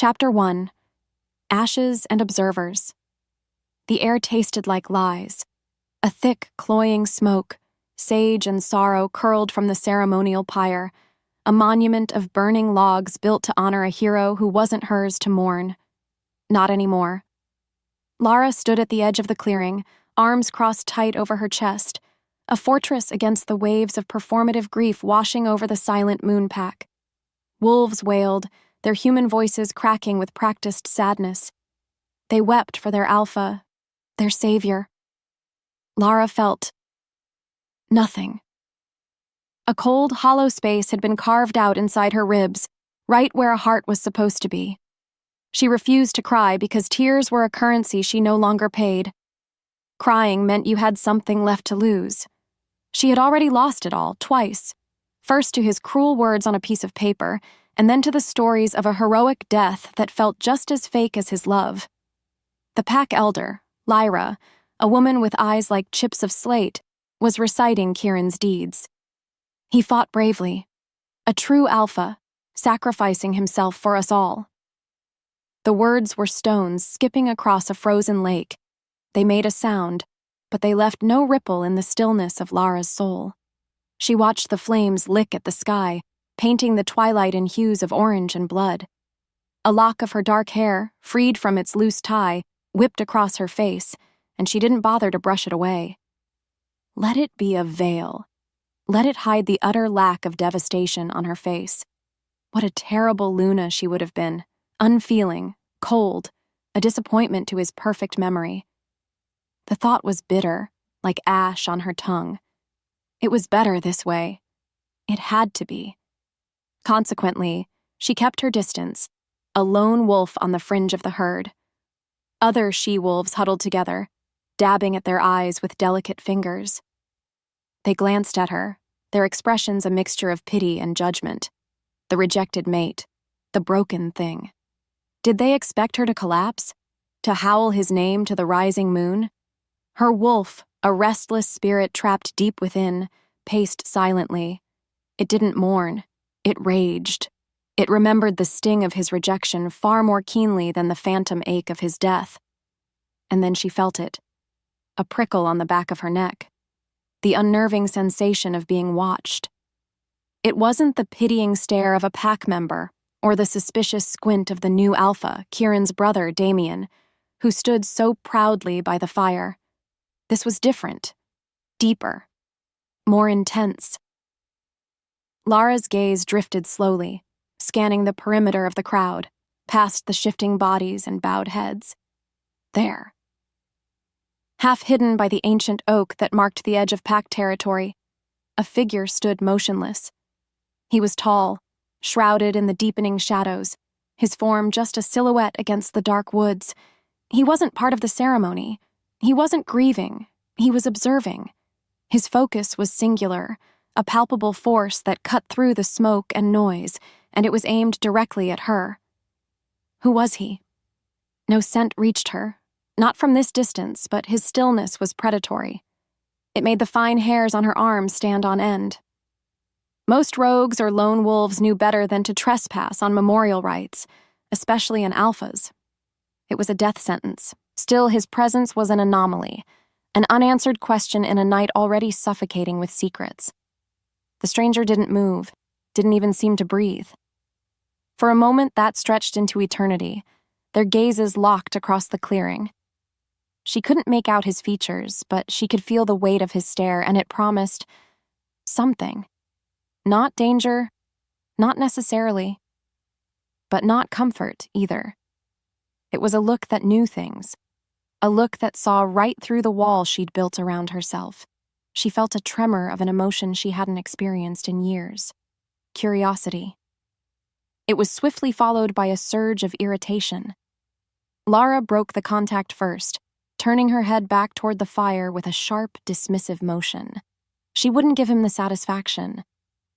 Chapter 1. Ashes and Observers. The air tasted like lies. A thick, cloying smoke, sage and sorrow curled from the ceremonial pyre, a monument of burning logs built to honor a hero who wasn't hers to mourn. Not anymore. Lara stood at the edge of the clearing, arms crossed tight over her chest, a fortress against the waves of performative grief washing over the silent moonpack. Wolves wailed, their human voices cracking with practiced sadness. They wept for their alpha, their savior. Lara felt nothing. A cold, hollow space had been carved out inside her ribs, right where a heart was supposed to be. She refused to cry because tears were a currency she no longer paid. Crying meant you had something left to lose. She had already lost it all, twice. First to his cruel words on a piece of paper, and then to the stories of a heroic death that felt just as fake as his love. The pack elder, Lara, a woman with eyes like chips of slate, was reciting Kieran's deeds. He fought bravely, a true alpha, sacrificing himself for us all. The words were stones skipping across a frozen lake. They made a sound, but they left no ripple in the stillness of Lara's soul. She watched the flames lick at the sky, painting the twilight in hues of orange and blood. A lock of her dark hair, freed from its loose tie, whipped across her face, and she didn't bother to brush it away. Let it be a veil. Let it hide the utter lack of devastation on her face. What a terrible Luna she would have been, unfeeling, cold, a disappointment to his perfect memory. The thought was bitter, like ash on her tongue. It was better this way. It had to be. Consequently, she kept her distance, a lone wolf on the fringe of the herd. Other she-wolves huddled together, dabbing at their eyes with delicate fingers. They glanced at her, their expressions a mixture of pity and judgment. The rejected mate, the broken thing. Did they expect her to collapse? To howl his name to the rising moon? Her wolf, a restless spirit trapped deep within, paced silently. It didn't mourn. It raged. It remembered the sting of his rejection far more keenly than the phantom ache of his death. And then she felt it. A prickle on the back of her neck. The unnerving sensation of being watched. It wasn't the pitying stare of a pack member or the suspicious squint of the new alpha, Kieran's brother, Damian, who stood so proudly by the fire. This was different, deeper, more intense. Lara's gaze drifted slowly, scanning the perimeter of the crowd, past the shifting bodies and bowed heads. There. Half hidden by the ancient oak that marked the edge of pack territory, a figure stood motionless. He was tall, shrouded in the deepening shadows, his form just a silhouette against the dark woods. He wasn't part of the ceremony. He wasn't grieving. He was observing. His focus was singular, a palpable force that cut through the smoke and noise, and it was aimed directly at her. Who was he? No scent reached her, not from this distance, but his stillness was predatory. It made the fine hairs on her arms stand on end. Most rogues or lone wolves knew better than to trespass on memorial rites, especially in alphas. It was a death sentence. Still, his presence was an anomaly, an unanswered question in a night already suffocating with secrets. The stranger didn't move, didn't even seem to breathe. For a moment that stretched into eternity, their gazes locked across the clearing. She couldn't make out his features, but she could feel the weight of his stare, and it promised something. Not danger, not necessarily, but not comfort either. It was a look that knew things, a look that saw right through the wall she'd built around herself. She felt a tremor of an emotion she hadn't experienced in years. Curiosity. It was swiftly followed by a surge of irritation. Lara broke the contact first, turning her head back toward the fire with a sharp, dismissive motion. She wouldn't give him the satisfaction.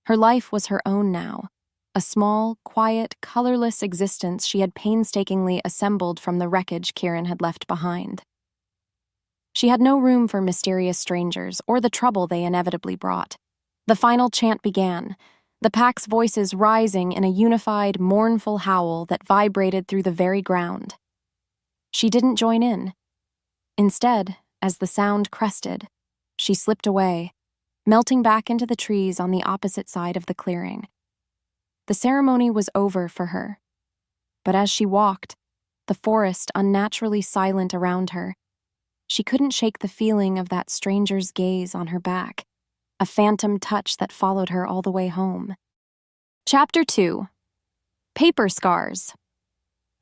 Her life was her own now, a small, quiet, colorless existence she had painstakingly assembled from the wreckage Kieran had left behind. She had no room for mysterious strangers or the trouble they inevitably brought. The final chant began, the pack's voices rising in a unified, mournful howl that vibrated through the very ground. She didn't join in. Instead, as the sound crested, she slipped away, melting back into the trees on the opposite side of the clearing. The ceremony was over for her. But as she walked, the forest unnaturally silent around her, she couldn't shake the feeling of that stranger's gaze on her back, a phantom touch that followed her all the way home. Chapter 2. Paper Scars.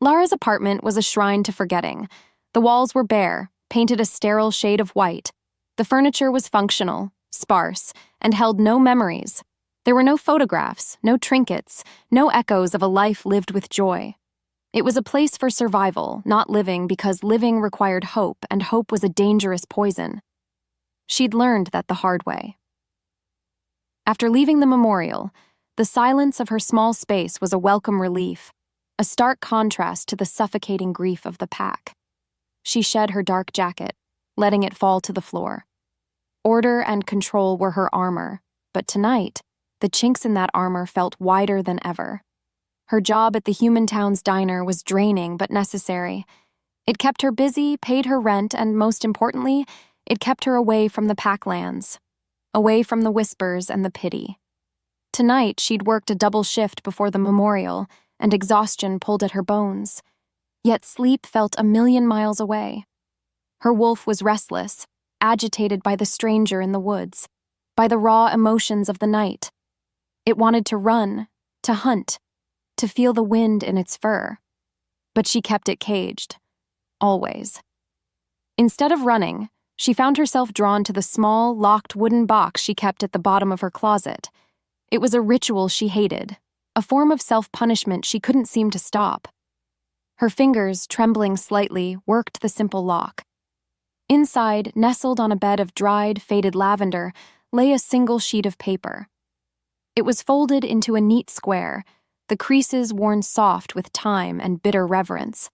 Lara's apartment was a shrine to forgetting. The walls were bare, painted a sterile shade of white. The furniture was functional, sparse, and held no memories. There were no photographs, no trinkets, no echoes of a life lived with joy. It was a place for survival, not living, because living required hope, and hope was a dangerous poison. She'd learned that the hard way. After leaving the memorial, the silence of her small space was a welcome relief, a stark contrast to the suffocating grief of the pack. She shed her dark jacket, letting it fall to the floor. Order and control were her armor, but tonight, the chinks in that armor felt wider than ever. Her job at the Human Town's diner was draining but necessary. It kept her busy, paid her rent, and most importantly, it kept her away from the packlands, away from the whispers and the pity. Tonight, she'd worked a double shift before the memorial, and exhaustion pulled at her bones. Yet sleep felt a million miles away. Her wolf was restless, agitated by the stranger in the woods, by the raw emotions of the night. It wanted to run, to hunt, to feel the wind in its fur. But she kept it caged. Always. Instead of running, she found herself drawn to the small, locked wooden box she kept at the bottom of her closet. It was a ritual she hated, a form of self-punishment she couldn't seem to stop. Her fingers, trembling slightly, worked the simple lock. Inside, nestled on a bed of dried, faded lavender, lay a single sheet of paper. It was folded into a neat square, the creases worn soft with time and bitter reverence.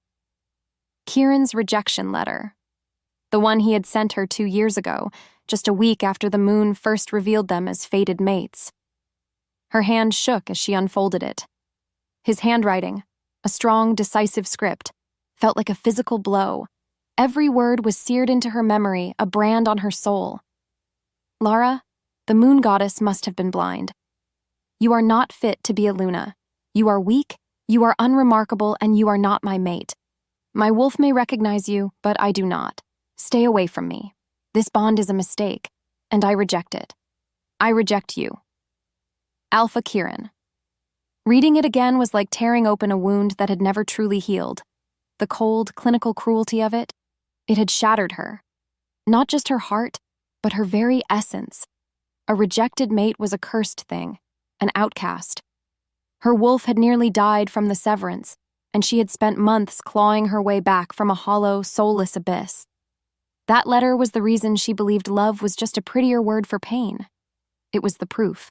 Kieran's rejection letter. The one he had sent her 2 years ago, just a week after the moon first revealed them as fated mates. Her hand shook as she unfolded it. His handwriting, a strong, decisive script, felt like a physical blow. Every word was seared into her memory, a brand on her soul. Lara, the moon goddess must have been blind. You are not fit to be a Luna. You are weak, you are unremarkable, and you are not my mate. My wolf may recognize you, but I do not. Stay away from me. This bond is a mistake, and I reject it. I reject you. Alpha Kieran. Reading it again was like tearing open a wound that had never truly healed. The cold, clinical cruelty of it, it had shattered her. Not just her heart, but her very essence. A rejected mate was a cursed thing, an outcast. Her wolf had nearly died from the severance, and she had spent months clawing her way back from a hollow, soulless abyss. That letter was the reason she believed love was just a prettier word for pain. It was the proof.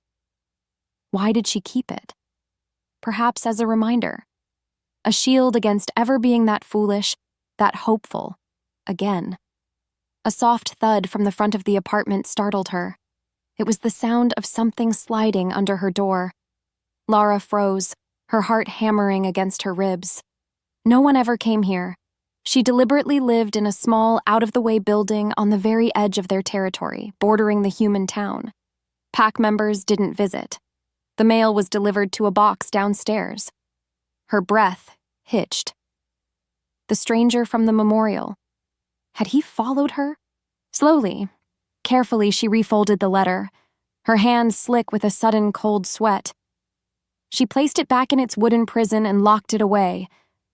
Why did she keep it? Perhaps as a reminder. A shield against ever being that foolish, that hopeful, again. A soft thud from the front of the apartment startled her. It was the sound of something sliding under her door. Lara froze, her heart hammering against her ribs. No one ever came here. She deliberately lived in a small, out-of-the-way building on the very edge of their territory, bordering the Human Town. Pack members didn't visit. The mail was delivered to a box downstairs. Her breath hitched. The stranger from the memorial. Had he followed her? Slowly, carefully, she refolded the letter, her hands slick with a sudden cold sweat. She placed it back in its wooden prison and locked it away,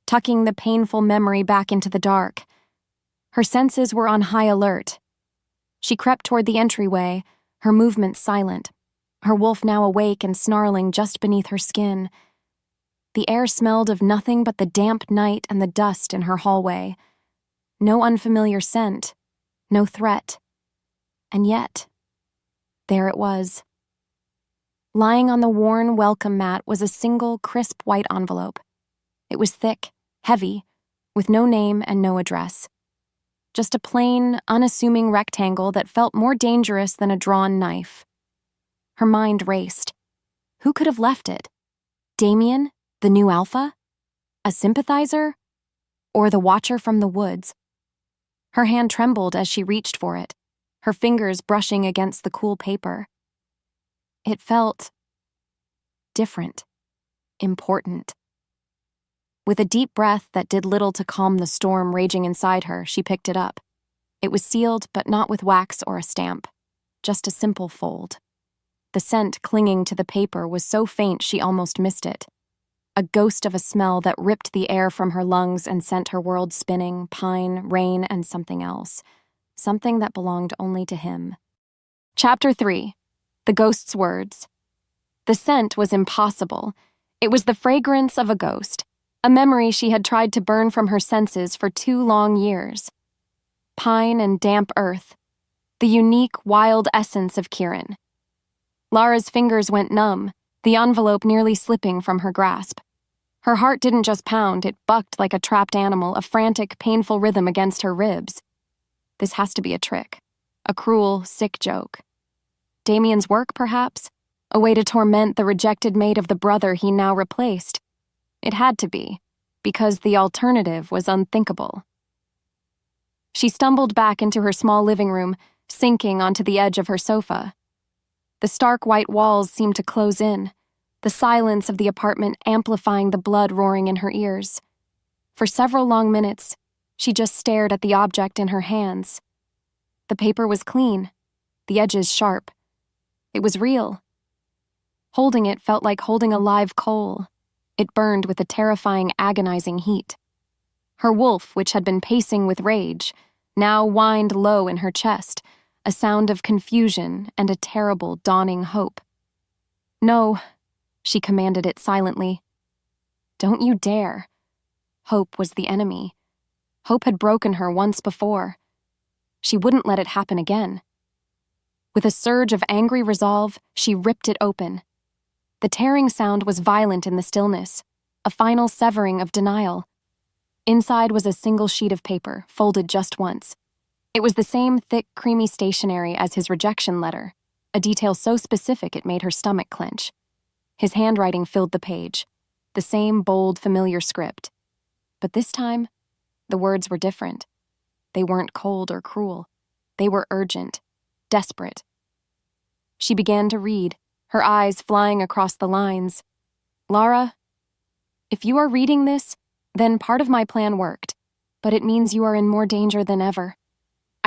tucking the painful memory back into the dark. Her senses were on high alert. She crept toward the entryway, her movements silent, her wolf now awake and snarling just beneath her skin. The air smelled of nothing but the damp night and the dust in her hallway. No unfamiliar scent, no threat. And yet, there it was. Lying on the worn welcome mat was a single, crisp white envelope. It was thick, heavy, with no name and no address. Just a plain, unassuming rectangle that felt more dangerous than a drawn knife. Her mind raced. Who could have left it? Damian, the new alpha? A sympathizer? Or the watcher from the woods? Her hand trembled as she reached for it, her fingers brushing against the cool paper. It felt different, important. With a deep breath that did little to calm the storm raging inside her, she picked it up. It was sealed, but not with wax or a stamp, just a simple fold. The scent clinging to the paper was so faint she almost missed it. A ghost of a smell that ripped the air from her lungs and sent her world spinning, pine, rain, and something else. Something that belonged only to him. Chapter 3. The Ghost's Words. The scent was impossible. It was the fragrance of a ghost, a memory she had tried to burn from her senses for 2 long years. Pine and damp earth. The unique, wild essence of Kieran. Lara's fingers went numb, the envelope nearly slipping from her grasp. Her heart didn't just pound, it bucked like a trapped animal, a frantic, painful rhythm against her ribs. This has to be a trick. A cruel, sick joke. Damian's work, perhaps? A way to torment the rejected mate of the brother he now replaced. It had to be, because the alternative was unthinkable. She stumbled back into her small living room, sinking onto the edge of her sofa. The stark white walls seemed to close in, the silence of the apartment amplifying the blood roaring in her ears. For several long minutes, she just stared at the object in her hands. The paper was clean, the edges sharp. It was real. Holding it felt like holding a live coal. It burned with a terrifying, agonizing heat. Her wolf, which had been pacing with rage, now whined low in her chest, a sound of confusion and a terrible, dawning hope. "No," she commanded it silently. "Don't you dare." Hope was the enemy. Hope had broken her once before. She wouldn't let it happen again. With a surge of angry resolve, she ripped it open. The tearing sound was violent in the stillness, a final severing of denial. Inside was a single sheet of paper, folded just once. It was the same thick, creamy stationery as his rejection letter, a detail so specific it made her stomach clench. His handwriting filled the page, the same bold, familiar script. But this time, the words were different. They weren't cold or cruel. They were urgent, desperate. She began to read, her eyes flying across the lines. "Lara, if you are reading this, then part of my plan worked, but it means you are in more danger than ever.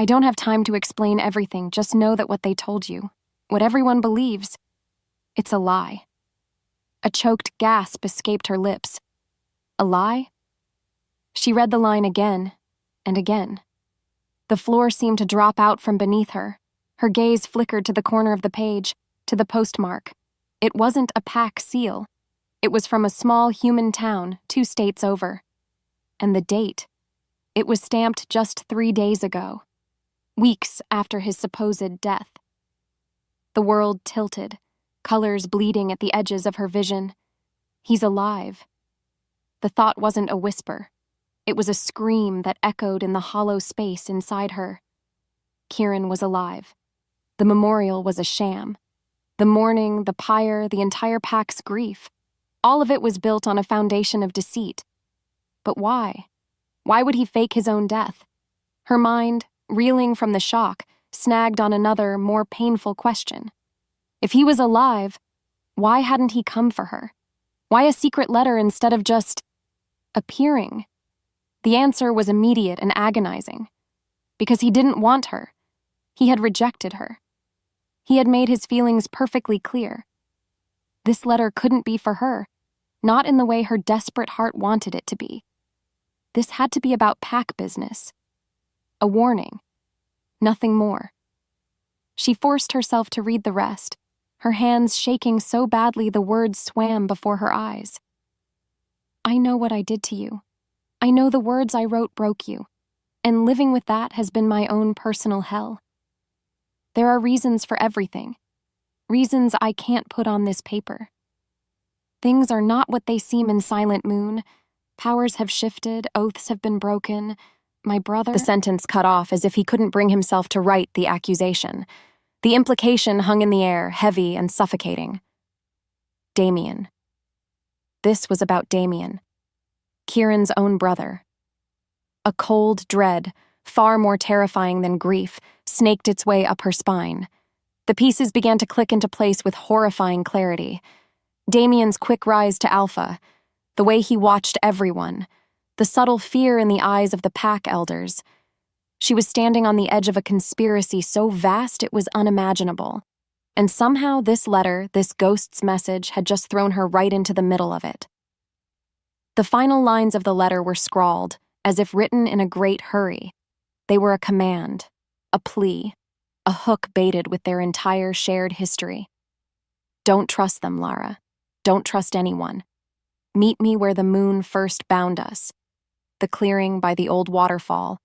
I don't have time to explain everything, just know that what they told you, what everyone believes, it's a lie." A choked gasp escaped her lips. A lie? She read the line again and again. The floor seemed to drop out from beneath her. Her gaze flickered to the corner of the page, to the postmark. It wasn't a pack seal. It was from a small human town 2 states over. And the date. It was stamped just 3 days ago, weeks after his supposed death. The world tilted, colors bleeding at the edges of her vision. He's alive. The thought wasn't a whisper. It was a scream that echoed in the hollow space inside her. Kieran was alive. The memorial was a sham. The mourning, the pyre, the entire pack's grief. All of it was built on a foundation of deceit. But why? Why would he fake his own death? Her mind, reeling from the shock, snagged on another, more painful question. If he was alive, why hadn't he come for her? Why a secret letter instead of just appearing? The answer was immediate and agonizing. Because he didn't want her. He had rejected her. He had made his feelings perfectly clear. This letter couldn't be for her, not in the way her desperate heart wanted it to be. This had to be about pack business. A warning. Nothing more. She forced herself to read the rest, her hands shaking so badly the words swam before her eyes. "I know what I did to you. I know the words I wrote broke you, and living with that has been my own personal hell. There are reasons for everything, reasons I can't put on this paper. Things are not what they seem in Silent Moon. Powers have shifted, oaths have been broken. My brother—" The sentence cut off as if he couldn't bring himself to write the accusation. The implication hung in the air, heavy and suffocating. Damian. This was about Damian, Kieran's own brother. A cold dread, far more terrifying than grief, snaked its way up her spine. The pieces began to click into place with horrifying clarity. Damian's quick rise to alpha, the way he watched everyone, the subtle fear in the eyes of the pack elders. She was standing on the edge of a conspiracy so vast it was unimaginable. And somehow this letter, this ghost's message, had just thrown her right into the middle of it. The final lines of the letter were scrawled, as if written in a great hurry. They were a command, a plea, a hook baited with their entire shared history. Don't trust them, Lara. Don't trust anyone. Meet me where the moon first bound us. The clearing by the old waterfall.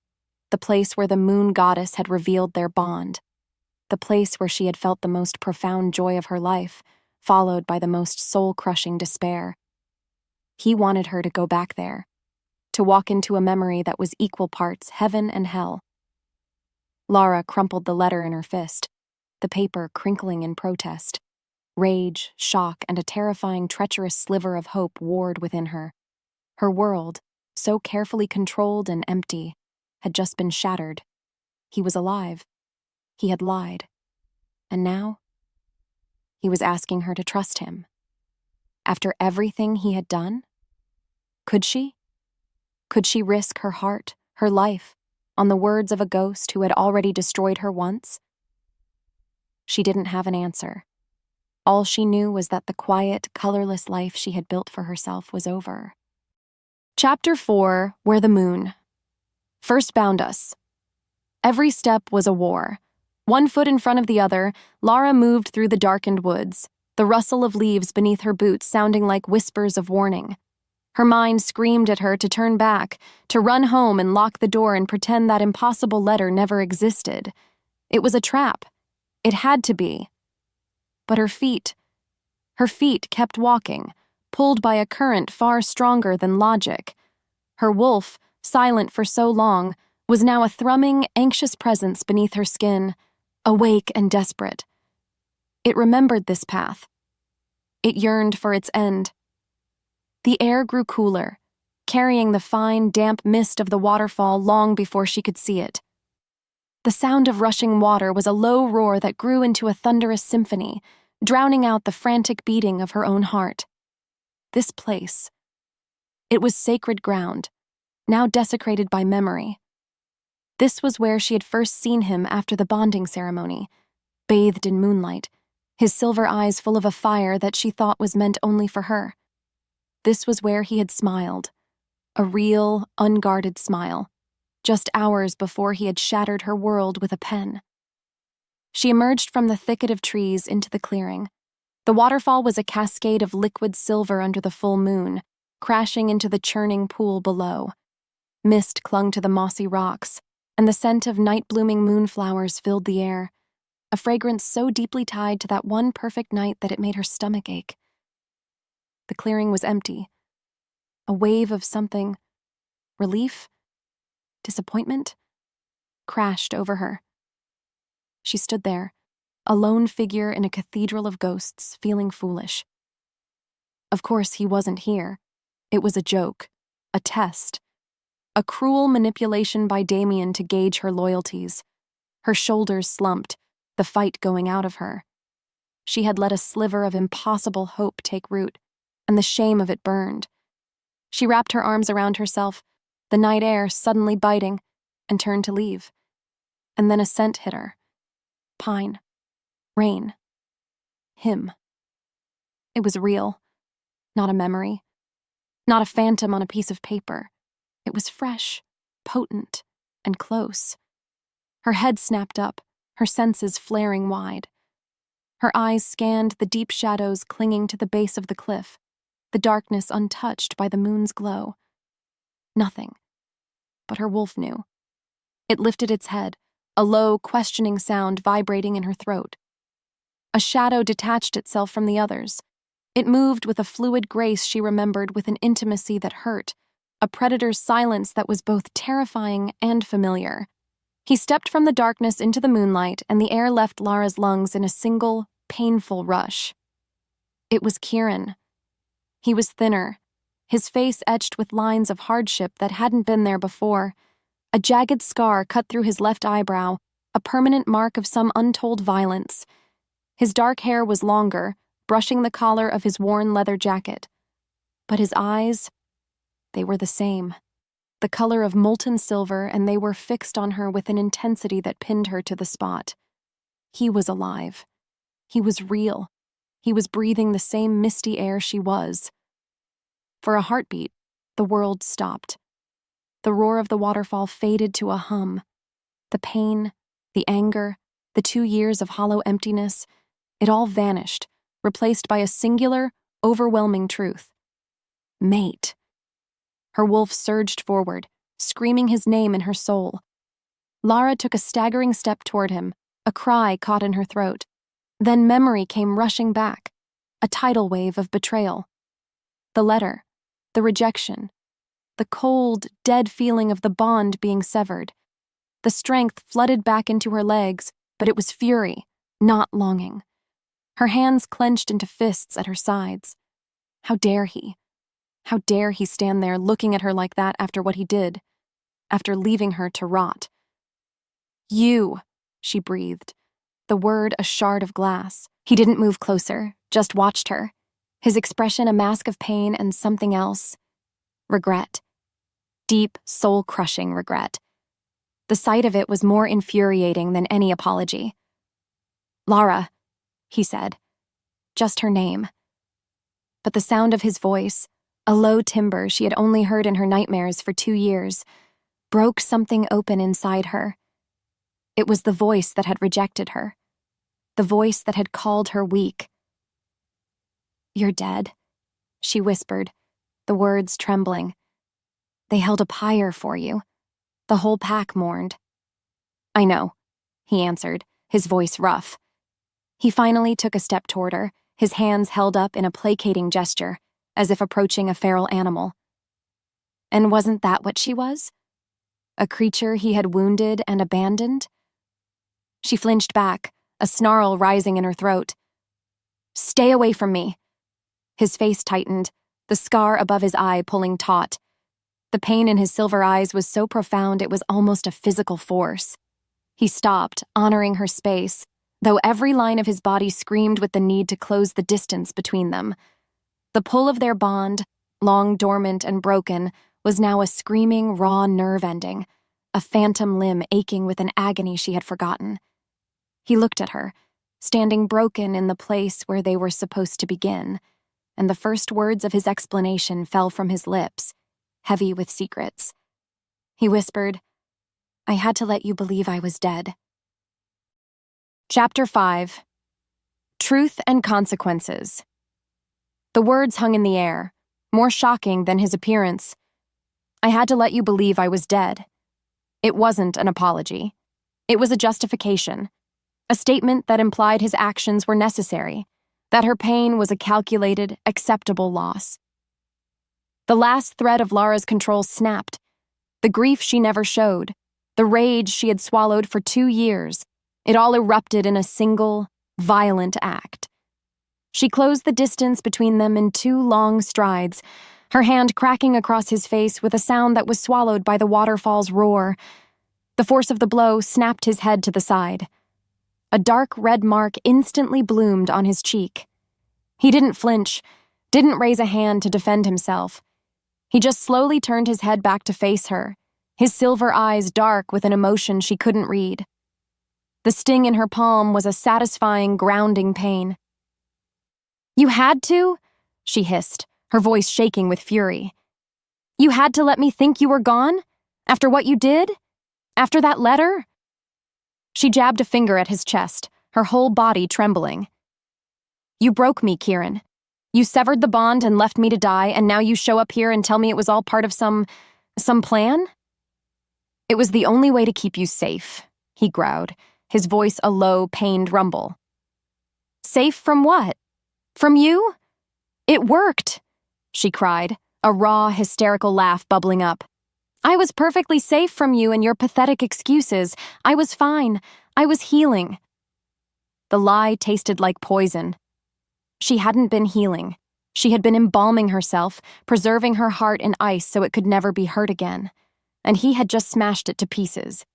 The place where the moon goddess had revealed their bond. The place where she had felt the most profound joy of her life, followed by the most soul-crushing despair. He wanted her to go back there, to walk into a memory that was equal parts heaven and hell. Lara crumpled the letter in her fist, the paper crinkling in protest. Rage, shock, and a terrifying, treacherous sliver of hope warred within her. Her world, so carefully controlled and empty, had just been shattered. He was alive. He had lied. And now? He was asking her to trust him. After everything he had done? Could she? Could she risk her heart, her life, on the words of a ghost who had already destroyed her once? She didn't have an answer. All she knew was that the quiet, colorless life she had built for herself was over. Chapter 4, Where the Moon First bound us. Every step was a war. One foot in front of the other, Lara moved through the darkened woods, the rustle of leaves beneath her boots sounding like whispers of warning. Her mind screamed at her to turn back, to run home and lock the door and pretend that impossible letter never existed. It was a trap. It had to be. But her feet kept walking, pulled by a current far stronger than logic. Her wolf, silent for so long, was now a thrumming, anxious presence beneath her skin, awake and desperate. It remembered this path. It yearned for its end. The air grew cooler, carrying the fine, damp mist of the waterfall long before she could see it. The sound of rushing water was a low roar that grew into a thunderous symphony, drowning out the frantic beating of her own heart. This place. It was sacred ground, now desecrated by memory. This was where she had first seen him after the bonding ceremony, bathed in moonlight, his silver eyes full of a fire that she thought was meant only for her. This was where he had smiled, a real, unguarded smile, just hours before he had shattered her world with a pen. She emerged from the thicket of trees into the clearing. The waterfall was a cascade of liquid silver under the full moon, crashing into the churning pool below. Mist clung to the mossy rocks, and the scent of night-blooming moonflowers filled the air, a fragrance so deeply tied to that one perfect night that it made her stomach ache. The clearing was empty. A wave of something, relief, disappointment, crashed over her. She stood there, a lone figure in a cathedral of ghosts, feeling foolish. Of course, he wasn't here. It was a joke, a test, a cruel manipulation by Damian to gauge her loyalties. Her shoulders slumped, the fight going out of her. She had let a sliver of impossible hope take root, and the shame of it burned. She wrapped her arms around herself, the night air suddenly biting, and turned to leave. And then a scent hit her. Pine. Rain. Him. It was real. Not a memory. Not a phantom on a piece of paper. It was fresh, potent, and close. Her head snapped up, her senses flaring wide. Her eyes scanned the deep shadows clinging to the base of the cliff, the darkness untouched by the moon's glow. Nothing. But her wolf knew. It lifted its head, a low, questioning sound vibrating in her throat. A shadow detached itself from the others. It moved with a fluid grace she remembered, with an intimacy that hurt, a predator's silence that was both terrifying and familiar. He stepped from the darkness into the moonlight, and the air left Lara's lungs in a single, painful rush. It was Kieran. He was thinner, his face etched with lines of hardship that hadn't been there before, a jagged scar cut through his left eyebrow, a permanent mark of some untold violence. His dark hair was longer, brushing the collar of his worn leather jacket. But his eyes, they were the same. The color of molten silver, and they were fixed on her with an intensity that pinned her to the spot. He was alive. He was real. He was breathing the same misty air she was. For a heartbeat, the world stopped. The roar of the waterfall faded to a hum. The pain, the anger, the 2 years of hollow emptiness, it all vanished, replaced by a singular, overwhelming truth. Mate. Her wolf surged forward, screaming his name in her soul. Lara took a staggering step toward him, a cry caught in her throat. Then memory came rushing back, a tidal wave of betrayal. The letter, the rejection, the cold, dead feeling of the bond being severed. The strength flooded back into her legs, but it was fury, not longing. Her hands clenched into fists at her sides. How dare he? How dare he stand there looking at her like that after what he did, after leaving her to rot? You, she breathed, the word a shard of glass. He didn't move closer, just watched her, his expression a mask of pain and something else. Regret. Deep, soul-crushing regret. The sight of it was more infuriating than any apology. Lara, he said. Just her name. But the sound of his voice, a low timbre she had only heard in her nightmares for 2 years, broke something open inside her. It was the voice that had rejected her, the voice that had called her weak. You're dead, she whispered, the words trembling. They held a pyre for you. The whole pack mourned. I know, he answered, his voice rough. He finally took a step toward her, his hands held up in a placating gesture, as if approaching a feral animal. And wasn't that what she was? A creature he had wounded and abandoned? She flinched back, a snarl rising in her throat. Stay away from me. His face tightened, the scar above his eye pulling taut. The pain in his silver eyes was so profound it was almost a physical force. He stopped, honoring her space, though every line of his body screamed with the need to close the distance between them. The pull of their bond, long dormant and broken, was now a screaming, raw nerve ending, a phantom limb aching with an agony she had forgotten. He looked at her, standing broken in the place where they were supposed to begin, and the first words of his explanation fell from his lips, heavy with secrets. He whispered, I had to let you believe I was dead. Chapter 5. Truth and Consequences. The words hung in the air, more shocking than his appearance. I had to let you believe I was dead. It wasn't an apology. It was a justification, a statement that implied his actions were necessary, that her pain was a calculated, acceptable loss. The last thread of Lara's control snapped. The grief she never showed, the rage she had swallowed for 2 years, it all erupted in a single, violent act. She closed the distance between them in 2 long strides, her hand cracking across his face with a sound that was swallowed by the waterfall's roar. The force of the blow snapped his head to the side. A dark red mark instantly bloomed on his cheek. He didn't flinch, didn't raise a hand to defend himself. He just slowly turned his head back to face her, his silver eyes dark with an emotion she couldn't read. The sting in her palm was a satisfying, grounding pain. You had to? She hissed, her voice shaking with fury. You had to let me think you were gone? After what you did? After that letter? She jabbed a finger at his chest, her whole body trembling. You broke me, Kieran. You severed the bond and left me to die, and now you show up here and tell me it was all part of some plan? It was the only way to keep you safe, he growled, his voice a low, pained rumble. Safe from what? From you? It worked, she cried, a raw, hysterical laugh bubbling up. I was perfectly safe from you and your pathetic excuses. I was fine. I was healing. The lie tasted like poison. She hadn't been healing. She had been embalming herself, preserving her heart in ice so it could never be hurt again. And he had just smashed it to pieces.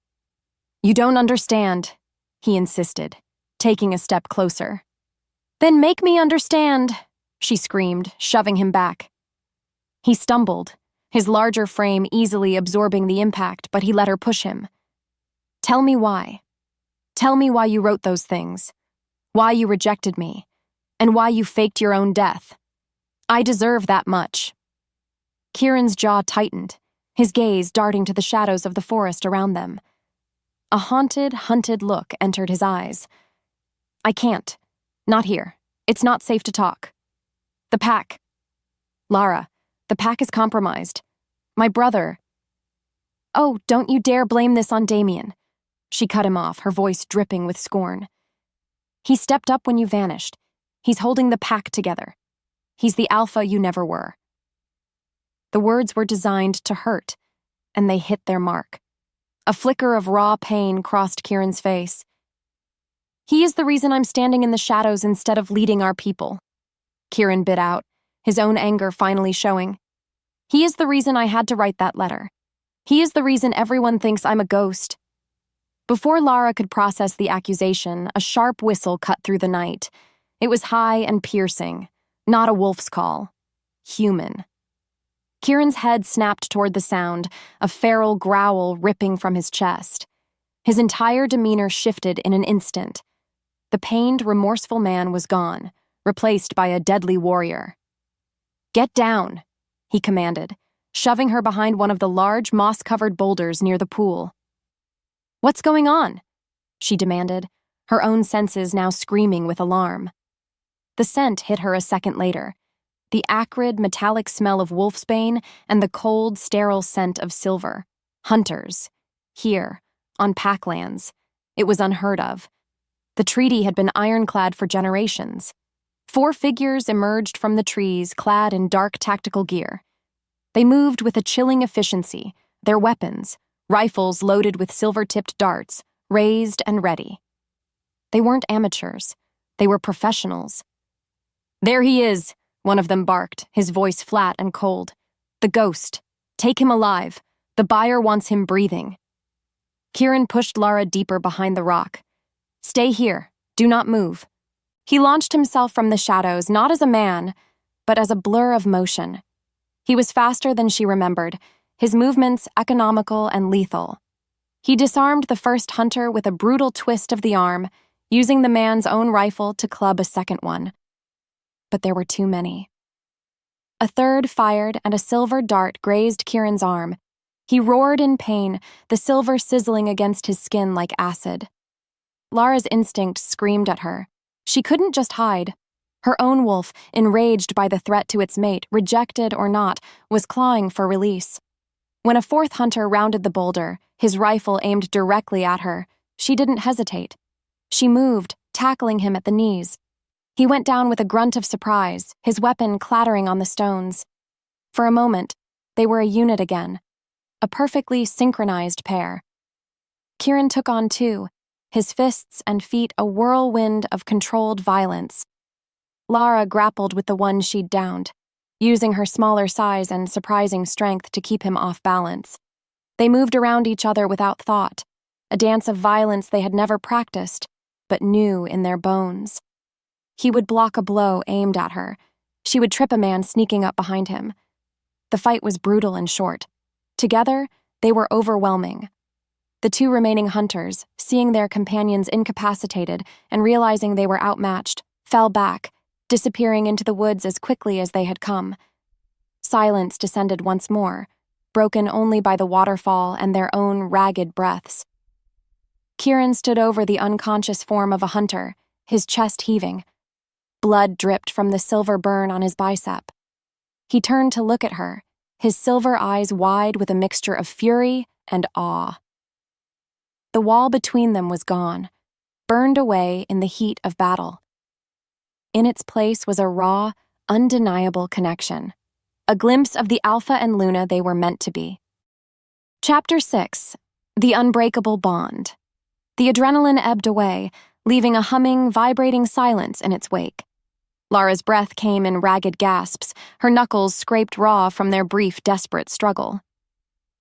"You don't understand," he insisted, taking a step closer. "Then make me understand," she screamed, shoving him back. He stumbled, his larger frame easily absorbing the impact, but he let her push him. "Tell me why. Tell me why you wrote those things, why you rejected me, and why you faked your own death. I deserve that much." Kieran's jaw tightened, his gaze darting to the shadows of the forest around them. A haunted, hunted look entered his eyes. "I can't. Not here. It's not safe to talk. The pack. Lara, the pack is compromised. My brother." "Oh, don't you dare blame this on Damian." She cut him off, her voice dripping with scorn. "He stepped up when you vanished. He's holding the pack together. He's the alpha you never were." The words were designed to hurt, and they hit their mark. A flicker of raw pain crossed Kieran's face. "He is the reason I'm standing in the shadows instead of leading our people," Kieran bit out, his own anger finally showing. "He is the reason I had to write that letter. He is the reason everyone thinks I'm a ghost." Before Lara could process the accusation, a sharp whistle cut through the night. It was high and piercing, not a wolf's call. Human. Kieran's head snapped toward the sound, a feral growl ripping from his chest. His entire demeanor shifted in an instant. The pained, remorseful man was gone, replaced by a deadly warrior. "Get down," he commanded, shoving her behind one of the large, moss-covered boulders near the pool. "What's going on?" she demanded, her own senses now screaming with alarm. The scent hit her a second later. The acrid, metallic smell of wolfsbane and the cold, sterile scent of silver. Hunters. Here, on packlands. It was unheard of. The treaty had been ironclad for generations. 4 figures emerged from the trees, clad in dark tactical gear. They moved with a chilling efficiency, their weapons, rifles loaded with silver-tipped darts, raised and ready. They weren't amateurs. They were professionals. "There he is," one of them barked, his voice flat and cold. "The ghost. Take him alive. The buyer wants him breathing." Kieran pushed Lara deeper behind the rock. "Stay here. Do not move." He launched himself from the shadows, not as a man, but as a blur of motion. He was faster than she remembered, his movements economical and lethal. He disarmed the first hunter with a brutal twist of the arm, using the man's own rifle to club a second one. But there were too many. A third fired, and a silver dart grazed Kieran's arm. He roared in pain, the silver sizzling against his skin like acid. Lara's instinct screamed at her. She couldn't just hide. Her own wolf, enraged by the threat to its mate, rejected or not, was clawing for release. When a fourth hunter rounded the boulder, his rifle aimed directly at her, she didn't hesitate. She moved, tackling him at the knees. He went down with a grunt of surprise, his weapon clattering on the stones. For a moment, they were a unit again, a perfectly synchronized pair. Kieran took on 2, his fists and feet a whirlwind of controlled violence. Lara grappled with the one she'd downed, using her smaller size and surprising strength to keep him off balance. They moved around each other without thought, a dance of violence they had never practiced, but knew in their bones. He would block a blow aimed at her. She would trip a man sneaking up behind him. The fight was brutal and short. Together, they were overwhelming. The 2 remaining hunters, seeing their companions incapacitated and realizing they were outmatched, fell back, disappearing into the woods as quickly as they had come. Silence descended once more, broken only by the waterfall and their own ragged breaths. Kieran stood over the unconscious form of a hunter, his chest heaving. Blood dripped from the silver burn on his bicep. He turned to look at her, his silver eyes wide with a mixture of fury and awe. The wall between them was gone, burned away in the heat of battle. In its place was a raw, undeniable connection, a glimpse of the Alpha and Luna they were meant to be. Chapter 6. The Unbreakable Bond. The adrenaline ebbed away, leaving a humming, vibrating silence in its wake. Lara's breath came in ragged gasps, her knuckles scraped raw from their brief, desperate struggle.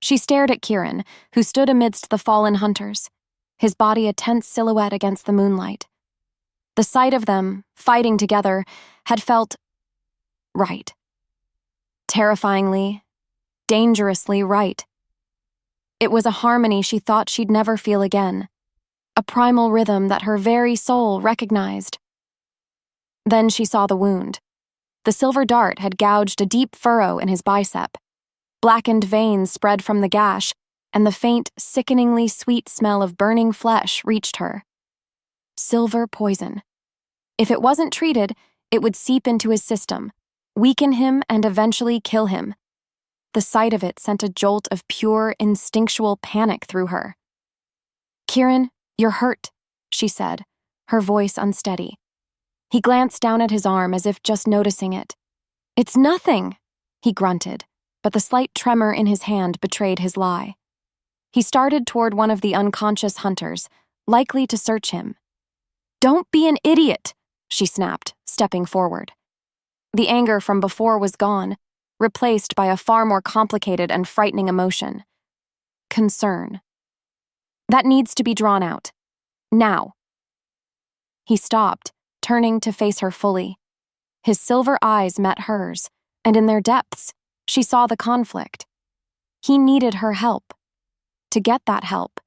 She stared at Kieran, who stood amidst the fallen hunters, his body a tense silhouette against the moonlight. The sight of them, fighting together, had felt right. Terrifyingly, dangerously right. It was a harmony she thought she'd never feel again, a primal rhythm that her very soul recognized. Then she saw the wound. The silver dart had gouged a deep furrow in his bicep. Blackened veins spread from the gash, and the faint, sickeningly sweet smell of burning flesh reached her. Silver poison. If it wasn't treated, it would seep into his system, weaken him, and eventually kill him. The sight of it sent a jolt of pure, instinctual panic through her. "Kieran, you're hurt," she said, her voice unsteady. He glanced down at his arm as if just noticing it. "It's nothing," he grunted, but the slight tremor in his hand betrayed his lie. He started toward one of the unconscious hunters, likely to search him. "Don't be an idiot," she snapped, stepping forward. The anger from before was gone, replaced by a far more complicated and frightening emotion. Concern. "That needs to be drawn out. Now." He stopped, turning to face her fully. His silver eyes met hers, and in their depths, she saw the conflict. He needed her help. To get that help,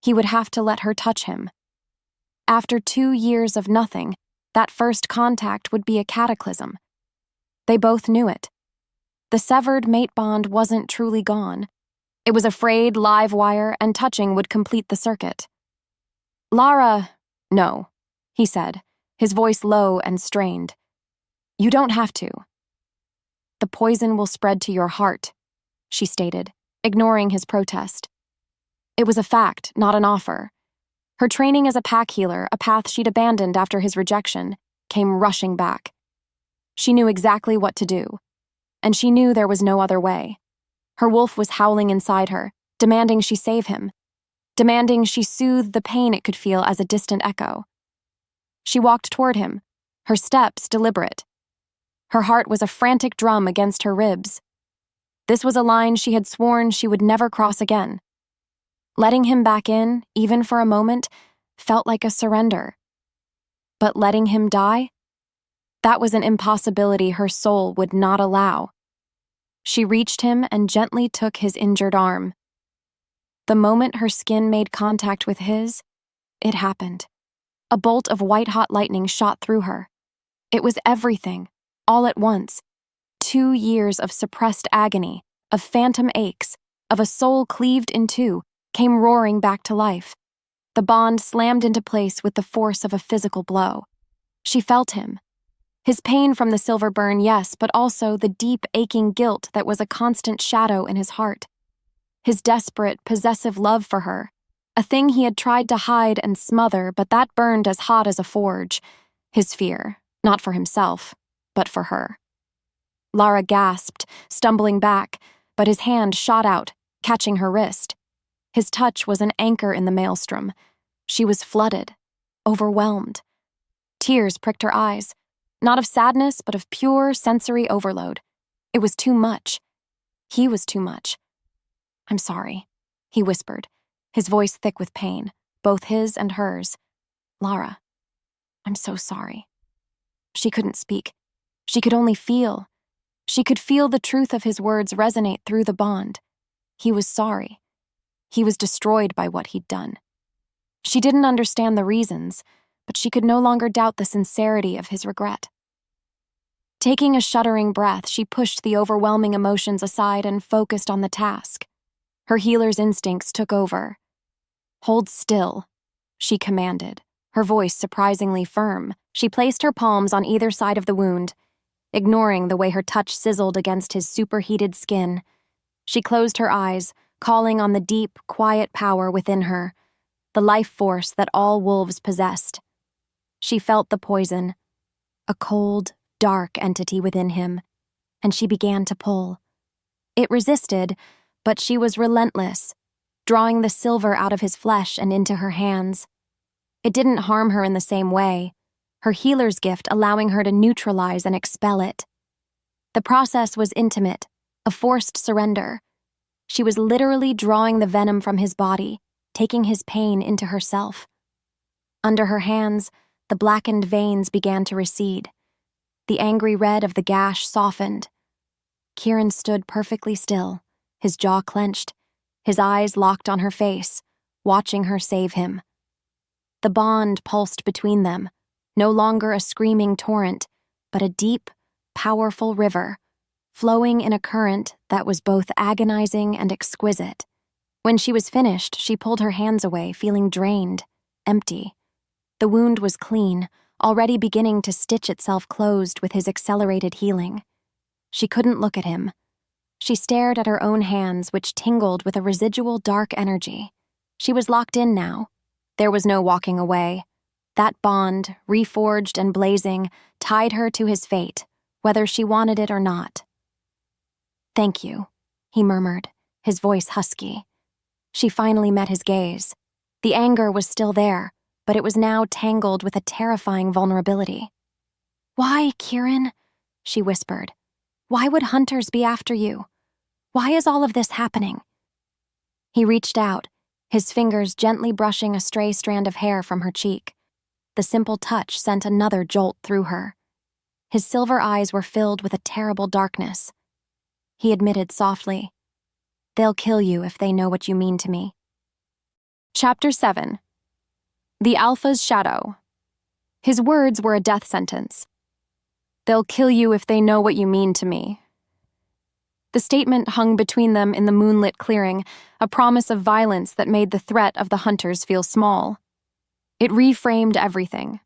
he would have to let her touch him. After 2 years of nothing, that first contact would be a cataclysm. They both knew it. The severed mate bond wasn't truly gone. It was a frayed live wire, and touching would complete the circuit. "Lara, no," he said, his voice low and strained. "You don't have to." "The poison will spread to your heart," she stated, ignoring his protest. It was a fact, not an offer. Her training as a pack healer, a path she'd abandoned after his rejection, came rushing back. She knew exactly what to do, and she knew there was no other way. Her wolf was howling inside her, demanding she save him, demanding she soothe the pain it could feel as a distant echo. She walked toward him, her steps deliberate. Her heart was a frantic drum against her ribs. This was a line she had sworn she would never cross again. Letting him back in, even for a moment, felt like a surrender. But letting him die? That was an impossibility her soul would not allow. She reached him and gently took his injured arm. The moment her skin made contact with his, it happened. A bolt of white-hot lightning shot through her. It was everything, all at once. 2 years of suppressed agony, of phantom aches, of a soul cleaved in two, came roaring back to life. The bond slammed into place with the force of a physical blow. She felt him. His pain from the silver burn, yes, but also the deep, aching guilt that was a constant shadow in his heart. His desperate, possessive love for her, a thing he had tried to hide and smother, but that burned as hot as a forge. His fear, not for himself, but for her. Lara gasped, stumbling back, but his hand shot out, catching her wrist. His touch was an anchor in the maelstrom. She was flooded, overwhelmed. Tears pricked her eyes, not of sadness, but of pure sensory overload. It was too much. He was too much. "I'm sorry," he whispered, his voice thick with pain, both his and hers. "Lara, I'm so sorry." She couldn't speak. She could only feel. She could feel the truth of his words resonate through the bond. He was sorry. He was destroyed by what he'd done. She didn't understand the reasons, but she could no longer doubt the sincerity of his regret. Taking a shuddering breath, she pushed the overwhelming emotions aside and focused on the task. Her healer's instincts took over. "Hold still," she commanded, her voice surprisingly firm. She placed her palms on either side of the wound, ignoring the way her touch sizzled against his superheated skin. She closed her eyes, calling on the deep, quiet power within her, the life force that all wolves possessed. She felt the poison, a cold, dark entity within him, and she began to pull. It resisted, but she was relentless, drawing the silver out of his flesh and into her hands. It didn't harm her in the same way. her healer's gift allowing her to neutralize and expel it. The process was intimate, a forced surrender. She was literally drawing the venom from his body, taking his pain into herself. Under her hands, the blackened veins began to recede. The angry red of the gash softened. Kieran stood perfectly still, his jaw clenched, his eyes locked on her face, watching her save him. The bond pulsed between them, no longer a screaming torrent, but a deep, powerful river, flowing in a current that was both agonizing and exquisite. When she was finished, she pulled her hands away, feeling drained, empty. The wound was clean, already beginning to stitch itself closed with his accelerated healing. She couldn't look at him. She stared at her own hands, which tingled with a residual dark energy. She was locked in now. There was no walking away. That bond, reforged and blazing, tied her to his fate, whether she wanted it or not. "Thank you," he murmured, his voice husky. She finally met his gaze. The anger was still there, but it was now tangled with a terrifying vulnerability. "Why, Kieran?" she whispered. "Why would hunters be after you? Why is all of this happening?" He reached out, his fingers gently brushing a stray strand of hair from her cheek. The simple touch sent another jolt through her. His silver eyes were filled with a terrible darkness. He admitted softly, "They'll kill you if they know what you mean to me." Chapter 7. The Alpha's Shadow. His words were a death sentence. "They'll kill you if they know what you mean to me." The statement hung between them in the moonlit clearing, a promise of violence that made the threat of the hunters feel small. It reframed everything.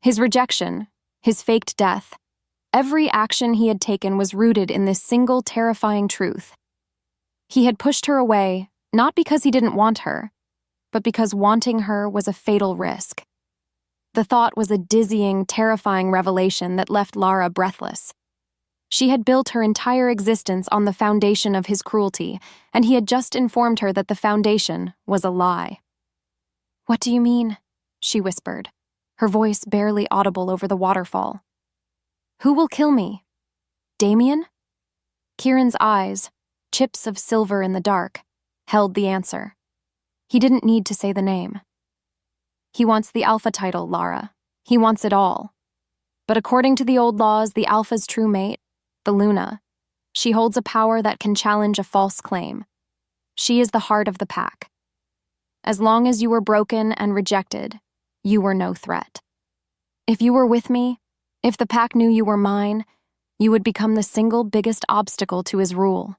His rejection, his faked death, every action he had taken was rooted in this single terrifying truth. He had pushed her away, not because he didn't want her, but because wanting her was a fatal risk. The thought was a dizzying, terrifying revelation that left Lara breathless. She had built her entire existence on the foundation of his cruelty, and he had just informed her that the foundation was a lie. "What do you mean?" she whispered, her voice barely audible over the waterfall. "Who will kill me? Damian?" Kieran's eyes, chips of silver in the dark, held the answer. He didn't need to say the name. "He wants the Alpha title, Lara. He wants it all. But according to the old laws, the Alpha's true mate, the Luna, she holds a power that can challenge a false claim. She is the heart of the pack. As long as you were broken and rejected, you were no threat. If you were with me, if the pack knew you were mine, you would become the single biggest obstacle to his rule."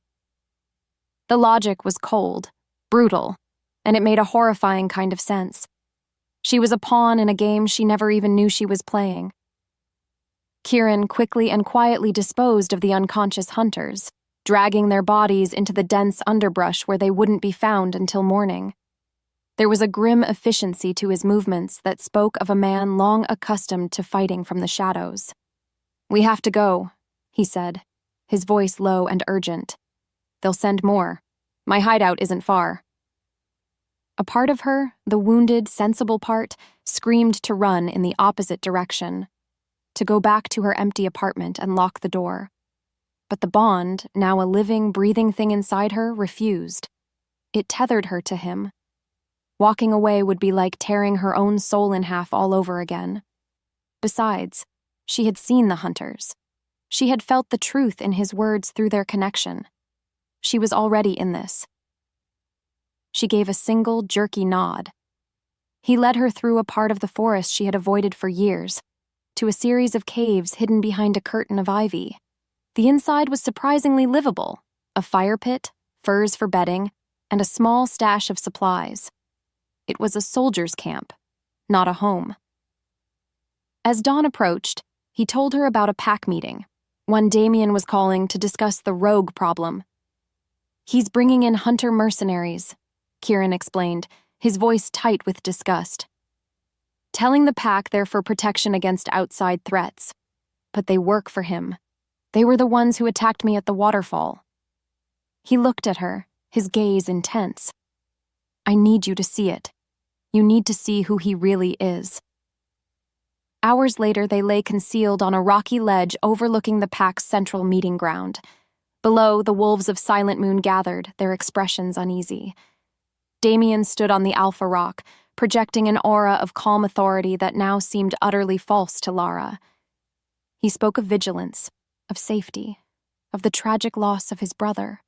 The logic was cold, brutal, and it made a horrifying kind of sense. She was a pawn in a game she never even knew she was playing. Kieran quickly and quietly disposed of the unconscious hunters, dragging their bodies into the dense underbrush where they wouldn't be found until morning. There was a grim efficiency to his movements that spoke of a man long accustomed to fighting from the shadows. "We have to go," he said, his voice low and urgent. "They'll send more. My hideout isn't far." A part of her, the wounded, sensible part, screamed to run in the opposite direction, to go back to her empty apartment and lock the door. But the bond, now a living, breathing thing inside her, refused. It tethered her to him. Walking away would be like tearing her own soul in half all over again. Besides, she had seen the hunters. She had felt the truth in his words through their connection. She was already in this. She gave a single, jerky nod. He led her through a part of the forest she had avoided for years, to a series of caves hidden behind a curtain of ivy. The inside was surprisingly livable, a fire pit, furs for bedding, and a small stash of supplies. It was a soldier's camp, not a home. As dawn approached, he told her about a pack meeting, one Damian was calling to discuss the rogue problem. "He's bringing in hunter mercenaries," Kieran explained, his voice tight with disgust. "Telling the pack they're for protection against outside threats. But they work for him. They were the ones who attacked me at the waterfall." He looked at her, his gaze intense. "I need you to see it. You need to see who he really is." Hours later, they lay concealed on a rocky ledge overlooking the pack's central meeting ground. Below, the wolves of Silent Moon gathered, their expressions uneasy. Damian stood on the Alpha Rock, projecting an aura of calm authority that now seemed utterly false to Lara. He spoke of vigilance, of safety, of the tragic loss of his brother.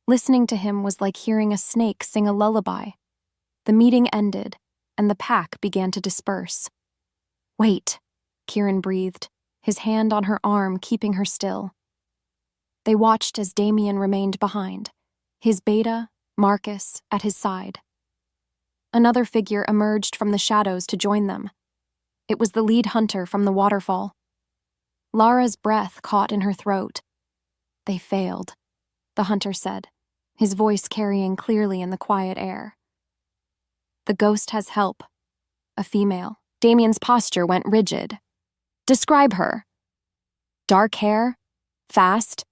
Listening to him was like hearing a snake sing a lullaby. The meeting ended, and the pack began to disperse. "Wait," Kieran breathed, his hand on her arm keeping her still. They watched as Damian remained behind, his beta, Marcus, at his side. Another figure emerged from the shadows to join them. It was the lead hunter from the waterfall. Lara's breath caught in her throat. "They failed," the hunter said, his voice carrying clearly in the quiet air. "The ghost has help. A female." Damian's posture went rigid. "Describe her." "Dark hair, fast,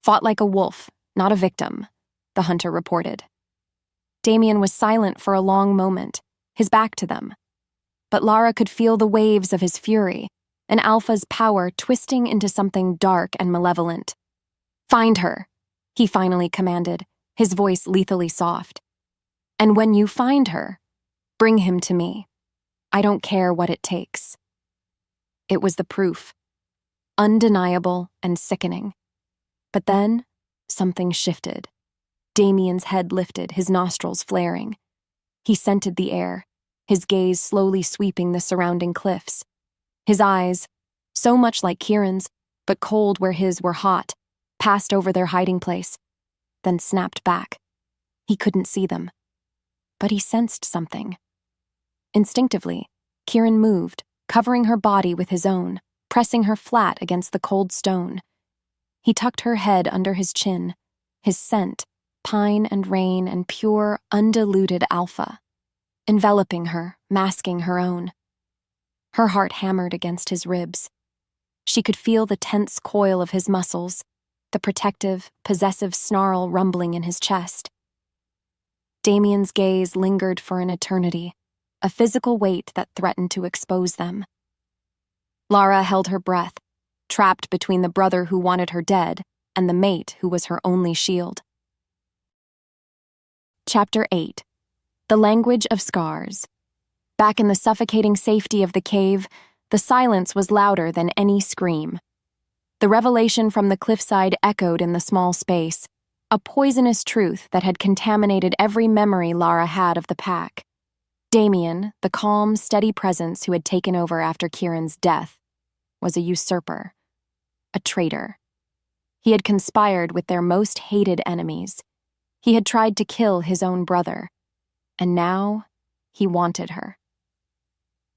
fought like a wolf, not a victim," the hunter reported. Damian was silent for a long moment, his back to them. But Lara could feel the waves of his fury, an alpha's power twisting into something dark and malevolent. "Find her," he finally commanded, his voice lethally soft. "And when you find her, bring him to me. I don't care what it takes." It was the proof, undeniable and sickening. But then, something shifted. Damian's head lifted, his nostrils flaring. He scented the air, his gaze slowly sweeping the surrounding cliffs. His eyes, so much like Kieran's, but cold where his were hot, passed over their hiding place, then snapped back. He couldn't see them, but he sensed something. Instinctively, Kieran moved, covering her body with his own, pressing her flat against the cold stone. He tucked her head under his chin, his scent, pine and rain and pure, undiluted alpha, enveloping her, masking her own. Her heart hammered against his ribs. She could feel the tense coil of his muscles, the protective, possessive snarl rumbling in his chest. Damian's gaze lingered for an eternity, a physical weight that threatened to expose them. Lara held her breath, trapped between the brother who wanted her dead and the mate who was her only shield. Chapter 8. The Language of Scars. Back in the suffocating safety of the cave, the silence was louder than any scream. The revelation from the cliffside echoed in the small space, a poisonous truth that had contaminated every memory Lara had of the pack. Damian, the calm, steady presence who had taken over after Kieran's death, was a usurper, a traitor. He had conspired with their most hated enemies. He had tried to kill his own brother, and now he wanted her.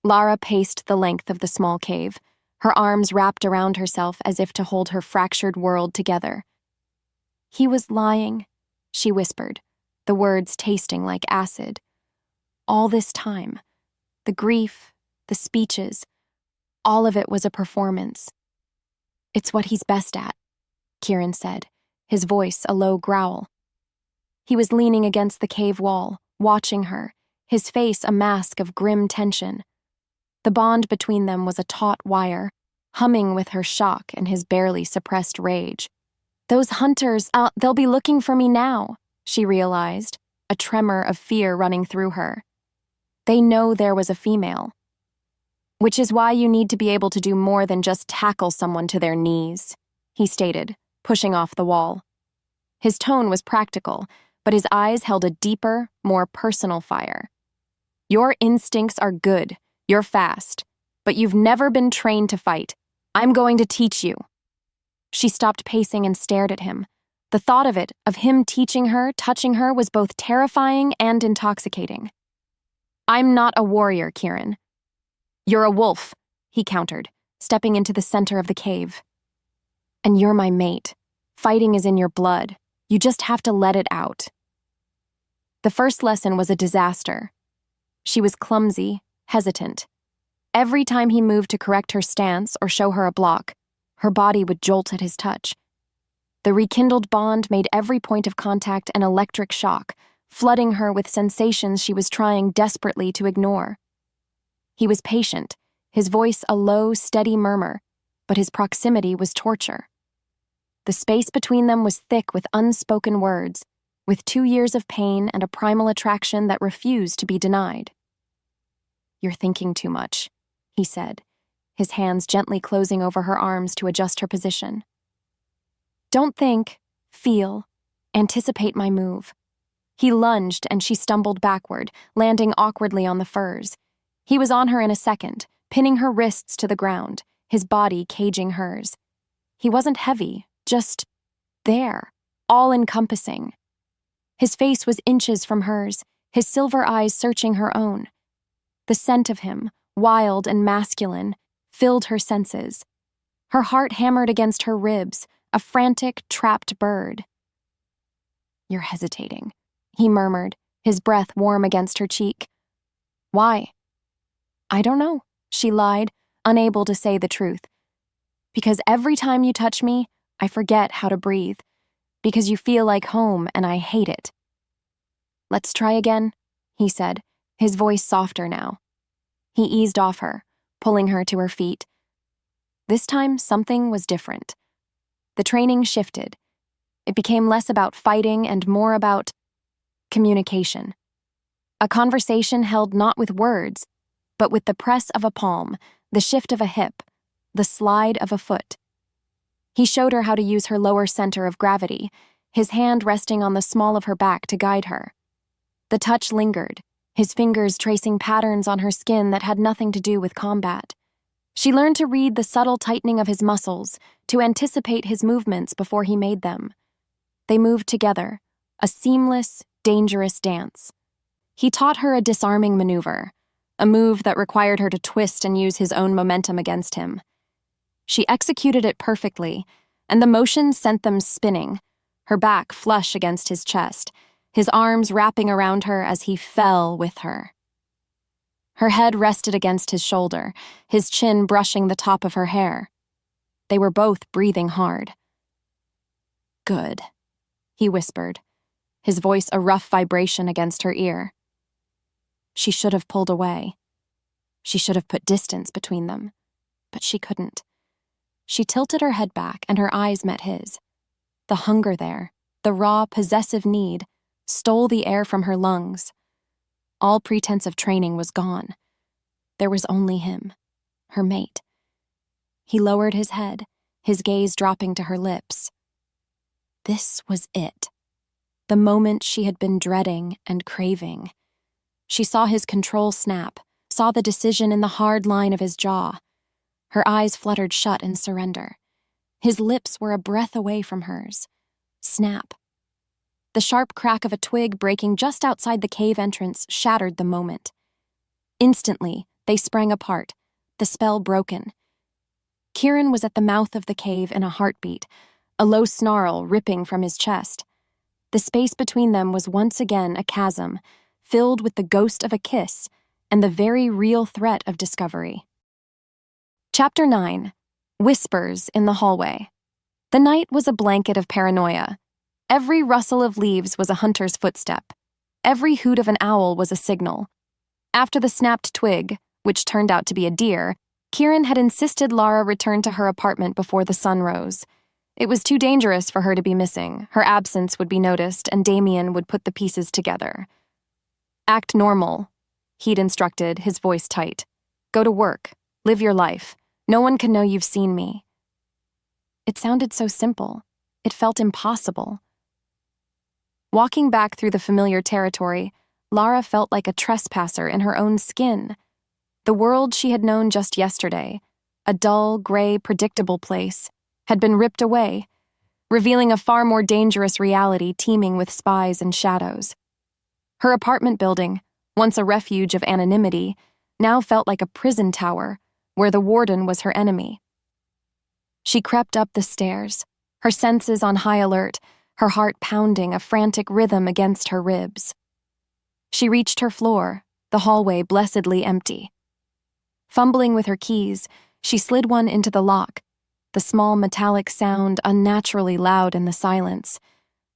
Lara paced the length of the small cave, her arms wrapped around herself as if to hold her fractured world together. "He was lying," she whispered, the words tasting like acid. "All this time, the grief, the speeches, all of it was a performance." "It's what he's best at," Kieran said, his voice a low growl. He was leaning against the cave wall, watching her, his face a mask of grim tension. The bond between them was a taut wire, humming with her shock and his barely suppressed rage. "Those hunters, they'll be looking for me now," she realized, a tremor of fear running through her. "They know there was a female. Which is why you need to be able to do more than just tackle someone to their knees," he stated, pushing off the wall. His tone was practical, but his eyes held a deeper, more personal fire. "Your instincts are good, you're fast, but you've never been trained to fight. I'm going to teach you." She stopped pacing and stared at him. The thought of it, of him teaching her, touching her, was both terrifying and intoxicating. "I'm not a warrior, Kieran." "You're a wolf," he countered, stepping into the center of the cave. "And you're my mate. Fighting is in your blood. You just have to let it out." The first lesson was a disaster. She was clumsy, hesitant. Every time he moved to correct her stance or show her a block, her body would jolt at his touch. The rekindled bond made every point of contact an electric shock, flooding her with sensations she was trying desperately to ignore. He was patient, his voice a low, steady murmur, but his proximity was torture. The space between them was thick with unspoken words, with 2 years of pain and a primal attraction that refused to be denied. "You're thinking too much," he said, his hands gently closing over her arms to adjust her position. "Don't think, feel, anticipate my move." He lunged and she stumbled backward, landing awkwardly on the furs. He was on her in a second, pinning her wrists to the ground, his body caging hers. He wasn't heavy, just there, all-encompassing. His face was inches from hers, his silver eyes searching her own. The scent of him, wild and masculine, filled her senses. Her heart hammered against her ribs, a frantic, trapped bird. "You're hesitating," he murmured, his breath warm against her cheek. "Why?" "I don't know," she lied, unable to say the truth. "Because every time you touch me, I forget how to breathe. Because you feel like home and I hate it." "Let's try again," he said, his voice softer now. He eased off her, pulling her to her feet. This time, something was different. The training shifted. It became less about fighting and more about communication. A conversation held not with words, but with the press of a palm, the shift of a hip, the slide of a foot. He showed her how to use her lower center of gravity, his hand resting on the small of her back to guide her. The touch lingered, his fingers tracing patterns on her skin that had nothing to do with combat. She learned to read the subtle tightening of his muscles, to anticipate his movements before he made them. They moved together, a seamless, dangerous dance. He taught her a disarming maneuver, a move that required her to twist and use his own momentum against him. She executed it perfectly, and the motion sent them spinning, her back flush against his chest, his arms wrapping around her as he fell with her. Her head rested against his shoulder, his chin brushing the top of her hair. They were both breathing hard. "Good," he whispered, his voice a rough vibration against her ear. She should have pulled away. She should have put distance between them, but she couldn't. She tilted her head back and her eyes met his. The hunger there, the raw, possessive need, stole the air from her lungs. All pretense of training was gone. There was only him, her mate. He lowered his head, his gaze dropping to her lips. This was it. The moment she had been dreading and craving. She saw his control snap, saw the decision in the hard line of his jaw. Her eyes fluttered shut in surrender. His lips were a breath away from hers. Snap. The sharp crack of a twig breaking just outside the cave entrance shattered the moment. Instantly, they sprang apart, the spell broken. Kieran was at the mouth of the cave in a heartbeat, a low snarl ripping from his chest. The space between them was once again a chasm, filled with the ghost of a kiss and the very real threat of discovery. Chapter 9. Whispers in the Hallway. The night was a blanket of paranoia. Every rustle of leaves was a hunter's footstep. Every hoot of an owl was a signal. After the snapped twig, which turned out to be a deer, Kieran had insisted Lara return to her apartment before the sun rose. It was too dangerous for her to be missing. Her absence would be noticed, and Damian would put the pieces together. "Act normal," he'd instructed, his voice tight. "Go to work. Live your life. No one can know you've seen me." It sounded so simple. It felt impossible. Walking back through the familiar territory, Lara felt like a trespasser in her own skin. The world she had known just yesterday, a dull, gray, predictable place, had been ripped away, revealing a far more dangerous reality teeming with spies and shadows. Her apartment building, once a refuge of anonymity, now felt like a prison tower where the warden was her enemy. She crept up the stairs, her senses on high alert, her heart pounding a frantic rhythm against her ribs. She reached her floor, the hallway blessedly empty. Fumbling with her keys, she slid one into the lock, the small metallic sound unnaturally loud in the silence.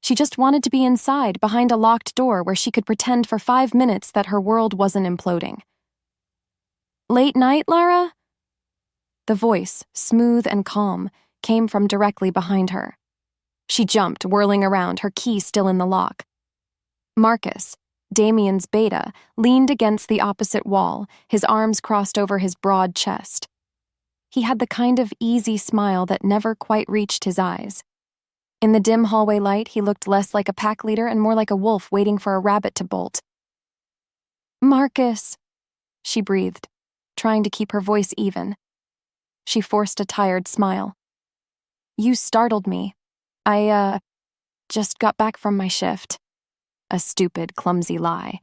She just wanted to be inside, behind a locked door where she could pretend for 5 minutes that her world wasn't imploding. "Late night, Lara?" The voice, smooth and calm, came from directly behind her. She jumped, whirling around, her key still in the lock. Marcus, Damian's beta, leaned against the opposite wall, his arms crossed over his broad chest. He had the kind of easy smile that never quite reached his eyes. In the dim hallway light, he looked less like a pack leader and more like a wolf waiting for a rabbit to bolt. "Marcus," she breathed, trying to keep her voice even. She forced a tired smile. "You startled me. I, just got back from my shift." A stupid, clumsy lie.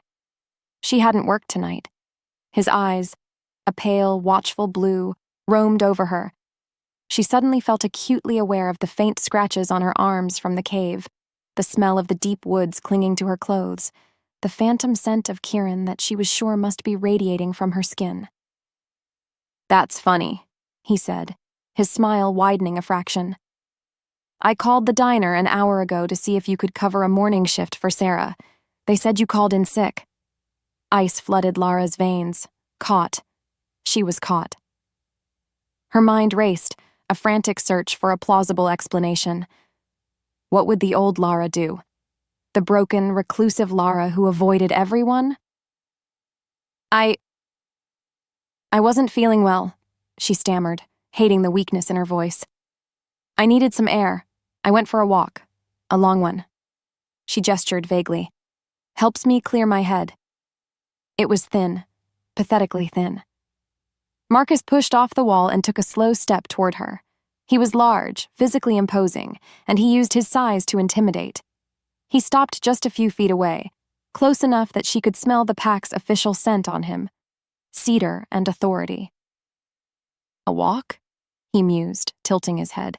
She hadn't worked tonight. His eyes, a pale, watchful blue, roamed over her. She suddenly felt acutely aware of the faint scratches on her arms from the cave, the smell of the deep woods clinging to her clothes, the phantom scent of Kieran that she was sure must be radiating from her skin. "That's funny," he said, his smile widening a fraction. "I called the diner an hour ago to see if you could cover a morning shift for Sarah. They said you called in sick." Ice flooded Lara's veins. Caught. She was caught. Her mind raced, a frantic search for a plausible explanation. What would the old Lara do? The broken, reclusive Lara who avoided everyone? I wasn't feeling well," she stammered, hating the weakness in her voice. "I needed some air. I went for a walk. A long one." She gestured vaguely. "Helps me clear my head." It was thin, pathetically thin. Marcus pushed off the wall and took a slow step toward her. He was large, physically imposing, and he used his size to intimidate. He stopped just a few feet away, close enough that she could smell the pack's official scent on him. Cedar and authority. "A walk?" he mused, tilting his head.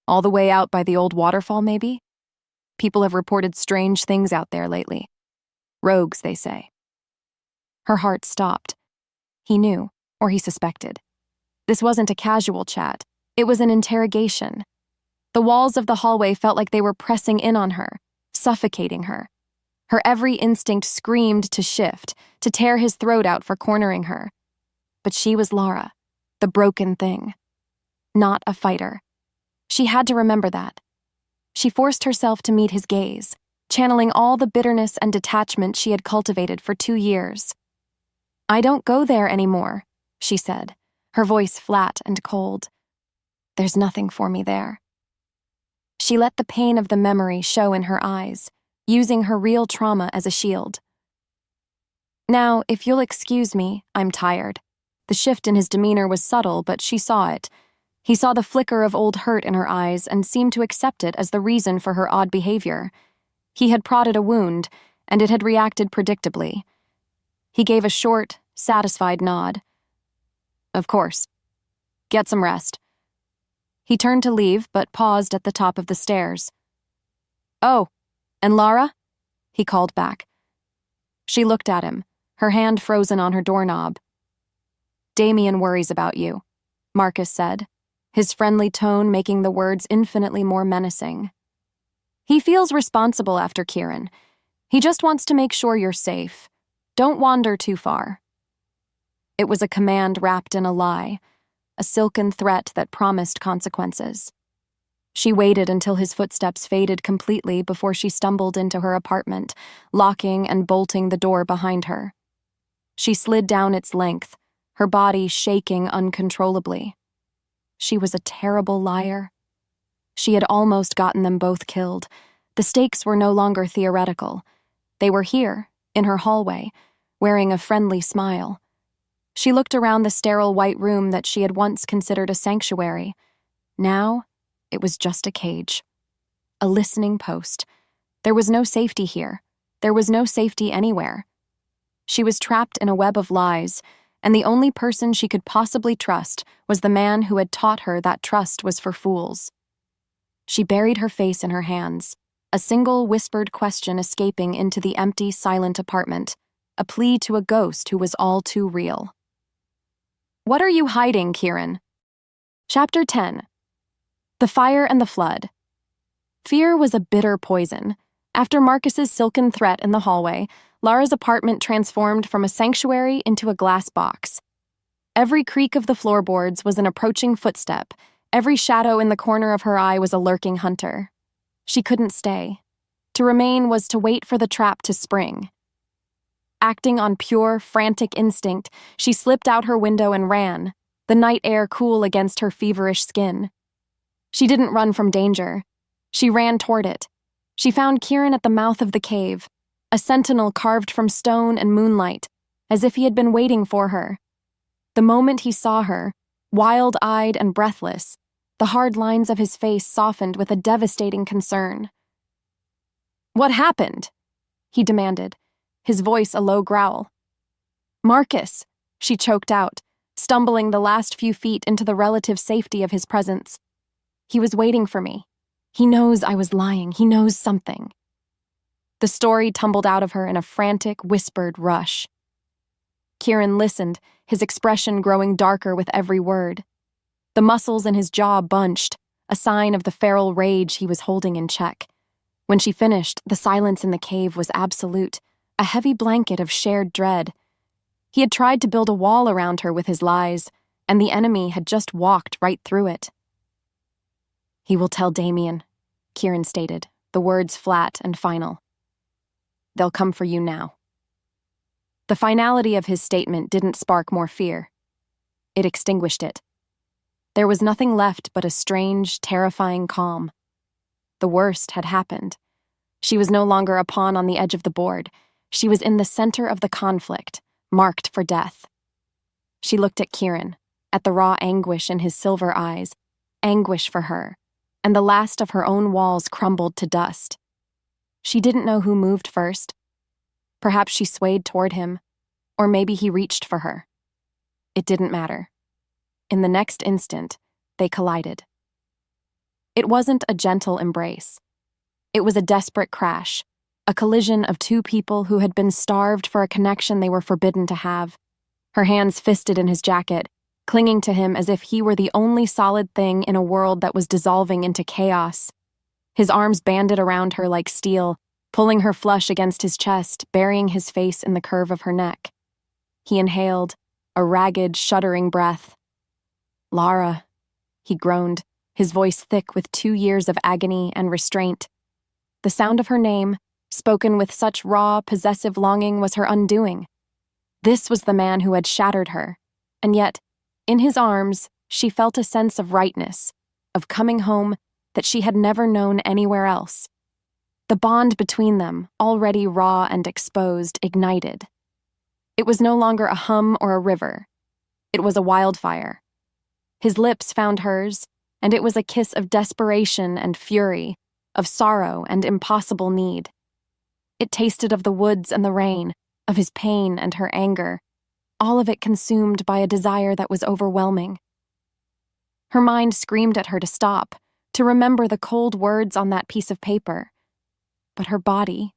"All the way out by the old waterfall, maybe? People have reported strange things out there lately. Rogues, they say." Her heart stopped. He knew, or he suspected. This wasn't a casual chat. It was an interrogation. The walls of the hallway felt like they were pressing in on her, suffocating her. Her every instinct screamed to shift, to tear his throat out for cornering her. But she was Lara, the broken thing. Not a fighter. She had to remember that. She forced herself to meet his gaze, channeling all the bitterness and detachment she had cultivated for 2 years. "I don't go there anymore," she said, her voice flat and cold. "There's nothing for me there." She let the pain of the memory show in her eyes, using her real trauma as a shield. "Now, if you'll excuse me, I'm tired." The shift in his demeanor was subtle, but she saw it. He saw the flicker of old hurt in her eyes and seemed to accept it as the reason for her odd behavior. He had prodded a wound, and it had reacted predictably. He gave a short, satisfied nod. "Of course. Get some rest." He turned to leave, but paused at the top of the stairs. "Oh, and Lara?" he called back. She looked at him, her hand frozen on her doorknob. "Damian worries about you," Marcus said, his friendly tone making the words infinitely more menacing. "He feels responsible after Kieran. He just wants to make sure you're safe. Don't wander too far." It was a command wrapped in a lie, a silken threat that promised consequences. She waited until his footsteps faded completely before she stumbled into her apartment, locking and bolting the door behind her. She slid down its length, her body shaking uncontrollably. She was a terrible liar. She had almost gotten them both killed. The stakes were no longer theoretical. They were here, in her hallway, wearing a friendly smile. She looked around the sterile white room that she had once considered a sanctuary. Now, it was just a cage. A listening post. There was no safety here. There was no safety anywhere. She was trapped in a web of lies, and the only person she could possibly trust was the man who had taught her that trust was for fools. She buried her face in her hands, a single whispered question escaping into the empty, silent apartment, a plea to a ghost who was all too real. "What are you hiding, Kieran?" Chapter 10. The Fire and the Flood. Fear was a bitter poison. After Marcus's silken threat in the hallway, Lara's apartment transformed from a sanctuary into a glass box. Every creak of the floorboards was an approaching footstep. Every shadow in the corner of her eye was a lurking hunter. She couldn't stay. To remain was to wait for the trap to spring. Acting on pure, frantic instinct, she slipped out her window and ran, the night air cool against her feverish skin. She didn't run from danger. She ran toward it. She found Kieran at the mouth of the cave, a sentinel carved from stone and moonlight, as if he had been waiting for her. The moment he saw her, wild-eyed and breathless, the hard lines of his face softened with a devastating concern. "What happened?" he demanded, his voice a low growl. "Marcus," she choked out, stumbling the last few feet into the relative safety of his presence. "He was waiting for me. He knows I was lying. He knows something." The story tumbled out of her in a frantic, whispered rush. Kieran listened, his expression growing darker with every word. The muscles in his jaw bunched, a sign of the feral rage he was holding in check. When she finished, the silence in the cave was absolute, a heavy blanket of shared dread. He had tried to build a wall around her with his lies, and the enemy had just walked right through it. "He will tell Damian," Kieran stated, the words flat and final. "They'll come for you now." The finality of his statement didn't spark more fear. It extinguished it. There was nothing left but a strange, terrifying calm. The worst had happened. She was no longer a pawn on the edge of the board. She was in the center of the conflict, marked for death. She looked at Kieran, at the raw anguish in his silver eyes, anguish for her, and the last of her own walls crumbled to dust. She didn't know who moved first. Perhaps she swayed toward him, or maybe he reached for her. It didn't matter. In the next instant, they collided. It wasn't a gentle embrace. It was a desperate crash, a collision of two people who had been starved for a connection they were forbidden to have. Her hands fisted in his jacket, clinging to him as if he were the only solid thing in a world that was dissolving into chaos. His arms banded around her like steel, pulling her flush against his chest, burying his face in the curve of her neck. He inhaled, a ragged, shuddering breath. "Lara," he groaned, his voice thick with 2 years of agony and restraint. The sound of her name, spoken with such raw, possessive longing, was her undoing. This was the man who had shattered her, and yet, in his arms, she felt a sense of rightness, of coming home that she had never known anywhere else. The bond between them, already raw and exposed, ignited. It was no longer a hum or a river. It was a wildfire. His lips found hers, and it was a kiss of desperation and fury, of sorrow and impossible need. It tasted of the woods and the rain, of his pain and her anger, all of it consumed by a desire that was overwhelming. Her mind screamed at her to stop, to remember the cold words on that piece of paper. But her body,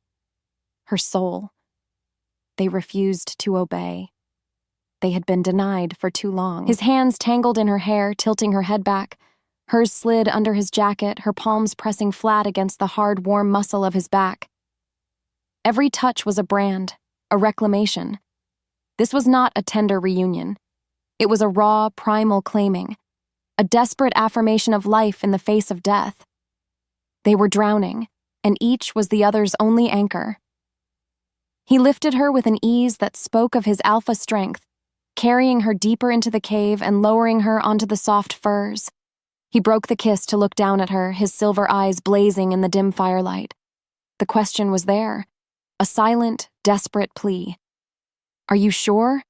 her soul, they refused to obey. They had been denied for too long. His hands tangled in her hair, tilting her head back. Hers slid under his jacket, her palms pressing flat against the hard, warm muscle of his back. Every touch was a brand, a reclamation. This was not a tender reunion. It was a raw, primal claiming, a desperate affirmation of life in the face of death. They were drowning, and each was the other's only anchor. He lifted her with an ease that spoke of his alpha strength, carrying her deeper into the cave and lowering her onto the soft furs. He broke the kiss to look down at her, his silver eyes blazing in the dim firelight. The question was there, a silent, desperate plea. "Are you sure?"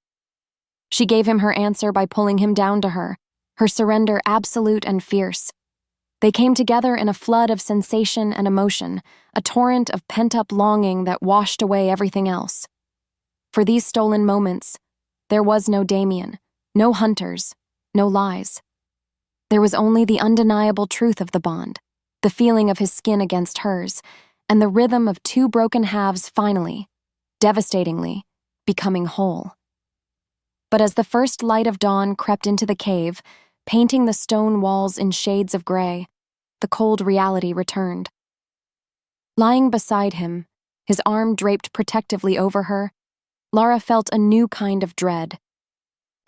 She gave him her answer by pulling him down to her, her surrender absolute and fierce. They came together in a flood of sensation and emotion, a torrent of pent-up longing that washed away everything else. For these stolen moments, there was no Damian, no hunters, no lies. There was only the undeniable truth of the bond, the feeling of his skin against hers, and the rhythm of two broken halves finally, devastatingly, becoming whole. But as the first light of dawn crept into the cave, painting the stone walls in shades of gray, the cold reality returned. Lying beside him, his arm draped protectively over her, Lara felt a new kind of dread.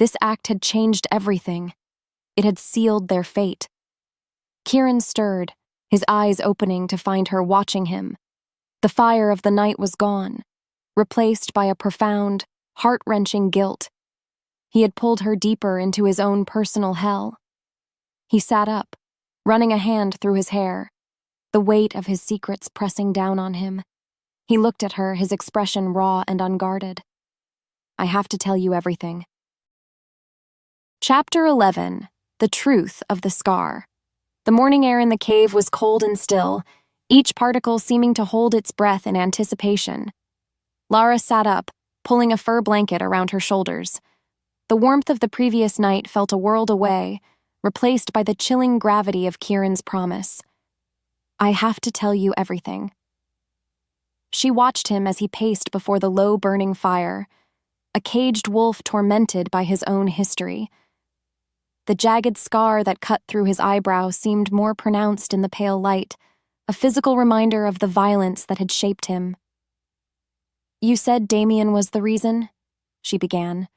This act had changed everything. It had sealed their fate. Kieran stirred, his eyes opening to find her watching him. The fire of the night was gone, replaced by a profound, heart-wrenching guilt. He had pulled her deeper into his own personal hell. He sat up, running a hand through his hair, the weight of his secrets pressing down on him. He looked at her, his expression raw and unguarded. "I have to tell you everything." Chapter 11. The Truth of the Scar. The morning air in the cave was cold and still, each particle seeming to hold its breath in anticipation. Lara sat up, pulling a fur blanket around her shoulders. The warmth of the previous night felt a world away, replaced by the chilling gravity of Kieran's promise. "I have to tell you everything." She watched him as he paced before the low-burning fire, a caged wolf tormented by his own history. The jagged scar that cut through his eyebrow seemed more pronounced in the pale light, a physical reminder of the violence that had shaped him. "You said Damian was the reason?" she began,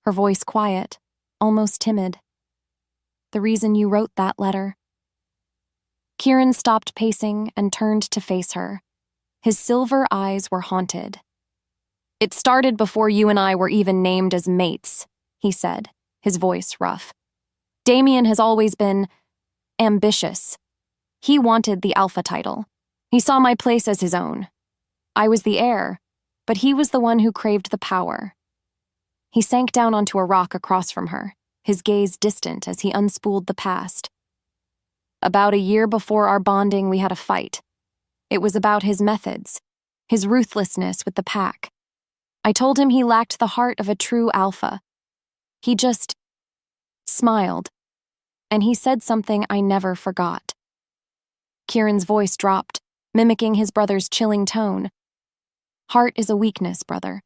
her voice quiet, almost timid. "The reason you wrote that letter?" Kieran stopped pacing and turned to face her. His silver eyes were haunted. "It started before you and I were even named as mates," he said, his voice rough. "Damian has always been ambitious. He wanted the alpha title. He saw my place as his own. I was the heir, but he was the one who craved the power." He sank down onto a rock across from her, his gaze distant as he unspooled the past. "About a year before our bonding, we had a fight. It was about his methods, his ruthlessness with the pack. I told him he lacked the heart of a true alpha. He just smiled, and he said something I never forgot." Kieran's voice dropped, mimicking his brother's chilling tone. "Heart is a weakness, brother.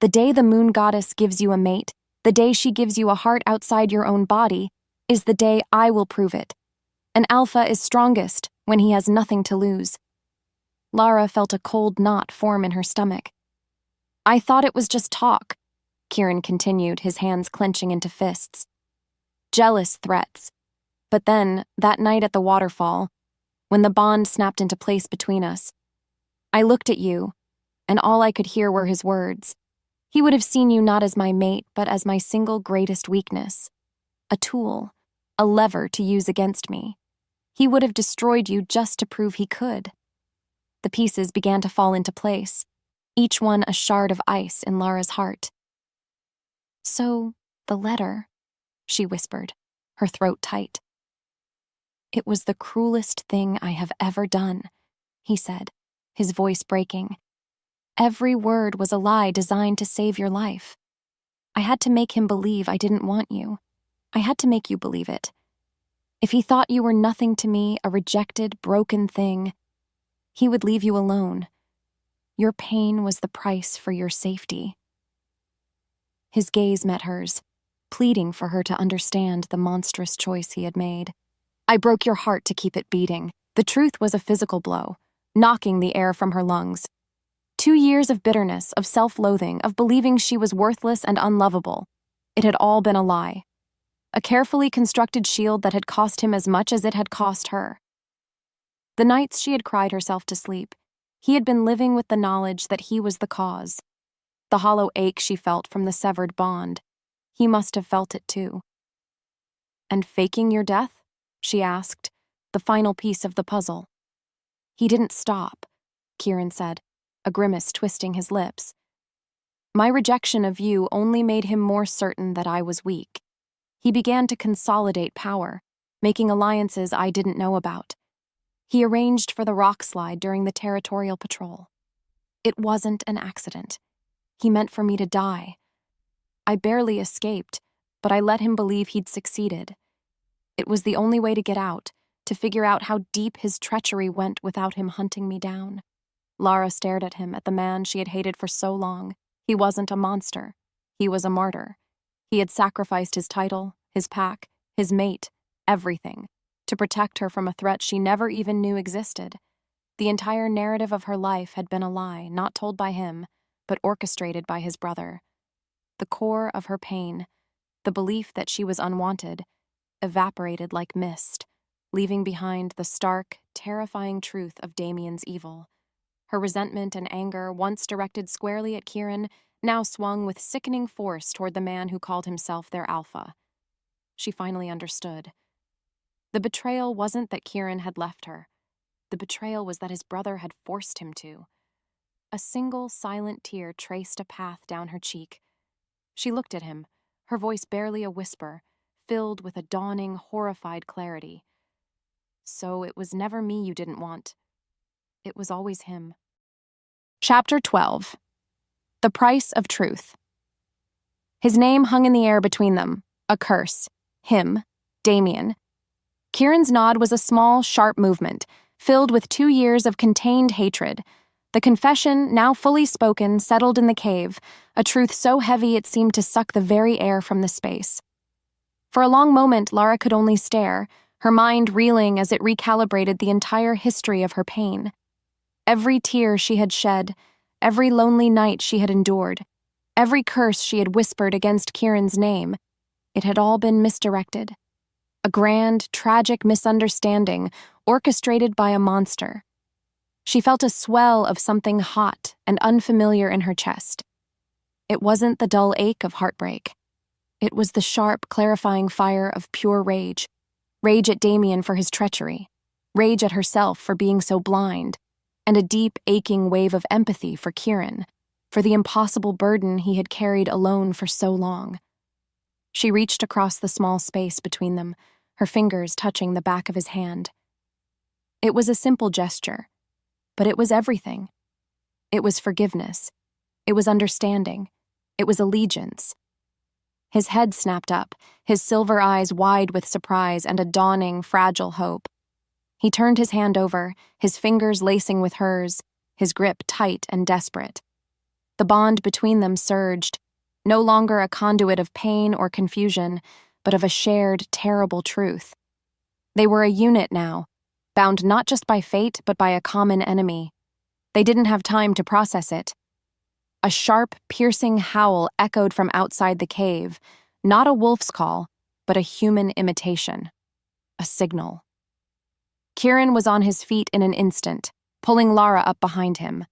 The day the moon goddess gives you a mate, the day she gives you a heart outside your own body, is the day I will prove it. An alpha is strongest when he has nothing to lose." Lara felt a cold knot form in her stomach. "I thought it was just talk," Kieran continued, his hands clenching into fists. "Jealous threats. But then, that night at the waterfall, when the bond snapped into place between us, I looked at you, and all I could hear were his words. He would have seen you not as my mate, but as my single greatest weakness. A tool, a lever to use against me. He would have destroyed you just to prove he could." The pieces began to fall into place, each one a shard of ice in Lara's heart. "So, the letter," she whispered, her throat tight. "It was the cruelest thing I have ever done," he said, his voice breaking. "Every word was a lie designed to save your life. I had to make him believe I didn't want you. I had to make you believe it. If he thought you were nothing to me, a rejected, broken thing, he would leave you alone. Your pain was the price for your safety." His gaze met hers, pleading for her to understand the monstrous choice he had made. "I broke your heart to keep it beating." The truth was a physical blow, knocking the air from her lungs. 2 years of bitterness, of self-loathing, of believing she was worthless and unlovable. It had all been a lie. A carefully constructed shield that had cost him as much as it had cost her. The nights she had cried herself to sleep, he had been living with the knowledge that he was the cause. The hollow ache she felt from the severed bond, he must have felt it too. "And faking your death?" she asked, the final piece of the puzzle. "He didn't stop," Kieran said, a grimace twisting his lips. "My rejection of you only made him more certain that I was weak. He began to consolidate power, making alliances I didn't know about. He arranged for the rock slide during the territorial patrol. It wasn't an accident. He meant for me to die. I barely escaped, but I let him believe he'd succeeded. It was the only way to get out, to figure out how deep his treachery went without him hunting me down." Lara stared at him, at the man she had hated for so long. He wasn't a monster. He was a martyr. He had sacrificed his title, his pack, his mate, everything, to protect her from a threat she never even knew existed. The entire narrative of her life had been a lie, not told by him, but orchestrated by his brother. The core of her pain, The belief that she was unwanted evaporated like mist, leaving behind the stark, terrifying truth of Damian's evil. Her resentment and anger, once directed squarely at Kieran, now swung with sickening force toward the man who called himself their alpha. She finally understood. The betrayal wasn't that Kieran had left her. The betrayal was that his brother had forced him to. A single silent tear traced a path down her cheek. She looked at him, her voice barely a whisper, filled with a dawning, horrified clarity. So it was never me you didn't want. It was always him. Chapter 12. The Price of Truth. His name hung in the air between them, a curse. Him, Damian. Kieran's nod was a small, sharp movement, filled with 2 years of contained hatred. The confession, now fully spoken, settled in the cave, a truth so heavy it seemed to suck the very air from the space. For a long moment, Lara could only stare, her mind reeling as it recalibrated the entire history of her pain. Every tear she had shed, every lonely night she had endured, every curse she had whispered against Kieran's name, it had all been misdirected. A grand, tragic misunderstanding orchestrated by a monster. She felt a swell of something hot and unfamiliar in her chest. It wasn't the dull ache of heartbreak. It was the sharp, clarifying fire of pure rage. Rage at Damian for his treachery. Rage at herself for being so blind. And a deep, aching wave of empathy for Kieran, for the impossible burden he had carried alone for so long. She reached across the small space between them, her fingers touching the back of his hand. It was a simple gesture, but it was everything. It was forgiveness. It was understanding. It was allegiance. His head snapped up, his silver eyes wide with surprise and a dawning, fragile hope. He turned his hand over, his fingers lacing with hers, his grip tight and desperate. The bond between them surged, no longer a conduit of pain or confusion, but of a shared, terrible truth. They were a unit now, bound not just by fate, but by a common enemy. They didn't have time to process it. A sharp, piercing howl echoed from outside the cave, not a wolf's call, but a human imitation. A signal. Kieran was on his feet in an instant, pulling Lara up behind him.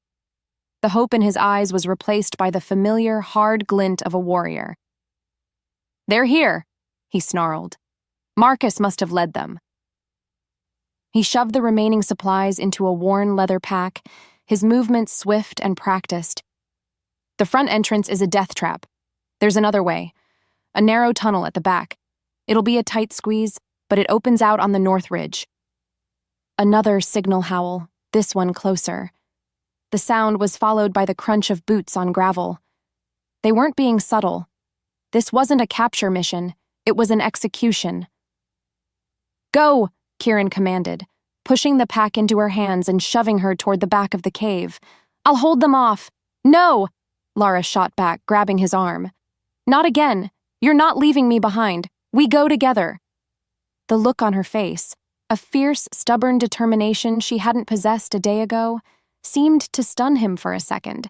The hope in his eyes was replaced by the familiar, hard glint of a warrior. "They're here," he snarled. "Marcus must have led them." He shoved the remaining supplies into a worn leather pack, his movements swift and practiced. "The front entrance is a death trap. There's another way. A narrow tunnel at the back. It'll be a tight squeeze, but it opens out on the north ridge." Another signal howl, this one closer. The sound was followed by the crunch of boots on gravel. They weren't being subtle. This wasn't a capture mission, it was an execution. "Go!" Kieran commanded, pushing the pack into her hands and shoving her toward the back of the cave. "I'll hold them off." "No!" Lara shot back, grabbing his arm. "Not again. You're not leaving me behind. We go together." The look on her face, a fierce, stubborn determination she hadn't possessed a day ago, seemed to stun him for a second.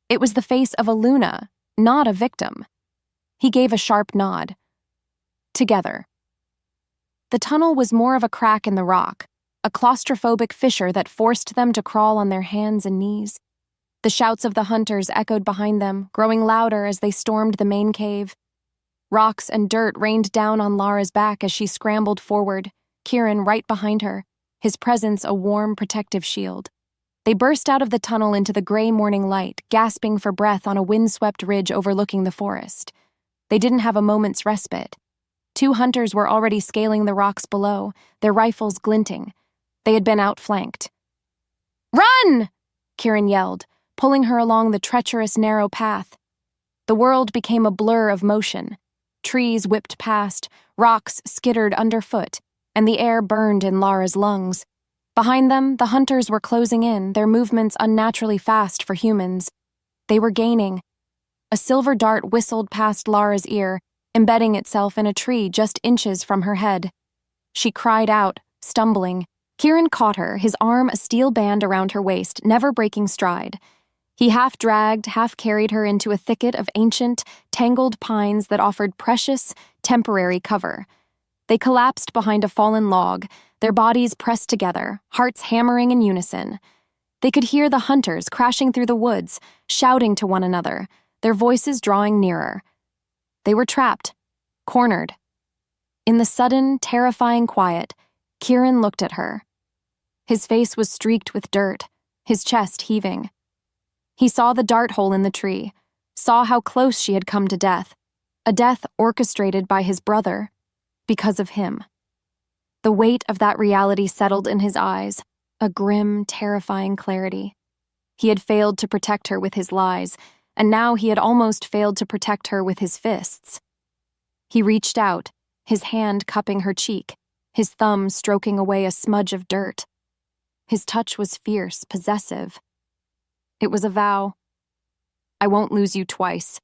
It was the face of a Luna, not a victim. He gave a sharp nod. Together. The tunnel was more of a crack in the rock, a claustrophobic fissure that forced them to crawl on their hands and knees. The shouts of the hunters echoed behind them, growing louder as they stormed the main cave. Rocks and dirt rained down on Lara's back as she scrambled forward, Kieran right behind her, his presence a warm, protective shield. They burst out of the tunnel into the gray morning light, gasping for breath on a windswept ridge overlooking the forest. They didn't have a moment's respite. 2 hunters were already scaling the rocks below, their rifles glinting. They had been outflanked. "Run!" Kieran yelled, pulling her along the treacherous, narrow path. The world became a blur of motion. Trees whipped past, rocks skittered underfoot, and the air burned in Lara's lungs. Behind them, the hunters were closing in, their movements unnaturally fast for humans. They were gaining. A silver dart whistled past Lara's ear, embedding itself in a tree just inches from her head. She cried out, stumbling. Kieran caught her, his arm a steel band around her waist, never breaking stride. He half dragged, half carried her into a thicket of ancient, tangled pines that offered precious, temporary cover. They collapsed behind a fallen log, their bodies pressed together, hearts hammering in unison. They could hear the hunters crashing through the woods, shouting to one another, their voices drawing nearer. They were trapped, cornered. In the sudden, terrifying quiet, Kieran looked at her. His face was streaked with dirt, his chest heaving. He saw the dart hole in the tree, saw how close she had come to death, a death orchestrated by his brother, because of him. The weight of that reality settled in his eyes, a grim, terrifying clarity. He had failed to protect her with his lies, and now he had almost failed to protect her with his fists. He reached out, his hand cupping her cheek, his thumb stroking away a smudge of dirt. His touch was fierce, possessive. It was a vow. "I won't lose you twice,"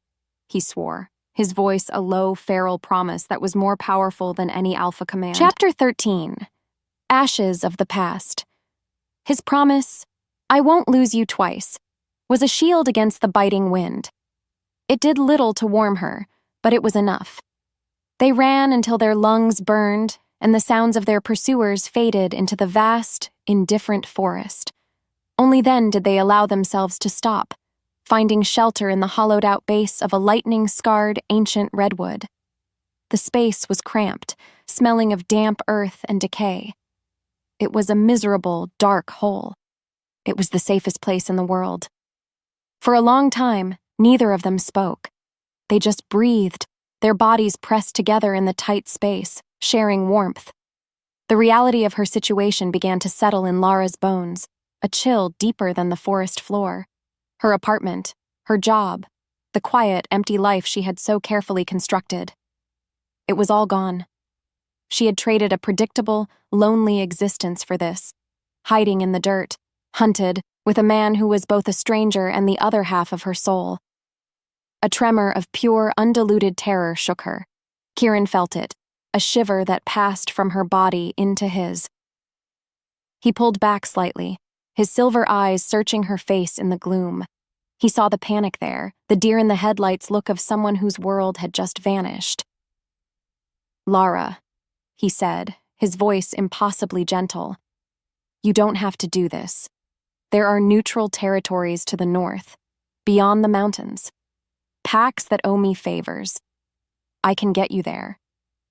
he swore, his voice a low, feral promise that was more powerful than any alpha command. Chapter 13. Ashes of the Past. His promise, "I won't lose you twice," was a shield against the biting wind. It did little to warm her, but it was enough. They ran until their lungs burned and the sounds of their pursuers faded into the vast, indifferent forest. Only then did they allow themselves to stop, finding shelter in the hollowed-out base of a lightning-scarred ancient redwood. The space was cramped, smelling of damp earth and decay. It was a miserable, dark hole. It was the safest place in the world. For a long time, neither of them spoke. They just breathed, their bodies pressed together in the tight space, sharing warmth. The reality of her situation began to settle in Lara's bones, a chill deeper than the forest floor. Her apartment, her job, the quiet, empty life she had so carefully constructed. It was all gone. She had traded a predictable, lonely existence for this, hiding in the dirt, hunted, with a man who was both a stranger and the other half of her soul. A tremor of pure, undiluted terror shook her. Kieran felt it, a shiver that passed from her body into his. He pulled back slightly, his silver eyes searching her face in the gloom. He saw the panic there, the deer-in-the-headlights look of someone whose world had just vanished. "Lara," he said, his voice impossibly gentle. "You don't have to do this. There are neutral territories to the north, beyond the mountains. Packs that owe me favors. I can get you there.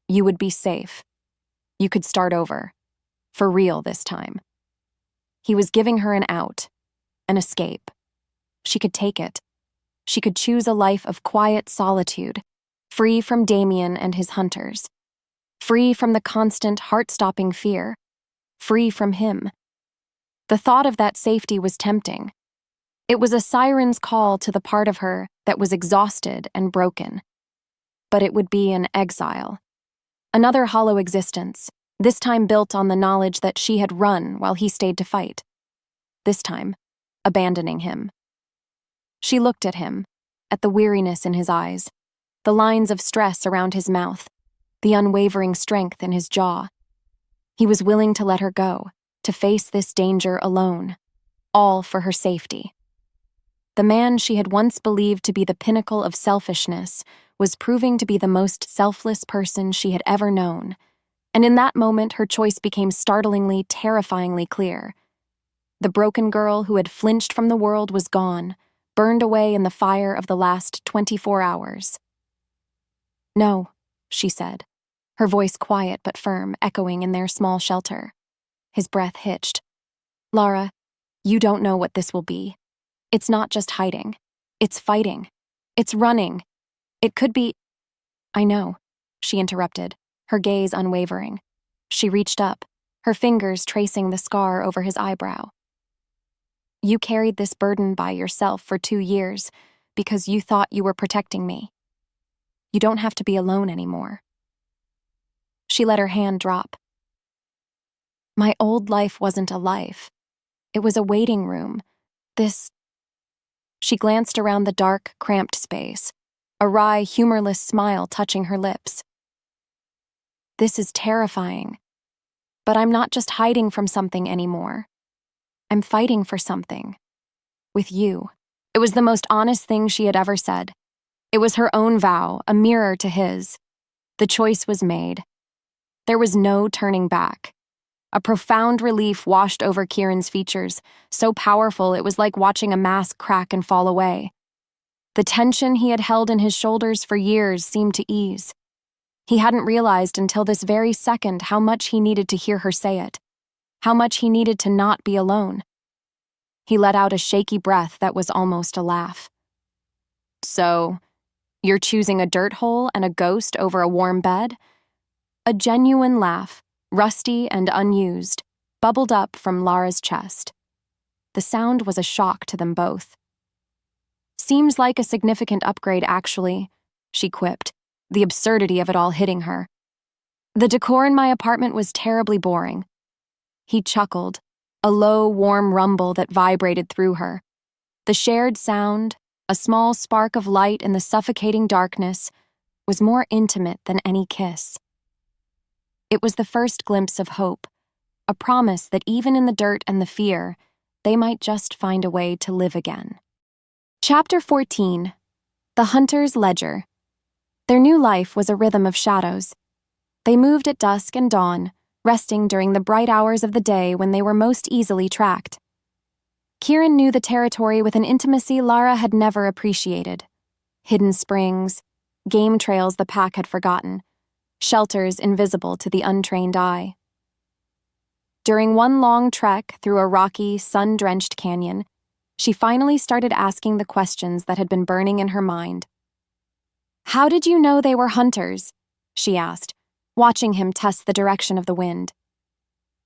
You would be safe. You could start over. For real this time." He was giving her an out, an escape. She could take it. She could choose a life of quiet solitude, free from Damian and his hunters, free from the constant, heart-stopping fear, free from him. The thought of that safety was tempting. It was a siren's call to the part of her that was exhausted and broken. But it would be an exile. Another hollow existence, this time built on the knowledge that she had run while he stayed to fight. This time, abandoning him. She looked at him, at the weariness in his eyes, the lines of stress around his mouth, the unwavering strength in his jaw. He was willing to let her go, to face this danger alone, all for her safety. The man she had once believed to be the pinnacle of selfishness was proving to be the most selfless person she had ever known, and in that moment her choice became startlingly, terrifyingly clear. The broken girl who had flinched from the world was gone, burned away in the fire of the last 24 hours. "No," she said, her voice quiet but firm, echoing in their small shelter. His breath hitched. "Lara, you don't know what this will be. It's not just hiding. It's fighting. It's running. It could be—" "I know," she interrupted, her gaze unwavering. She reached up, her fingers tracing the scar over his eyebrow. "You carried this burden by yourself for 2 years because you thought you were protecting me. You don't have to be alone anymore." She let her hand drop. "My old life wasn't a life. It was a waiting room. This—" She glanced around the dark, cramped space, a wry, humorless smile touching her lips. "This is terrifying. But I'm not just hiding from something anymore. I'm fighting for something. With you." It was the most honest thing she had ever said. It was her own vow, a mirror to his. The choice was made. There was no turning back. A profound relief washed over Kieran's features, so powerful it was like watching a mask crack and fall away. The tension he had held in his shoulders for years seemed to ease. He hadn't realized until this very second how much he needed to hear her say it, how much he needed to not be alone. He let out a shaky breath that was almost a laugh. "So, you're choosing a dirt hole and a ghost over a warm bed?" A genuine laugh, rusty and unused, bubbled up from Lara's chest. The sound was a shock to them both. "Seems like a significant upgrade, actually," she quipped, the absurdity of it all hitting her. "The decor in my apartment was terribly boring." He chuckled, a low, warm rumble that vibrated through her. The shared sound, a small spark of light in the suffocating darkness, was more intimate than any kiss. It was the first glimpse of hope, a promise that even in the dirt and the fear, they might just find a way to live again. Chapter 14. The Hunter's Ledger. Their new life was a rhythm of shadows. They moved at dusk and dawn, resting during the bright hours of the day when they were most easily tracked. Kieran knew the territory with an intimacy Lara had never appreciated. Hidden springs, game trails the pack had forgotten, shelters invisible to the untrained eye. During one long trek through a rocky, sun-drenched canyon, she finally started asking the questions that had been burning in her mind. "How did you know they were hunters?" she asked, watching him test the direction of the wind.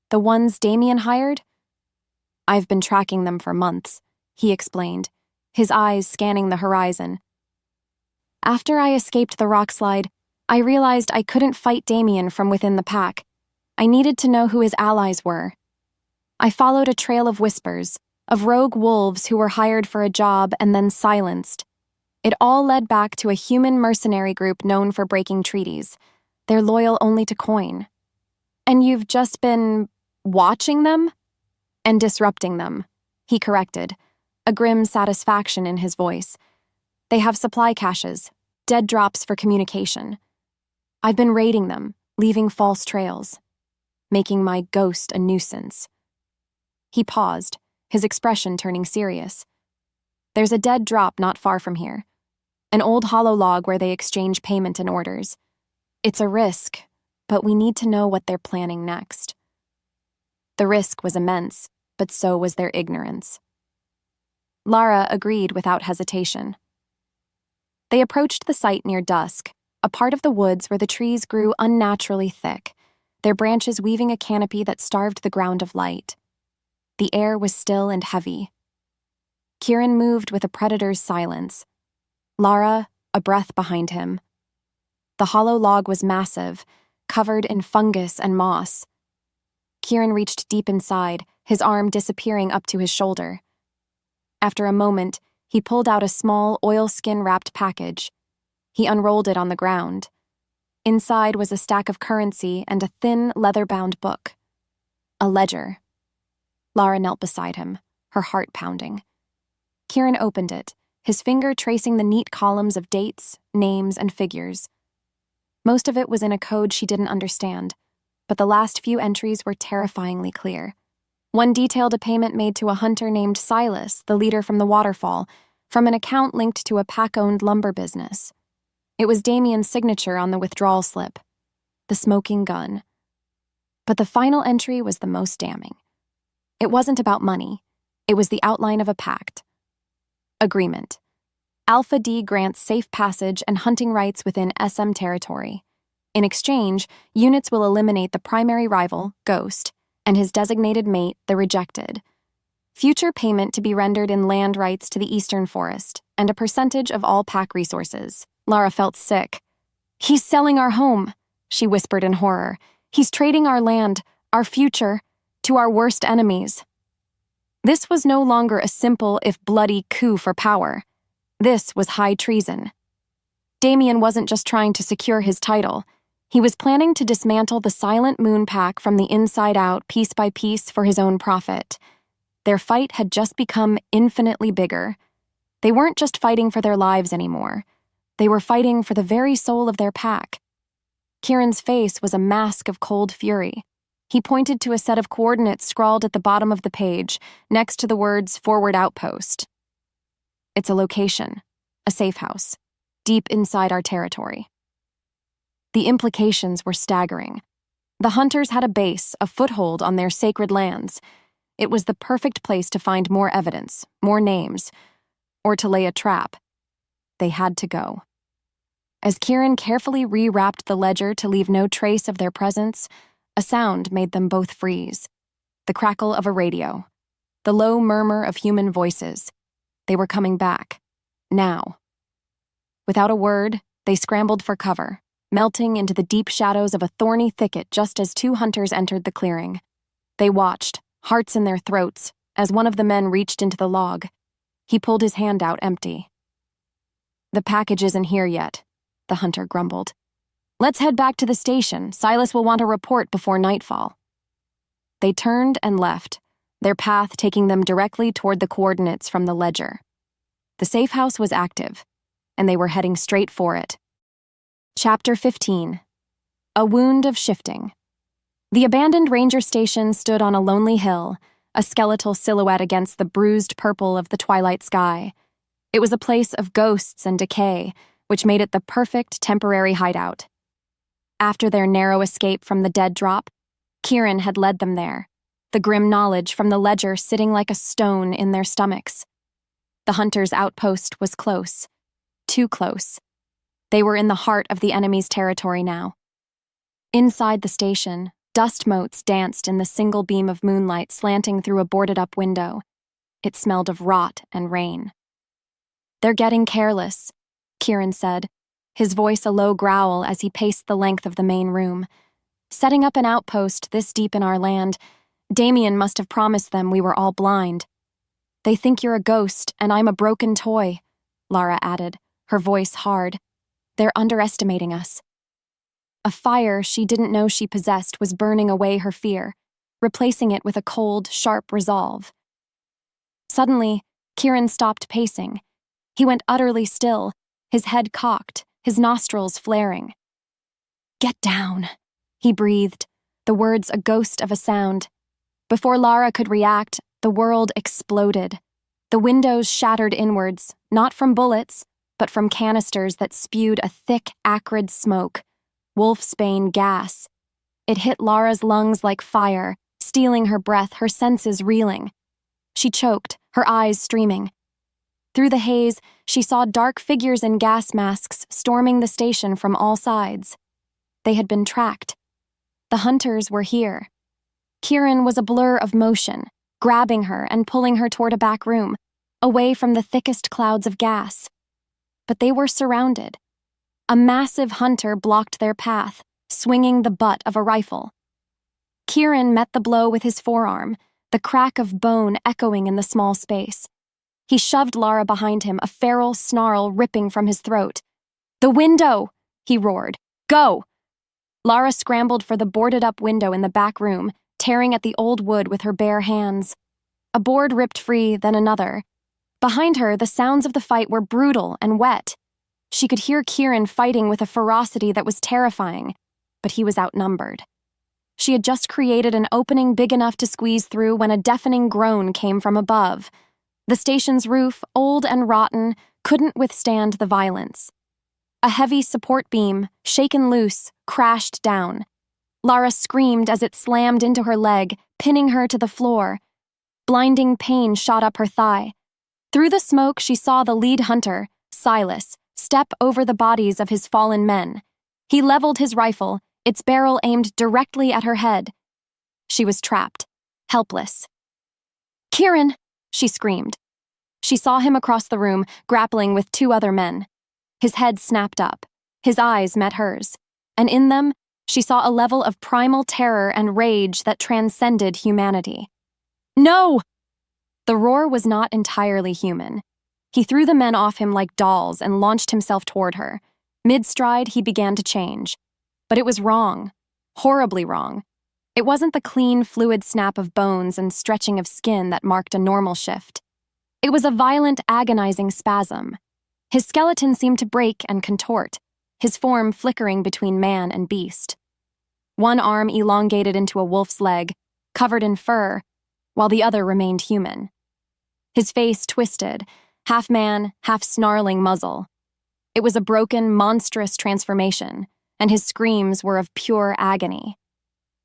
"The ones Damian hired?" "I've been tracking them for months," he explained, his eyes scanning the horizon. "After I escaped the rockslide, I realized I couldn't fight Damian from within the pack. I needed to know who his allies were. I followed a trail of whispers, of rogue wolves who were hired for a job and then silenced. It all led back to a human mercenary group known for breaking treaties. They're loyal only to coin. And you've just been watching them? And disrupting them," he corrected, a grim satisfaction in his voice. "They have supply caches, dead drops for communication. I've been raiding them, leaving false trails, making my ghost a nuisance." He paused, his expression turning serious. "There's a dead drop not far from here, an old hollow log where they exchange payment and orders. It's a risk, but we need to know what they're planning next." The risk was immense, but so was their ignorance. Lara agreed without hesitation. They approached the site near dusk, a part of the woods where the trees grew unnaturally thick, their branches weaving a canopy that starved the ground of light. The air was still and heavy. Kieran moved with a predator's silence. Lara, a breath behind him. The hollow log was massive, covered in fungus and moss. Kieran reached deep inside, his arm disappearing up to his shoulder. After a moment, he pulled out a small, oilskin-wrapped package. He unrolled it on the ground. Inside was a stack of currency and a thin, leather-bound book. A ledger. Lara knelt beside him, her heart pounding. Kieran opened it, his finger tracing the neat columns of dates, names, and figures. Most of it was in a code she didn't understand, but the last few entries were terrifyingly clear. One detailed a payment made to a hunter named Silas, the leader from the waterfall, from an account linked to a pack-owned lumber business. It was Damian's signature on the withdrawal slip. The smoking gun. But the final entry was the most damning. It wasn't about money. It was the outline of a pact. Agreement. Alpha D grants safe passage and hunting rights within SM territory. In exchange, units will eliminate the primary rival, Ghost, and his designated mate, the Rejected. Future payment to be rendered in land rights to the Eastern Forest, and a percentage of all pack resources. Lara felt sick. "He's selling our home," she whispered in horror. "He's trading our land, our future, to our worst enemies." This was no longer a simple, if bloody, coup for power. This was high treason. Damian wasn't just trying to secure his title. He was planning to dismantle the Silent Moon Pack from the inside out, piece by piece, for his own profit. Their fight had just become infinitely bigger. They weren't just fighting for their lives anymore. They were fighting for the very soul of their pack. Kieran's face was a mask of cold fury. He pointed to a set of coordinates scrawled at the bottom of the page, next to the words "Forward Outpost." "It's a location, a safe house, deep inside our territory." The implications were staggering. The hunters had a base, a foothold on their sacred lands. It was the perfect place to find more evidence, more names, or to lay a trap. They had to go. As Kieran carefully rewrapped the ledger to leave no trace of their presence, a sound made them both freeze. The crackle of a radio. The low murmur of human voices. They were coming back. Now. Without a word, they scrambled for cover, melting into the deep shadows of a thorny thicket just as two hunters entered the clearing. They watched, hearts in their throats, as one of the men reached into the log. He pulled his hand out empty. "The package isn't here yet," the hunter grumbled. "Let's head back to the station. Silas will want a report before nightfall." They turned and left, their path taking them directly toward the coordinates from the ledger. The safe house was active, and they were heading straight for it. Chapter 15. A Wound of Shifting. The abandoned ranger station stood on a lonely hill, a skeletal silhouette against the bruised purple of the twilight sky. It was a place of ghosts and decay, which made it the perfect temporary hideout. After their narrow escape from the dead drop, Kieran had led them there, the grim knowledge from the ledger sitting like a stone in their stomachs. The hunters' outpost was close. Too close. They were in the heart of the enemy's territory now. Inside the station, dust motes danced in the single beam of moonlight slanting through a boarded-up window. It smelled of rot and rain. "They're getting careless," Kieran said, his voice a low growl as he paced the length of the main room. "Setting up an outpost this deep in our land, Damian must have promised them we were all blind." "They think you're a ghost and I'm a broken toy," Lara added, her voice hard. "They're underestimating us." A fire she didn't know she possessed was burning away her fear, replacing it with a cold, sharp resolve. Suddenly, Kieran stopped pacing. He went utterly still, his head cocked, his nostrils flaring. "Get down," he breathed, the words a ghost of a sound. Before Lara could react, the world exploded. The windows shattered inwards, not from bullets, but from canisters that spewed a thick, acrid smoke. Wolfsbane gas. It hit Lara's lungs like fire, stealing her breath, her senses reeling. She choked, her eyes streaming. Through the haze, she saw dark figures in gas masks storming the station from all sides. They had been tracked. The hunters were here. Kieran was a blur of motion, grabbing her and pulling her toward a back room, away from the thickest clouds of gas. But they were surrounded. A massive hunter blocked their path, swinging the butt of a rifle. Kieran met the blow with his forearm, the crack of bone echoing in the small space. He shoved Lara behind him, a feral snarl ripping from his throat. "The window!" he roared. "Go!" Lara scrambled for the boarded-up window in the back room, tearing at the old wood with her bare hands. A board ripped free, then another. Behind her, the sounds of the fight were brutal and wet. She could hear Kieran fighting with a ferocity that was terrifying, but he was outnumbered. She had just created an opening big enough to squeeze through when a deafening groan came from above. The station's roof, old and rotten, couldn't withstand the violence. A heavy support beam, shaken loose, crashed down. Lara screamed as it slammed into her leg, pinning her to the floor. Blinding pain shot up her thigh. Through the smoke, she saw the lead hunter, Silas, step over the bodies of his fallen men. He leveled his rifle, its barrel aimed directly at her head. She was trapped, helpless. "Kieran!" she screamed. She saw him across the room, grappling with two other men. His head snapped up. His eyes met hers. And in them, she saw a level of primal terror and rage that transcended humanity. "No!" The roar was not entirely human. He threw the men off him like dolls and launched himself toward her. Mid-stride, he began to change. But it was wrong. Horribly wrong. It wasn't the clean, fluid snap of bones and stretching of skin that marked a normal shift. It was a violent, agonizing spasm. His skeleton seemed to break and contort, his form flickering between man and beast. One arm elongated into a wolf's leg, covered in fur, while the other remained human. His face twisted, half man, half snarling muzzle. It was a broken, monstrous transformation, and his screams were of pure agony.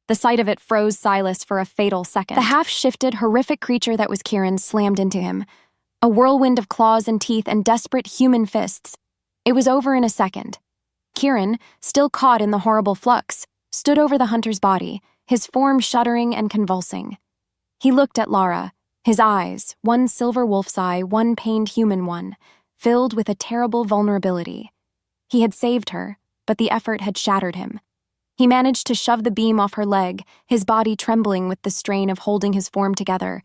The sight of it froze Silas for a fatal second. The half-shifted, horrific creature that was Kieran slammed into him, a whirlwind of claws and teeth and desperate human fists. It was over in a second. Kieran, still caught in the horrible flux, stood over the hunter's body, his form shuddering and convulsing. He looked at Lara, his eyes, one silver wolf's eye, one pained human one, filled with a terrible vulnerability. He had saved her, but the effort had shattered him. He managed to shove the beam off her leg, his body trembling with the strain of holding his form together.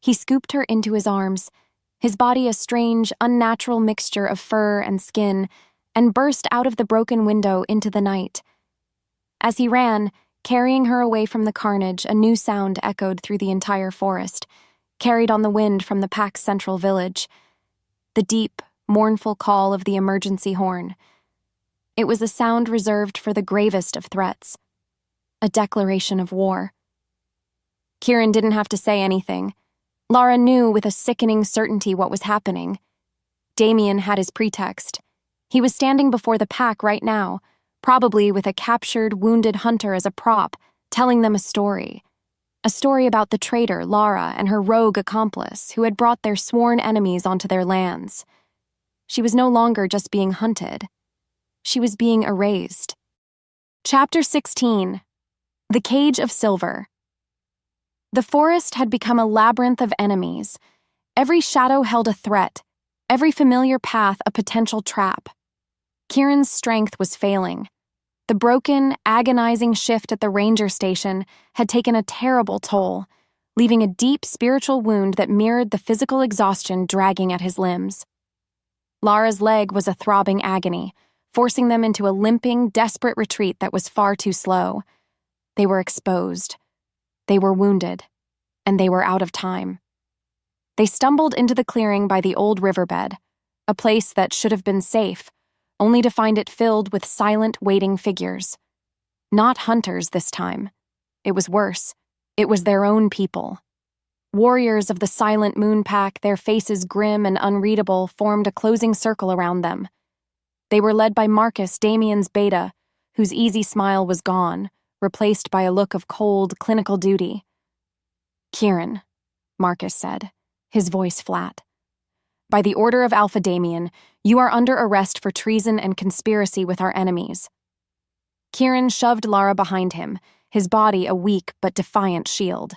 He scooped her into his arms, his body a strange, unnatural mixture of fur and skin, and burst out of the broken window into the night. As he ran, carrying her away from the carnage, a new sound echoed through the entire forest, carried on the wind from the pack's central village. The deep, mournful call of the emergency horn. It was a sound reserved for the gravest of threats. A declaration of war. Kieran didn't have to say anything. Lara knew with a sickening certainty what was happening. Damian had his pretext. He was standing before the pack right now, probably with a captured, wounded hunter as a prop, telling them a story. A story about the traitor, Lara, and her rogue accomplice, who had brought their sworn enemies onto their lands. She was no longer just being hunted. She was being erased. Chapter 16. The Cage of Silver. The forest had become a labyrinth of enemies. Every shadow held a threat, every familiar path a potential trap. Kieran's strength was failing. The broken, agonizing shift at the ranger station had taken a terrible toll, leaving a deep spiritual wound that mirrored the physical exhaustion dragging at his limbs. Lara's leg was a throbbing agony, forcing them into a limping, desperate retreat that was far too slow. They were exposed. They were wounded. And they were out of time. They stumbled into the clearing by the old riverbed, a place that should have been safe, only to find it filled with silent, waiting figures. Not hunters this time. It was worse. It was their own people. Warriors of the silent moon pack, their faces grim and unreadable, formed a closing circle around them. They were led by Marcus, Damian's beta, whose easy smile was gone, replaced by a look of cold, clinical duty. "Kieran," Marcus said, his voice flat. "By the order of Alpha Damian, you are under arrest for treason and conspiracy with our enemies." Kieran shoved Lara behind him, his body a weak but defiant shield.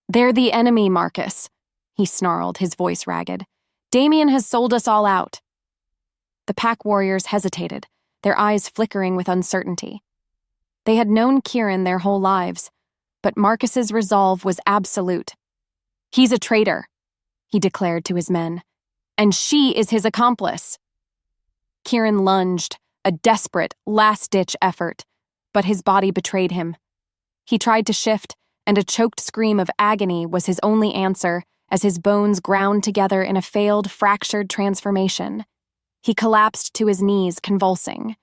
"They're the enemy, Marcus," he snarled, his voice ragged. "Damian has sold us all out." The pack warriors hesitated, their eyes flickering with uncertainty. They had known Kieran their whole lives, but Marcus's resolve was absolute. "He's a traitor," he declared to his men, "and she is his accomplice." Kieran lunged, a desperate, last-ditch effort, but his body betrayed him. He tried to shift, and a choked scream of agony was his only answer as his bones ground together in a failed, fractured transformation. He collapsed to his knees, convulsing.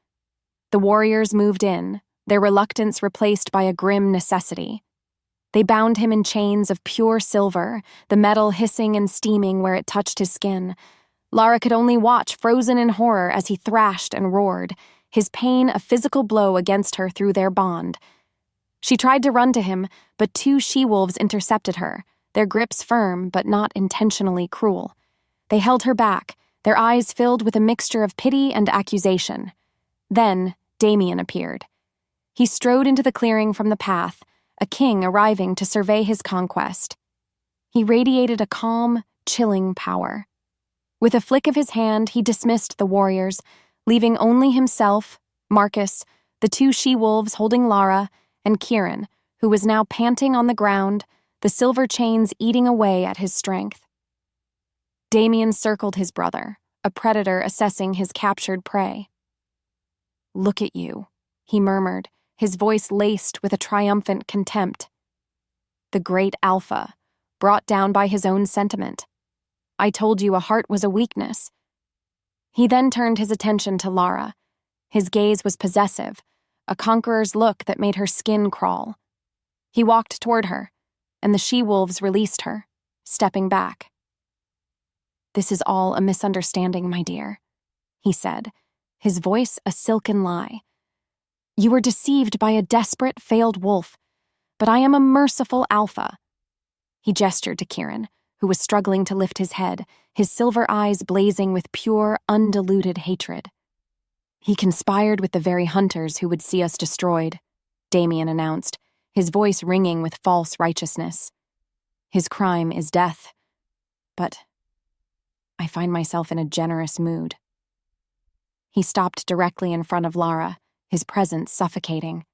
The warriors moved in, their reluctance replaced by a grim necessity. They bound him in chains of pure silver, the metal hissing and steaming where it touched his skin. Lara could only watch, frozen in horror, as he thrashed and roared, his pain a physical blow against her through their bond. She tried to run to him, but two she-wolves intercepted her, their grips firm but not intentionally cruel. They held her back, their eyes filled with a mixture of pity and accusation. Then Damian appeared. He strode into the clearing from the path, a king arriving to survey his conquest. He radiated a calm, chilling power. With a flick of his hand, he dismissed the warriors, leaving only himself, Marcus, the two she-wolves holding Lara, and Kieran, who was now panting on the ground, the silver chains eating away at his strength. Damian circled his brother, a predator assessing his captured prey. "Look at you," he murmured, his voice laced with a triumphant contempt. The great Alpha, brought down by his own sentiment. I told you a heart was a weakness." He then turned his attention to Lara. His gaze was possessive, a conqueror's look that made her skin crawl. He walked toward her, and the she-wolves released her, stepping back. "This is all a misunderstanding, my dear," he said, his voice a silken lie. "You were deceived by a desperate, failed wolf, but I am a merciful alpha." He gestured to Kieran, who was struggling to lift his head, his silver eyes blazing with pure, undiluted hatred. "He conspired with the very hunters who would see us destroyed," Damian announced, his voice ringing with false righteousness. "His crime is death, but I find myself in a generous mood." He stopped directly in front of Lara, his presence suffocating.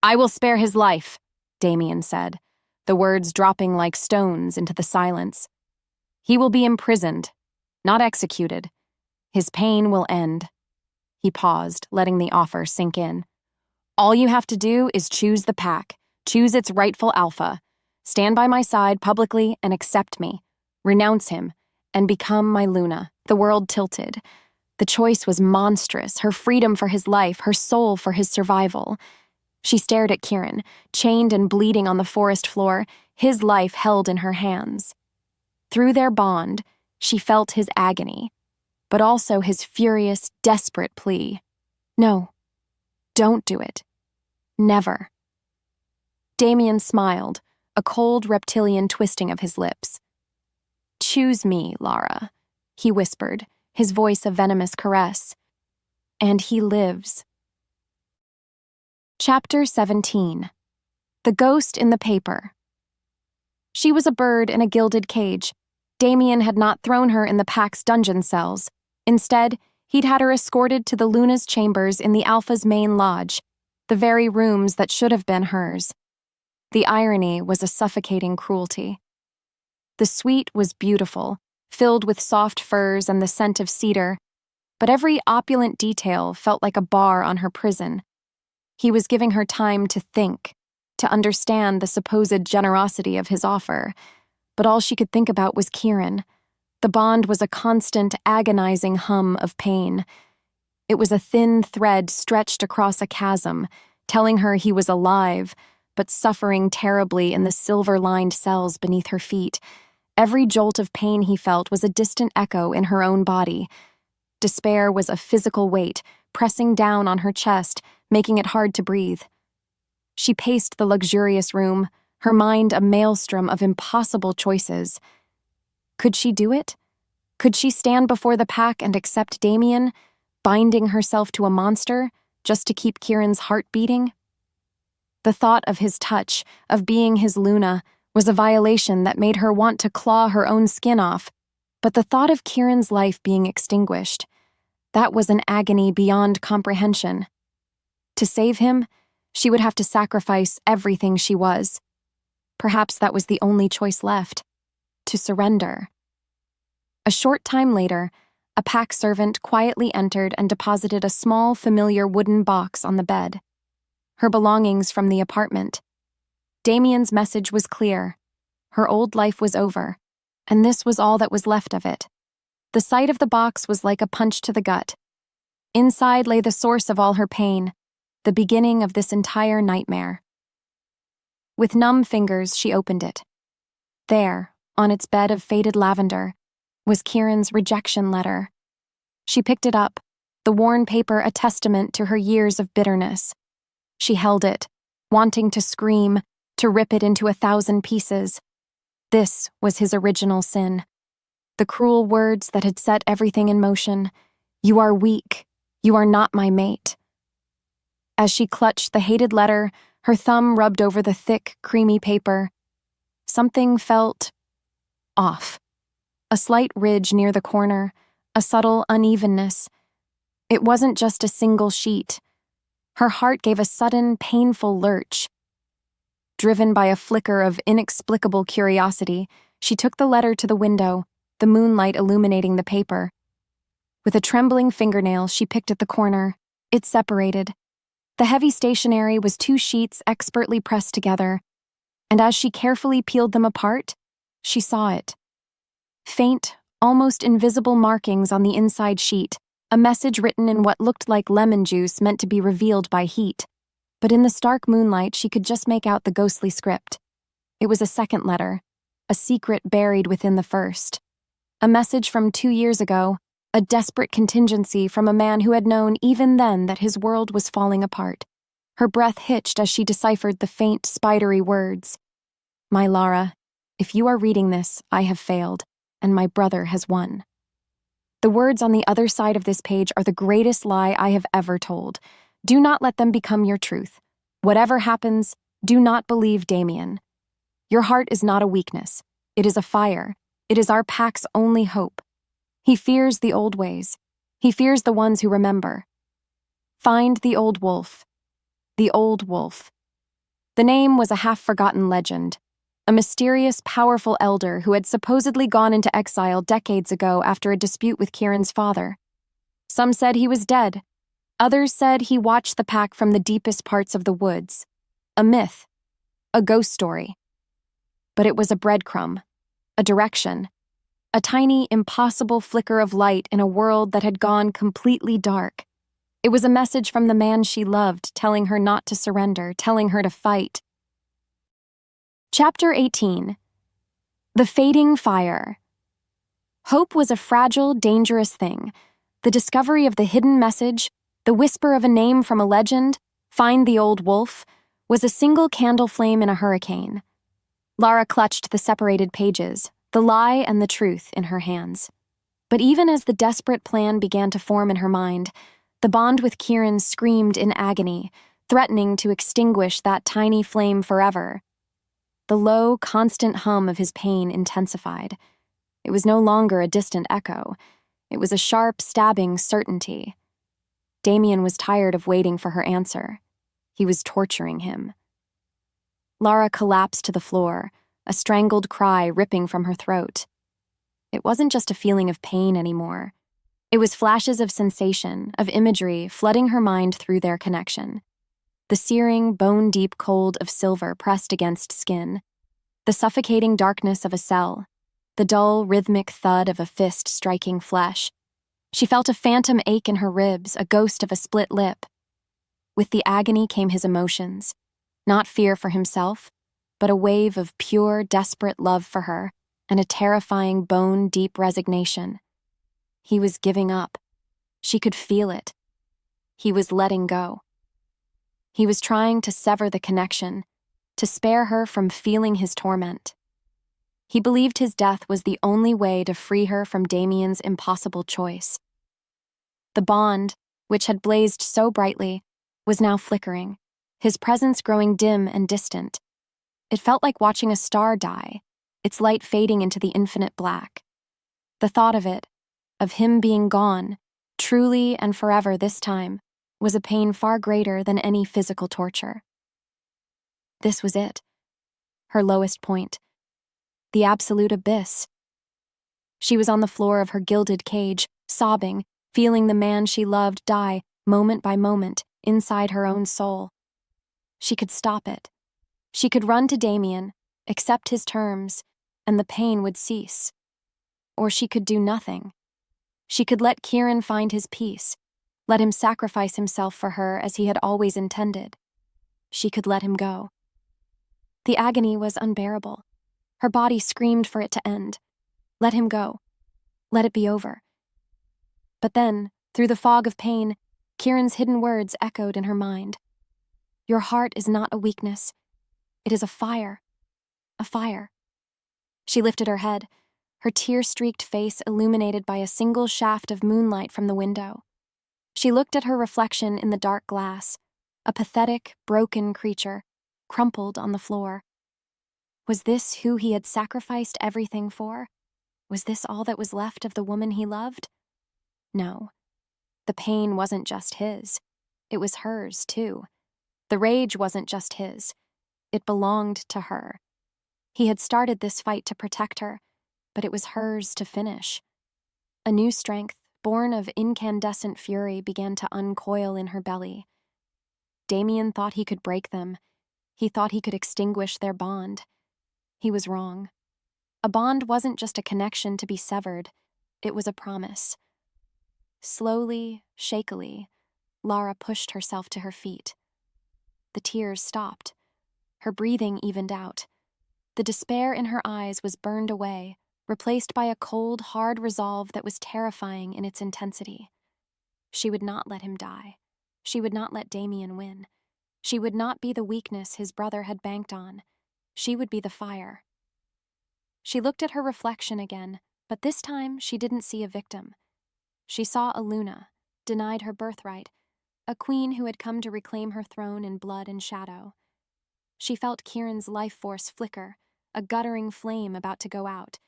"I will spare his life," Damian said, the words dropping like stones into the silence. "He will be imprisoned, not executed. His pain will end." He paused, letting the offer sink in. "All you have to do is choose the pack, choose its rightful alpha. Stand by my side publicly and accept me. Renounce him, and become my Luna." The world tilted. The choice was monstrous, her freedom for his life, her soul for his survival. She stared at Kieran, chained and bleeding on the forest floor, his life held in her hands. Through their bond, she felt his agony, but also his furious, desperate plea. "No, don't do it. Never." Damian smiled, a cold reptilian twisting of his lips. "Choose me, Lara," he whispered, his voice a venomous caress. "And he lives." Chapter 17. The Ghost in the Paper. She was a bird in a gilded cage. Damian had not thrown her in the pack's dungeon cells. Instead, he'd had her escorted to the Luna's chambers in the Alpha's main lodge, the very rooms that should have been hers. The irony was a suffocating cruelty. The suite was beautiful, filled with soft furs and the scent of cedar, but every opulent detail felt like a bar on her prison. He was giving her time to think, to understand the supposed generosity of his offer, but all she could think about was Kieran. The bond was a constant, agonizing hum of pain. It was a thin thread stretched across a chasm, telling her he was alive, but suffering terribly in the silver-lined cells beneath her feet. Every jolt of pain he felt was a distant echo in her own body. Despair was a physical weight, pressing down on her chest, making it hard to breathe. She paced the luxurious room, her mind a maelstrom of impossible choices. Could she do it? Could she stand before the pack and accept Damian, binding herself to a monster just to keep Kieran's heart beating? The thought of his touch, of being his Luna, was a violation that made her want to claw her own skin off, but the thought of Kieran's life being extinguished, that was an agony beyond comprehension. To save him, she would have to sacrifice everything she was. Perhaps that was the only choice left, to surrender. A short time later, a pack servant quietly entered and deposited a small, familiar wooden box on the bed. Her belongings from the apartment. Damian's message was clear. Her old life was over, and this was all that was left of it. The sight of the box was like a punch to the gut. Inside lay the source of all her pain, the beginning of this entire nightmare. With numb fingers, she opened it. There, on its bed of faded lavender, was Kieran's rejection letter. She picked it up, the worn paper a testament to her years of bitterness. She held it, wanting to scream, to rip it into 1,000 pieces. This was his original sin. The cruel words that had set everything in motion. "You are weak. You are not my mate." As she clutched the hated letter, her thumb rubbed over the thick, creamy paper. Something felt off. A slight ridge near the corner, a subtle unevenness. It wasn't just a single sheet. Her heart gave a sudden, painful lurch. Driven by a flicker of inexplicable curiosity, she took the letter to the window, the moonlight illuminating the paper. With a trembling fingernail, she picked at the corner. It separated. The heavy stationery was 2 sheets expertly pressed together, and as she carefully peeled them apart, she saw it. Faint, almost invisible markings on the inside sheet, a message written in what looked like lemon juice meant to be revealed by heat. But in the stark moonlight, she could just make out the ghostly script. It was a second letter, a secret buried within the first. A message from 2 years ago, a desperate contingency from a man who had known even then that his world was falling apart. Her breath hitched as she deciphered the faint, spidery words. "My Lara, if you are reading this, I have failed, and my brother has won." The words on the other side of this page are the greatest lie I have ever told. Do not let them become your truth. Whatever happens, do not believe Damian. Your heart is not a weakness. It is a fire. It is our pack's only hope. He fears the old ways. He fears the ones who remember. Find the old wolf. The old wolf. The name was a half-forgotten legend, a mysterious, powerful elder who had supposedly gone into exile decades ago after a dispute with Kieran's father. Some said he was dead. Others said he watched the pack from the deepest parts of the woods. A myth. A ghost story. But it was a breadcrumb. A direction. A tiny, impossible flicker of light in a world that had gone completely dark. It was a message from the man she loved, telling her not to surrender, telling her to fight. Chapter 18. The Fading Fire. Hope was a fragile, dangerous thing. The discovery of the hidden message, the whisper of a name from a legend, "Find the old wolf," was a single candle flame in a hurricane. Lara clutched the separated pages, the lie and the truth, in her hands. But even as the desperate plan began to form in her mind, the bond with Kieran screamed in agony, threatening to extinguish that tiny flame forever. The low, constant hum of his pain intensified. It was no longer a distant echo. It was a sharp, stabbing certainty. Damian was tired of waiting for her answer. He was torturing him. Lara collapsed to the floor, a strangled cry ripping from her throat. It wasn't just a feeling of pain anymore. It was flashes of sensation, of imagery, flooding her mind through their connection. The searing, bone-deep cold of silver pressed against skin, the suffocating darkness of a cell, the dull, rhythmic thud of a fist striking flesh. She felt a phantom ache in her ribs, a ghost of a split lip. With the agony came his emotions, not fear for himself, but a wave of pure, desperate love for her, and a terrifying, bone-deep resignation. He was giving up. She could feel it. He was letting go. He was trying to sever the connection, to spare her from feeling his torment. He believed his death was the only way to free her from Damian's impossible choice. The bond, which had blazed so brightly, was now flickering, his presence growing dim and distant. It felt like watching a star die, its light fading into the infinite black. The thought of it, of him being gone, truly and forever this time, was a pain far greater than any physical torture. This was it, her lowest point, the absolute abyss. She was on the floor of her gilded cage, sobbing, feeling the man she loved die, moment by moment, inside her own soul. She could stop it. She could run to Damian, accept his terms, and the pain would cease. Or she could do nothing. She could let Kieran find his peace, let him sacrifice himself for her as he had always intended. She could let him go. The agony was unbearable. Her body screamed for it to end. Let him go. Let it be over. But then, through the fog of pain, Kieran's hidden words echoed in her mind. Your heart is not a weakness. It is a fire. A fire. She lifted her head, her tear-streaked face illuminated by a single shaft of moonlight from the window. She looked at her reflection in the dark glass, a pathetic, broken creature, crumpled on the floor. Was this who he had sacrificed everything for? Was this all that was left of the woman he loved? No. The pain wasn't just his. It was hers, too. The rage wasn't just his. It belonged to her. He had started this fight to protect her, but it was hers to finish. A new strength, born of incandescent fury, began to uncoil in her belly. Damian thought he could break them. He thought he could extinguish their bond. He was wrong. A bond wasn't just a connection to be severed. It was a promise. Slowly, shakily, Lara pushed herself to her feet. The tears stopped. Her breathing evened out. The despair in her eyes was burned away, replaced by a cold, hard resolve that was terrifying in its intensity. She would not let him die. She would not let Damian win. She would not be the weakness his brother had banked on. She would be the fire. She looked at her reflection again, but this time she didn't see a victim. She saw a Luna, denied her birthright, a queen who had come to reclaim her throne in blood and shadow. She felt Kieran's life force flicker, a guttering flame about to go out,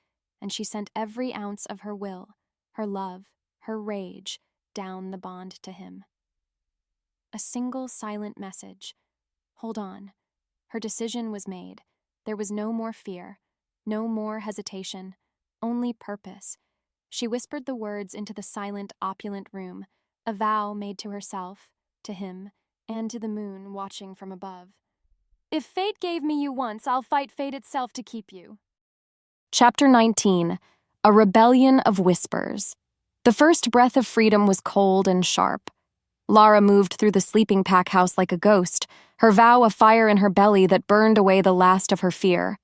and she sent every ounce of her will, her love, her rage, down the bond to him. A single silent message. Hold on. Her decision was made. There was no more fear, no more hesitation, only purpose. She whispered the words into the silent, opulent room, a vow made to herself, to him, and to the moon watching from above. If fate gave me you once, I'll fight fate itself to keep you. Chapter 19. A Rebellion of Whispers. The first breath of freedom was cold and sharp. Lara moved through the sleeping pack house like a ghost, her vow a fire in her belly that burned away the last of her fear.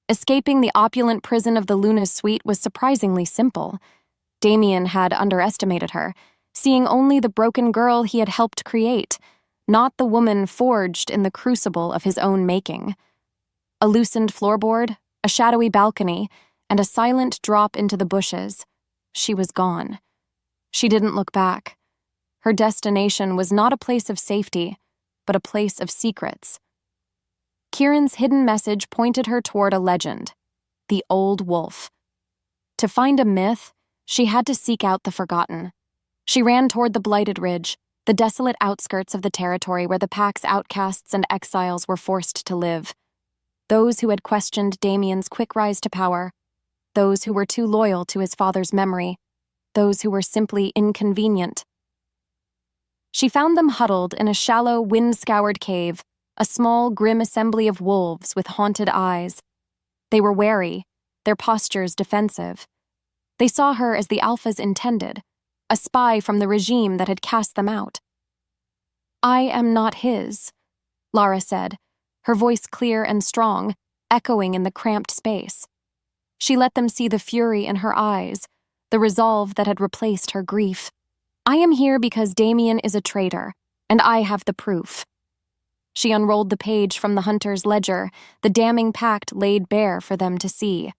Escaping the opulent prison of the Luna's suite was surprisingly simple. Damian had underestimated her, seeing only the broken girl he had helped create, not the woman forged in the crucible of his own making. A loosened floorboard, a shadowy balcony, and a silent drop into the bushes. She was gone. She didn't look back. Her destination was not a place of safety, but a place of secrets. Kieran's hidden message pointed her toward a legend, the old wolf. To find a myth, she had to seek out the forgotten. She ran toward the blighted ridge, the desolate outskirts of the territory where the pack's outcasts and exiles were forced to live. Those who had questioned Damian's quick rise to power, those who were too loyal to his father's memory, those who were simply inconvenient. She found them huddled in a shallow, wind-scoured cave, a small, grim assembly of wolves with haunted eyes. They were wary, their postures defensive. They saw her as the Alphas intended, a spy from the regime that had cast them out. I am not his, Lara said, her voice clear and strong, echoing in the cramped space. She let them see the fury in her eyes, the resolve that had replaced her grief. I am here because Damian is a traitor, and I have the proof. She unrolled the page from the hunter's ledger, the damning pact laid bare for them to see.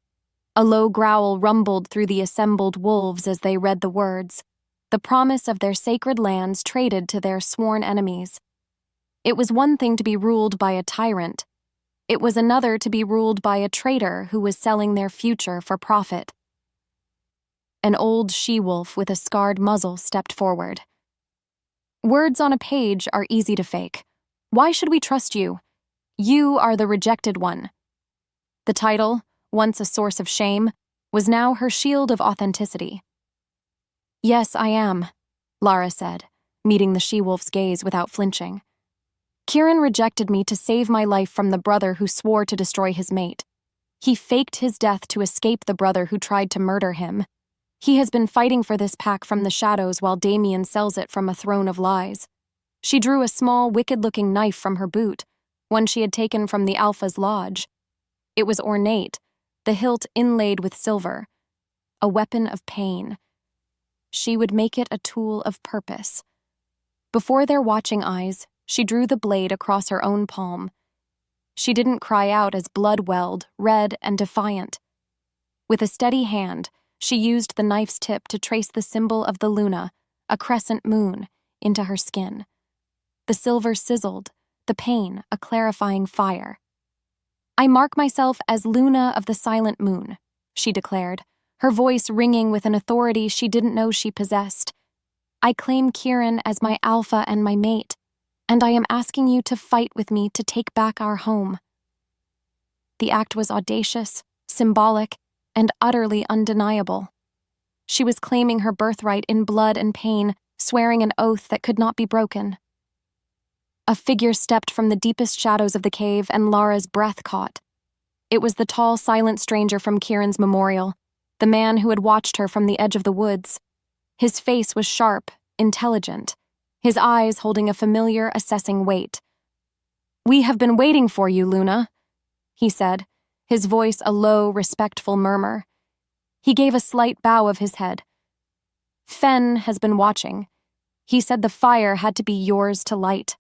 A low growl rumbled through the assembled wolves as they read the words, the promise of their sacred lands traded to their sworn enemies. It was one thing to be ruled by a tyrant. It was another to be ruled by a traitor who was selling their future for profit. An old she-wolf with a scarred muzzle stepped forward. Words on a page are easy to fake. Why should we trust you? You are the rejected one. The title, once a source of shame, was now her shield of authenticity. Yes, I am, Lara said, meeting the she-wolf's gaze without flinching. Kieran rejected me to save my life from the brother who swore to destroy his mate. He faked his death to escape the brother who tried to murder him. He has been fighting for this pack from the shadows while Damian sells it from a throne of lies. She drew a small, wicked-looking knife from her boot, one she had taken from the Alpha's lodge. It was ornate, the hilt inlaid with silver, a weapon of pain. She would make it a tool of purpose. Before their watching eyes, she drew the blade across her own palm. She didn't cry out as blood welled, red and defiant. With a steady hand, she used the knife's tip to trace the symbol of the Luna, a crescent moon, into her skin. The silver sizzled, the pain a clarifying fire. I mark myself as Luna of the Silent Moon, she declared, her voice ringing with an authority she didn't know she possessed. I claim Kieran as my alpha and my mate, and I am asking you to fight with me to take back our home. The act was audacious, symbolic, and utterly undeniable. She was claiming her birthright in blood and pain, swearing an oath that could not be broken. A figure stepped from the deepest shadows of the cave, and Lara's breath caught. It was the tall, silent stranger from Kieran's memorial, the man who had watched her from the edge of the woods. His face was sharp, intelligent, his eyes holding a familiar, assessing weight. "We have been waiting for you, Luna," he said, his voice a low, respectful murmur. He gave a slight bow of his head. "Fen has been watching. He said the fire had to be yours to light."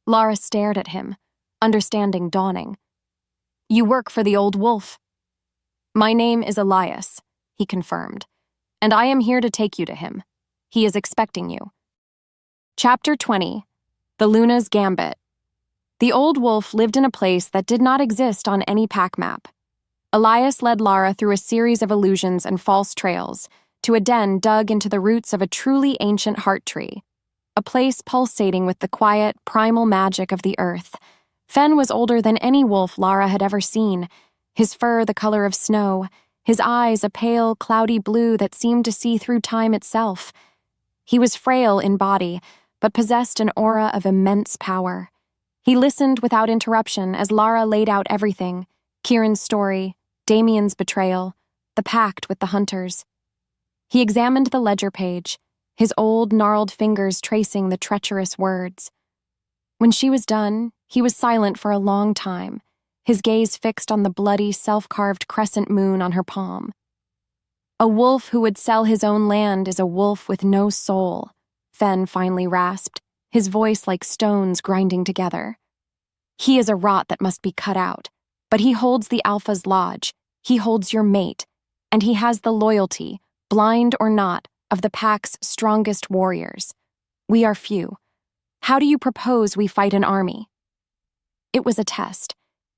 Lara stared at him, understanding dawning. "You work for the old wolf." "My name is Elias," he confirmed, "and I am here to take you to him. He is expecting you." Chapter 20. The Luna's Gambit. The old wolf lived in a place that did not exist on any pack map. Elias led Lara through a series of illusions and false trails to a den dug into the roots of a truly ancient heart tree, a place pulsating with the quiet, primal magic of the earth. Fen was older than any wolf Lara had ever seen, his fur the color of snow, his eyes a pale, cloudy blue that seemed to see through time itself. He was frail in body, but possessed an aura of immense power. He listened without interruption as Lara laid out everything: Kieran's story, Damian's betrayal, the pact with the hunters. He examined the ledger page, his old, gnarled fingers tracing the treacherous words. When she was done, he was silent for a long time, his gaze fixed on the bloody, self-carved crescent moon on her palm. "A wolf who would sell his own land is a wolf with no soul," Fen finally rasped, his voice like stones grinding together. "He is a rot that must be cut out, but he holds the Alpha's lodge, he holds your mate, and he has the loyalty, blind or not, of the pack's strongest warriors. We are few. How do you propose we fight an army?" It was a test.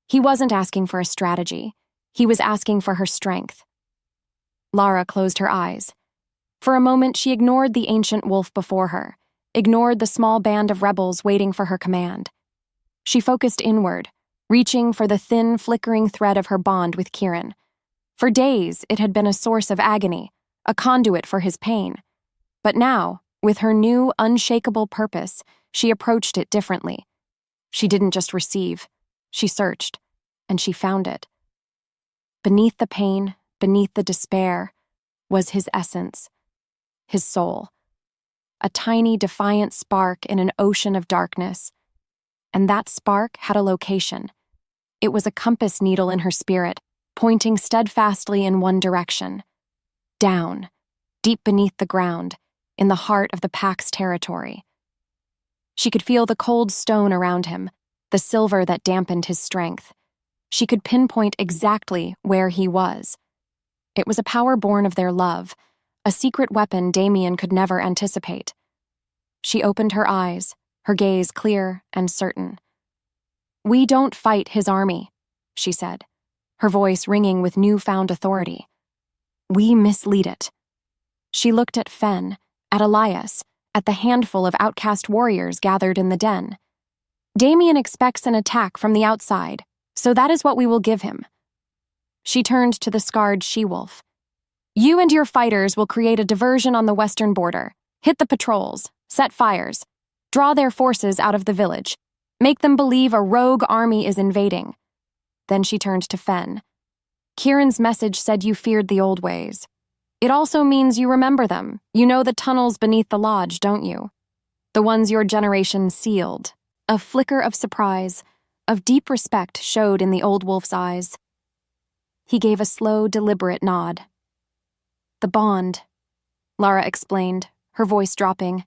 He wasn't asking for a strategy. He was asking for her strength. Lara closed her eyes. For a moment, she ignored the ancient wolf before her, ignored the small band of rebels waiting for her command. She focused inward, reaching for the thin, flickering thread of her bond with Kieran. For days, it had been a source of agony, a conduit for his pain. But now, with her new, unshakable purpose, she approached it differently. She didn't just receive. She searched, and she found it. Beneath the pain, beneath the despair, was his essence, his soul. A tiny, defiant spark in an ocean of darkness. And that spark had a location. It was a compass needle in her spirit, pointing steadfastly in one direction. Down, deep beneath the ground, in the heart of the pack's territory. She could feel the cold stone around him, the silver that dampened his strength. She could pinpoint exactly where he was. It was a power born of their love, a secret weapon Damian could never anticipate. She opened her eyes, her gaze clear and certain. "We don't fight his army," she said, her voice ringing with newfound authority. "We mislead it." She looked at Fen, at Elias, at the handful of outcast warriors gathered in the den. "Damian expects an attack from the outside, so that is what we will give him." She turned to the scarred she-wolf. "You and your fighters will create a diversion on the western border, hit the patrols, set fires, draw their forces out of the village, make them believe a rogue army is invading." Then she turned to Fen. "Kieran's message said you feared the old ways. It also means you remember them. You know the tunnels beneath the lodge, don't you? The ones your generation sealed." A flicker of surprise, of deep respect showed in the old wolf's eyes. He gave a slow, deliberate nod. "The bond," Lara explained, her voice dropping.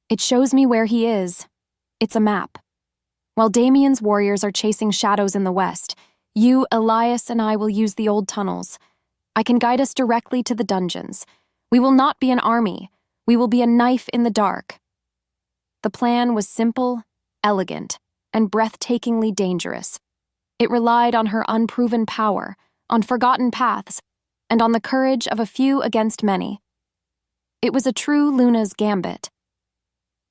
"It shows me where he is. It's a map. While Damian's warriors are chasing shadows in the west, you, Elias, and I will use the old tunnels. I can guide us directly to the dungeons. We will not be an army. We will be a knife in the dark." The plan was simple, elegant, and breathtakingly dangerous. It relied on her unproven power, on forgotten paths, and on the courage of a few against many. It was a true Luna's gambit.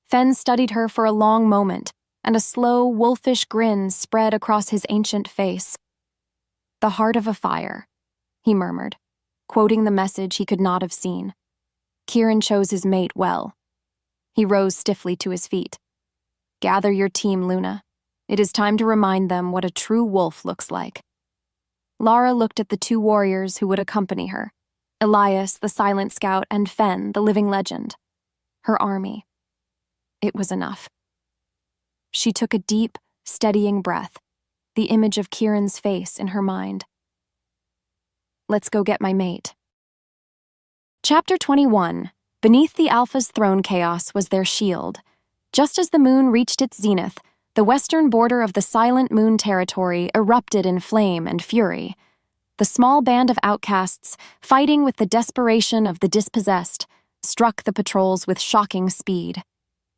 Fen studied her for a long moment, and a slow, wolfish grin spread across his ancient face. "The heart of a fire," he murmured, quoting the message he could not have seen. "Kieran chose his mate well." He rose stiffly to his feet. "Gather your team, Luna. It is time to remind them what a true wolf looks like." Lara looked at the two warriors who would accompany her, Elias, the silent scout, and Fen, the living legend. Her army. It was enough. She took a deep, steadying breath, the image of Kieran's face in her mind. Let's go get my mate. Chapter 21. Beneath the Alpha's throne chaos was their shield. Just as the moon reached its zenith, the western border of the Silent Moon territory erupted in flame and fury. The small band of outcasts, fighting with the desperation of the dispossessed, struck the patrols with shocking speed.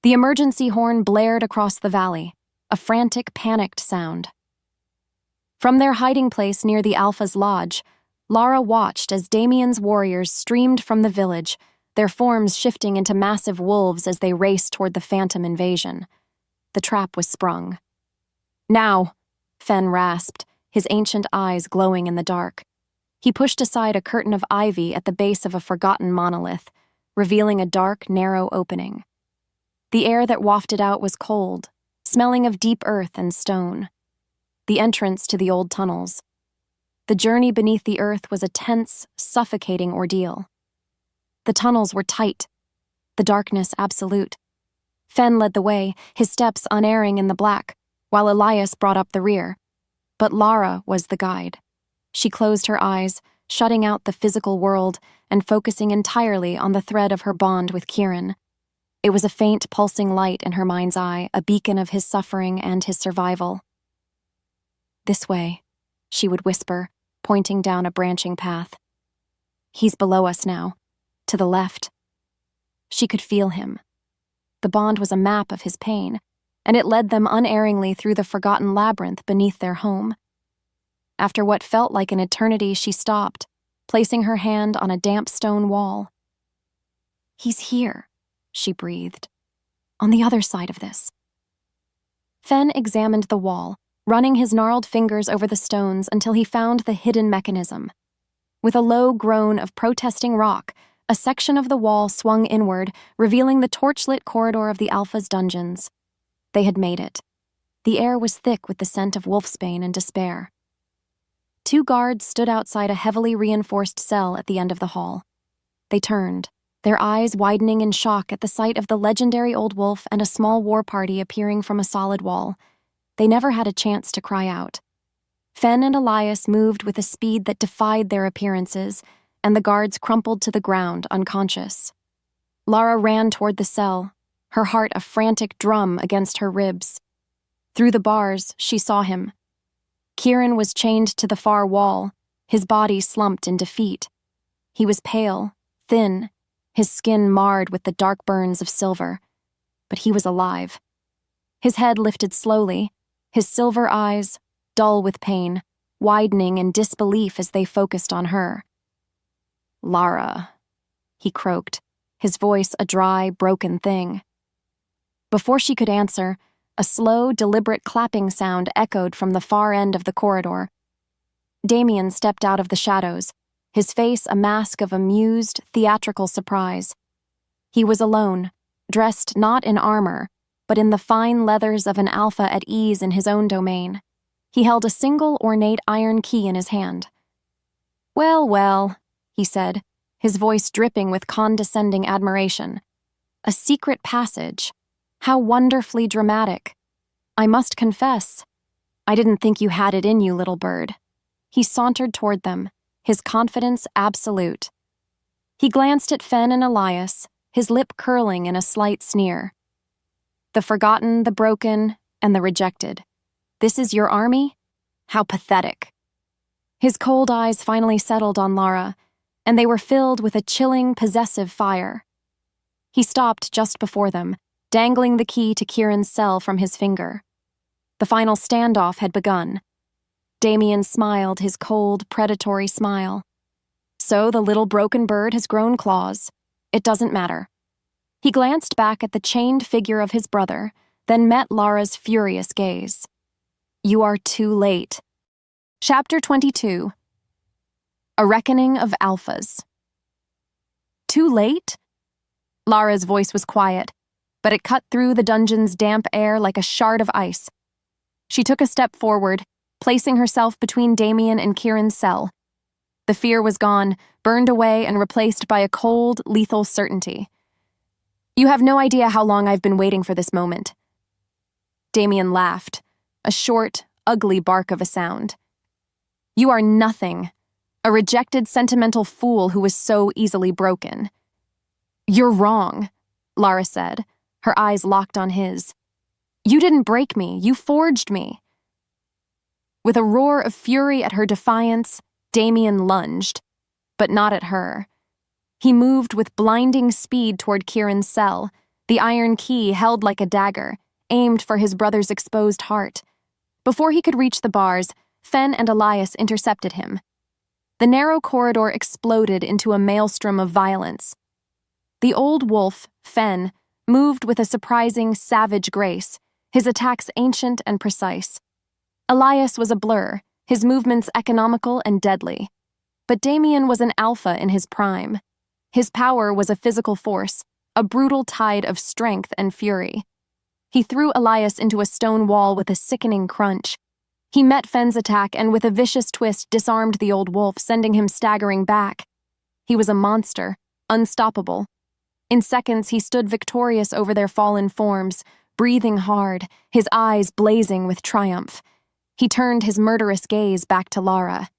The emergency horn blared across the valley, a frantic, panicked sound. From their hiding place near the Alpha's lodge, Lara watched as Damian's warriors streamed from the village, their forms shifting into massive wolves as they raced toward the phantom invasion. The trap was sprung. Now, Fen rasped, his ancient eyes glowing in the dark. He pushed aside a curtain of ivy at the base of a forgotten monolith, revealing a dark, narrow opening. The air that wafted out was cold, smelling of deep earth and stone. The entrance to the old tunnels. The journey beneath the earth was a tense, suffocating ordeal. The tunnels were tight, the darkness absolute. Fen led the way, his steps unerring in the black, while Elias brought up the rear. But Lara was the guide. She closed her eyes, shutting out the physical world and focusing entirely on the thread of her bond with Kieran. It was a faint, pulsing light in her mind's eye, a beacon of his suffering and his survival. This way, she would whisper, pointing down a branching path. He's below us now, to the left. She could feel him. The bond was a map of his pain, and it led them unerringly through the forgotten labyrinth beneath their home. After what felt like an eternity, she stopped, placing her hand on a damp stone wall. He's here, she breathed, on the other side of this. Fen examined the wall, running his gnarled fingers over the stones until he found the hidden mechanism. With a low groan of protesting rock, a section of the wall swung inward, revealing the torchlit corridor of the Alpha's dungeons. They had made it. The air was thick with the scent of wolfsbane and despair. Two guards stood outside a heavily reinforced cell at the end of the hall. They turned, their eyes widening in shock at the sight of the legendary old wolf and a small war party appearing from a solid wall. They never had a chance to cry out. Fen and Elias moved with a speed that defied their appearances, and the guards crumpled to the ground, unconscious. Lara ran toward the cell, her heart a frantic drum against her ribs. Through the bars, she saw him. Kieran was chained to the far wall, his body slumped in defeat. He was pale, thin, his skin marred with the dark burns of silver. But he was alive. His head lifted slowly, his silver eyes, dull with pain, widening in disbelief as they focused on her. "Lara," he croaked, his voice a dry, broken thing. Before she could answer, a slow, deliberate clapping sound echoed from the far end of the corridor. Damian stepped out of the shadows, his face a mask of amused, theatrical surprise. He was alone, dressed not in armor, but in the fine leathers of an alpha at ease in his own domain. He held a single ornate iron key in his hand. "Well, well," he said, his voice dripping with condescending admiration. "A secret passage. How wonderfully dramatic. I must confess, I didn't think you had it in you, little bird." He sauntered toward them, his confidence absolute. He glanced at Fen and Elias, his lip curling in a slight sneer. "The forgotten, the broken, and the rejected. This is your army? How pathetic." His cold eyes finally settled on Lara, and they were filled with a chilling, possessive fire. He stopped just before them, dangling the key to Kieran's cell from his finger. The final standoff had begun. Damian smiled his cold, predatory smile. "So the little broken bird has grown claws. It doesn't matter." He glanced back at the chained figure of his brother, then met Lara's furious gaze. "You are too late." Chapter 22. A Reckoning of Alphas. "Too late?" Lara's voice was quiet, but it cut through the dungeon's damp air like a shard of ice. She took a step forward, placing herself between Damian and Kieran's cell. The fear was gone, burned away, and replaced by a cold, lethal certainty. "You have no idea how long I've been waiting for this moment." Damian laughed, a short, ugly bark of a sound. "You are nothing, a rejected sentimental fool who was so easily broken." "You're wrong," Lara said, her eyes locked on his. "You didn't break me, you forged me." With a roar of fury at her defiance, Damian lunged, but not at her. He moved with blinding speed toward Kieran's cell, the iron key held like a dagger, aimed for his brother's exposed heart. Before he could reach the bars, Fen and Elias intercepted him. The narrow corridor exploded into a maelstrom of violence. The old wolf, Fen, moved with a surprising, savage grace, his attacks ancient and precise. Elias was a blur, his movements economical and deadly. But Damian was an alpha in his prime. His power was a physical force, a brutal tide of strength and fury. He threw Elias into a stone wall with a sickening crunch. He met Fen's attack and with a vicious twist disarmed the old wolf, sending him staggering back. He was a monster, unstoppable. In seconds, he stood victorious over their fallen forms, breathing hard, his eyes blazing with triumph. He turned his murderous gaze back to Lara.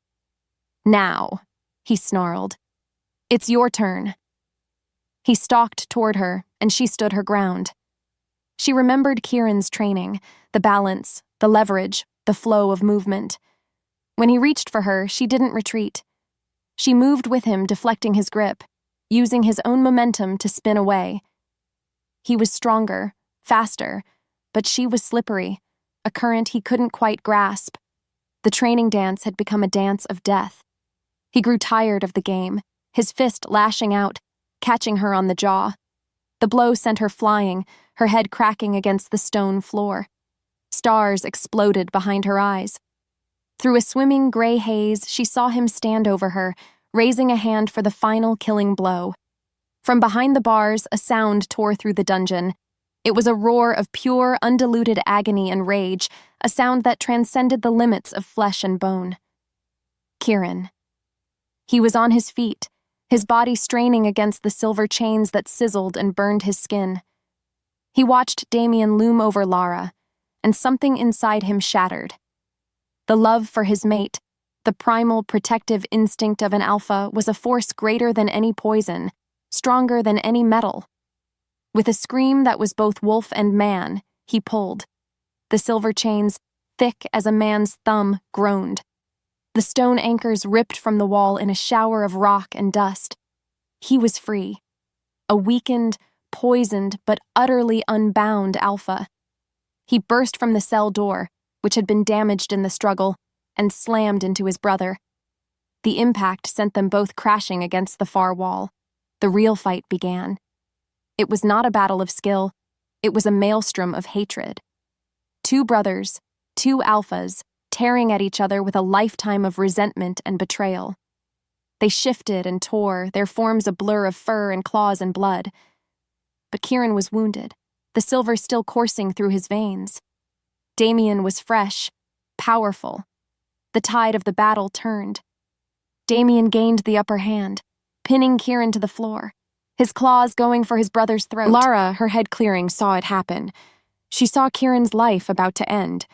"Now," he snarled. "It's your turn." He stalked toward her, and she stood her ground. She remembered Kieran's training, the balance, the leverage, the flow of movement. When he reached for her, she didn't retreat. She moved with him, deflecting his grip, using his own momentum to spin away. He was stronger, faster, but she was slippery, a current he couldn't quite grasp. The training dance had become a dance of death. He grew tired of the game, his fist lashing out, catching her on the jaw. The blow sent her flying, her head cracking against the stone floor. Stars exploded behind her eyes. Through a swimming gray haze, she saw him stand over her, raising a hand for the final killing blow. From behind the bars, a sound tore through the dungeon. It was a roar of pure, undiluted agony and rage, a sound that transcended the limits of flesh and bone. Kieran. He was on his feet, his body straining against the silver chains that sizzled and burned his skin. He watched Damian loom over Lara, and something inside him shattered. The love for his mate, the primal protective instinct of an alpha, was a force greater than any poison, stronger than any metal. With a scream that was both wolf and man, he pulled. The silver chains, thick as a man's thumb, groaned. The stone anchors ripped from the wall in a shower of rock and dust. He was free. A weakened, poisoned, but utterly unbound alpha. He burst from the cell door, which had been damaged in the struggle, and slammed into his brother. The impact sent them both crashing against the far wall. The real fight began. It was not a battle of skill. It was a maelstrom of hatred. Two brothers, two alphas, tearing at each other with a lifetime of resentment and betrayal. They shifted and tore, their forms a blur of fur and claws and blood. But Kieran was wounded, the silver still coursing through his veins. Damian was fresh, powerful. The tide of the battle turned. Damian gained the upper hand, pinning Kieran to the floor, his claws going for his brother's throat. Lara, her head clearing, saw it happen. She saw Kieran's life about to end.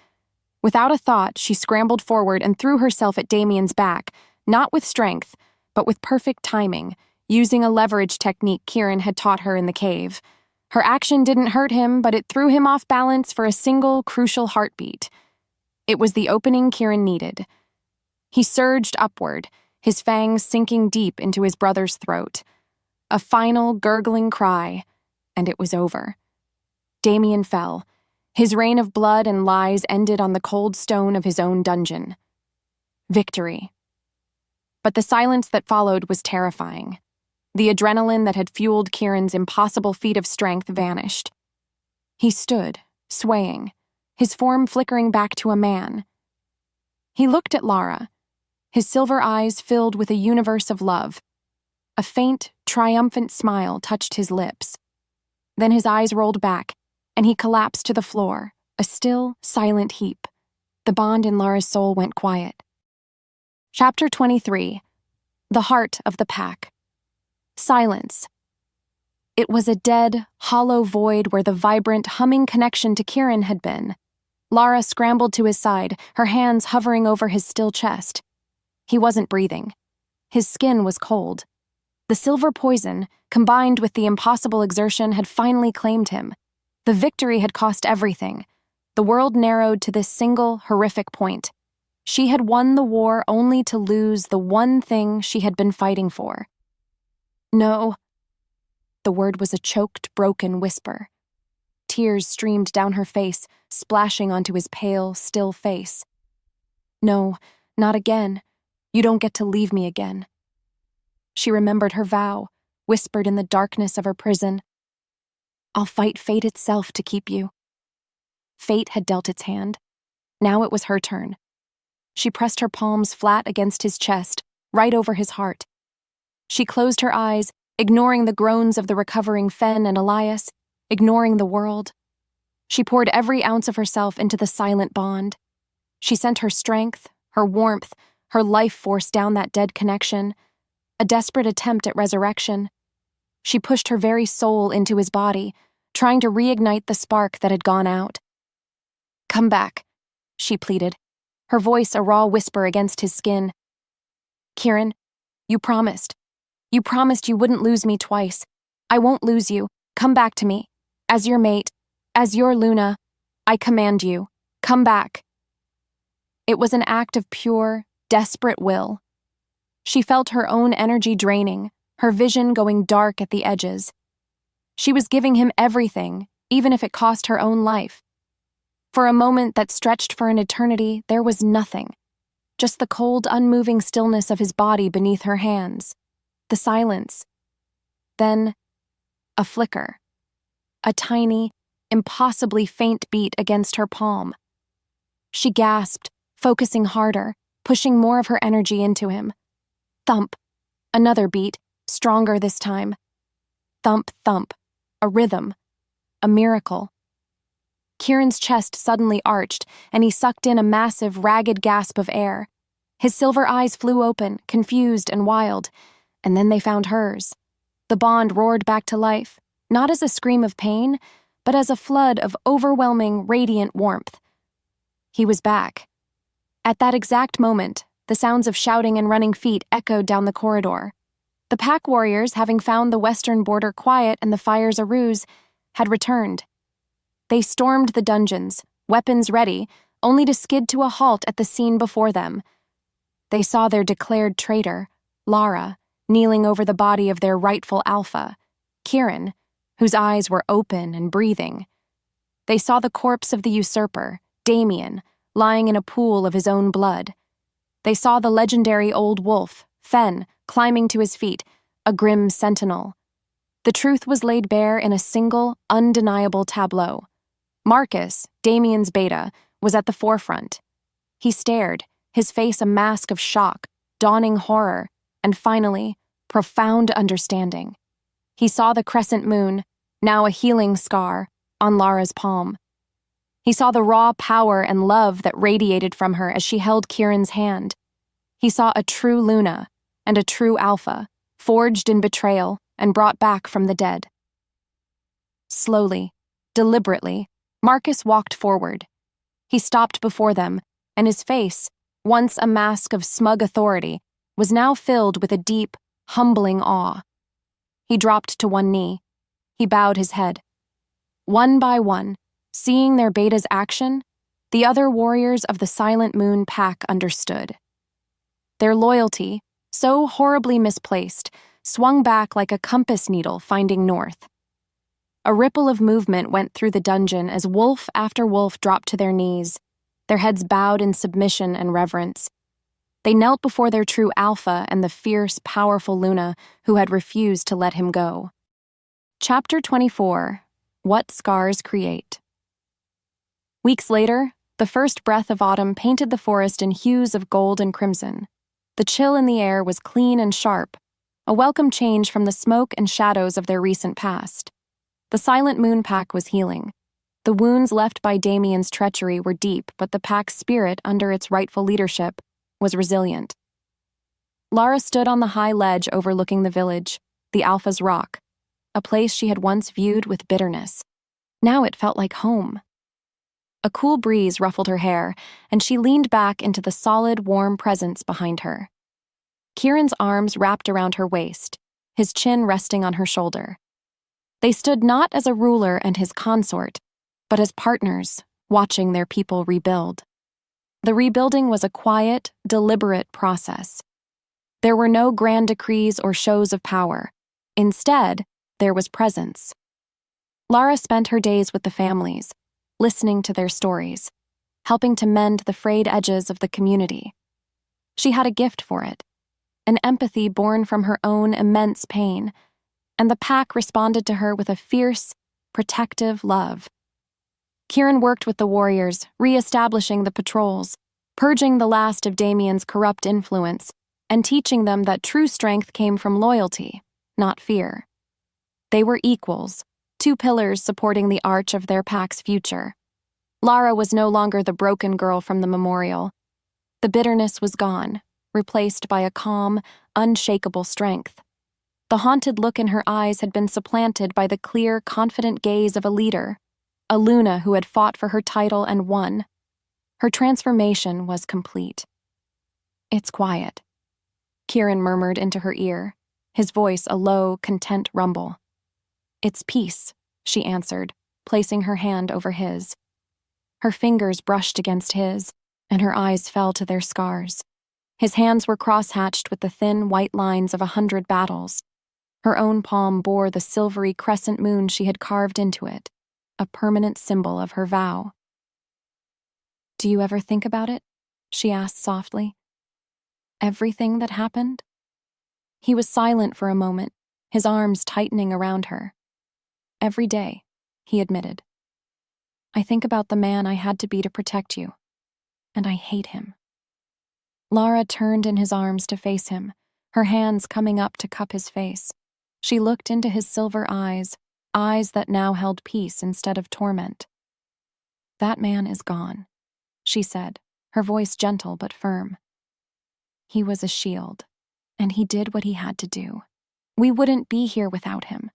Without a thought, she scrambled forward and threw herself at Damian's back, not with strength, but with perfect timing, using a leverage technique Kieran had taught her in the cave. Her action didn't hurt him, but it threw him off balance for a single, crucial heartbeat. It was the opening Kieran needed. He surged upward, his fangs sinking deep into his brother's throat. A final, gurgling cry, and it was over. Damian fell. His reign of blood and lies ended on the cold stone of his own dungeon. Victory. But the silence that followed was terrifying. The adrenaline that had fueled Kieran's impossible feat of strength vanished. He stood, swaying, his form flickering back to a man. He looked at Lara, his silver eyes filled with a universe of love. A faint, triumphant smile touched his lips. Then his eyes rolled back, and he collapsed to the floor, a still, silent heap. The bond in Lara's soul went quiet. Chapter 23. The Heart of the Pack. Silence. It was a dead, hollow void where the vibrant, humming connection to Kieran had been. Lara scrambled to his side, her hands hovering over his still chest. He wasn't breathing. His skin was cold. The silver poison, combined with the impossible exertion, had finally claimed him. The victory had cost everything. The world narrowed to this single, horrific point. She had won the war only to lose the one thing she had been fighting for. No. The word was a choked, broken whisper. Tears streamed down her face, splashing onto his pale, still face. No, not again. You don't get to leave me again. She remembered her vow, whispered in the darkness of her prison. I'll fight fate itself to keep you. Fate had dealt its hand. Now it was her turn. She pressed her palms flat against his chest, right over his heart. She closed her eyes, ignoring the groans of the recovering Fen and Elias, ignoring the world. She poured every ounce of herself into the silent bond. She sent her strength, her warmth, her life force down that dead connection, a desperate attempt at resurrection. She pushed her very soul into his body, trying to reignite the spark that had gone out. Come back, she pleaded, her voice a raw whisper against his skin. Kieran, you promised. You promised you wouldn't lose me twice. I won't lose you. Come back to me. As your mate, as your Luna, I command you. Come back. It was an act of pure, desperate will. She felt her own energy draining, her vision going dark at the edges. She was giving him everything, even if it cost her own life. For a moment that stretched for an eternity, there was nothing. Just the cold, unmoving stillness of his body beneath her hands. The silence. Then, a flicker. A tiny, impossibly faint beat against her palm. She gasped, focusing harder, pushing more of her energy into him. Thump. Another beat, stronger this time. Thump, thump. A rhythm. A miracle. Kieran's chest suddenly arched, and he sucked in a massive, ragged gasp of air. His silver eyes flew open, confused and wild, and then they found hers. The bond roared back to life, not as a scream of pain, but as a flood of overwhelming, radiant warmth. He was back. At that exact moment, the sounds of shouting and running feet echoed down the corridor. The pack warriors, having found the western border quiet and the fires a ruse, had returned. They stormed the dungeons, weapons ready, only to skid to a halt at the scene before them. They saw their declared traitor, Lara, kneeling over the body of their rightful alpha, Kieran, whose eyes were open and breathing. They saw the corpse of the usurper, Damian, lying in a pool of his own blood. They saw the legendary old wolf, Fen, climbing to his feet, a grim sentinel. The truth was laid bare in a single, undeniable tableau. Marcus, Damian's beta, was at the forefront. He stared, his face a mask of shock, dawning horror, and finally, profound understanding. He saw the crescent moon, now a healing scar, on Lara's palm. He saw the raw power and love that radiated from her as she held Kieran's hand. He saw a true Luna and a true Alpha, forged in betrayal and brought back from the dead. Slowly, deliberately, Marcus walked forward. He stopped before them, and his face, once a mask of smug authority, was now filled with a deep, humbling awe. He dropped to one knee. He bowed his head. One by one, seeing their beta's action, the other warriors of the Silent Moon pack understood. Their loyalty, so horribly misplaced, swung back like a compass needle finding north. A ripple of movement went through the dungeon as wolf after wolf dropped to their knees, their heads bowed in submission and reverence. They knelt before their true Alpha and the fierce, powerful Luna who had refused to let him go. Chapter 24. What Scars Create. Weeks later, the first breath of autumn painted the forest in hues of gold and crimson. The chill in the air was clean and sharp, a welcome change from the smoke and shadows of their recent past. The Silent Moon pack was healing. The wounds left by Damian's treachery were deep, but the pack's spirit, under its rightful leadership, was resilient. Lara stood on the high ledge overlooking the village, the Alpha's Rock, a place she had once viewed with bitterness. Now it felt like home. A cool breeze ruffled her hair, and she leaned back into the solid, warm presence behind her. Kieran's arms wrapped around her waist, his chin resting on her shoulder. They stood not as a ruler and his consort, but as partners, watching their people rebuild. The rebuilding was a quiet, deliberate process. There were no grand decrees or shows of power. Instead, there was presence. Lara spent her days with the families, listening to their stories, helping to mend the frayed edges of the community. She had a gift for it, an empathy born from her own immense pain, and the pack responded to her with a fierce, protective love. Kieran worked with the warriors, re-establishing the patrols, purging the last of Damian's corrupt influence, and teaching them that true strength came from loyalty, not fear. They were equals, two pillars supporting the arch of their pack's future. Lara was no longer the broken girl from the memorial. The bitterness was gone, replaced by a calm, unshakable strength. The haunted look in her eyes had been supplanted by the clear, confident gaze of a leader, a Luna who had fought for her title and won. Her transformation was complete. "It's quiet," Kieran murmured into her ear, his voice a low, content rumble. "It's peace," she answered, placing her hand over his. Her fingers brushed against his, and her eyes fell to their scars. His hands were cross-hatched with the thin, white lines of 100 battles. Her own palm bore the silvery crescent moon she had carved into it, a permanent symbol of her vow. "Do you ever think about it?" she asked softly. "Everything that happened?" He was silent for a moment, his arms tightening around her. "Every day," he admitted. "I think about the man I had to be to protect you, and I hate him." Lara turned in his arms to face him, her hands coming up to cup his face. She looked into his silver eyes, eyes that now held peace instead of torment. "That man is gone," she said, her voice gentle but firm. "He was a shield, and he did what he had to do. We wouldn't be here without him."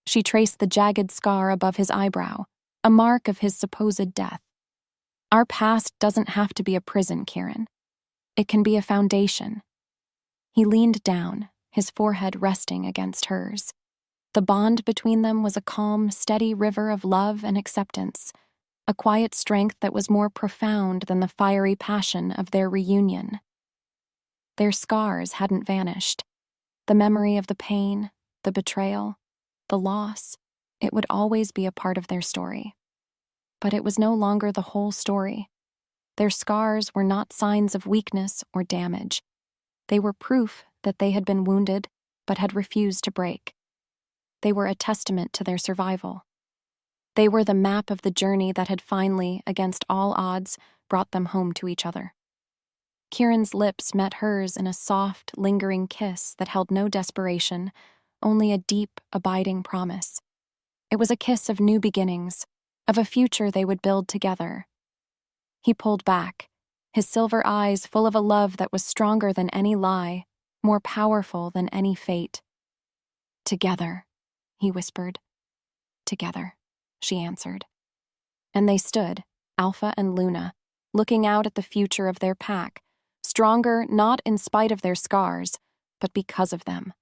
She traced the jagged scar above his eyebrow, a mark of his supposed death. "Our past doesn't have to be a prison, Kieran. It can be a foundation." He leaned down, his forehead resting against hers. The bond between them was a calm, steady river of love and acceptance, a quiet strength that was more profound than the fiery passion of their reunion. Their scars hadn't vanished. The memory of the pain, the betrayal, the loss, it would always be a part of their story. But it was no longer the whole story. Their scars were not signs of weakness or damage. They were proof that they had been wounded but had refused to break. They were a testament to their survival. They were the map of the journey that had finally, against all odds, brought them home to each other. Kieran's lips met hers in a soft, lingering kiss that held no desperation, only a deep, abiding promise. It was a kiss of new beginnings, of a future they would build together. He pulled back, his silver eyes full of a love that was stronger than any lie, more powerful than any fate. "Together," he whispered. "Together," she answered. And they stood, Alpha and Luna, looking out at the future of their pack, stronger not in spite of their scars, but because of them.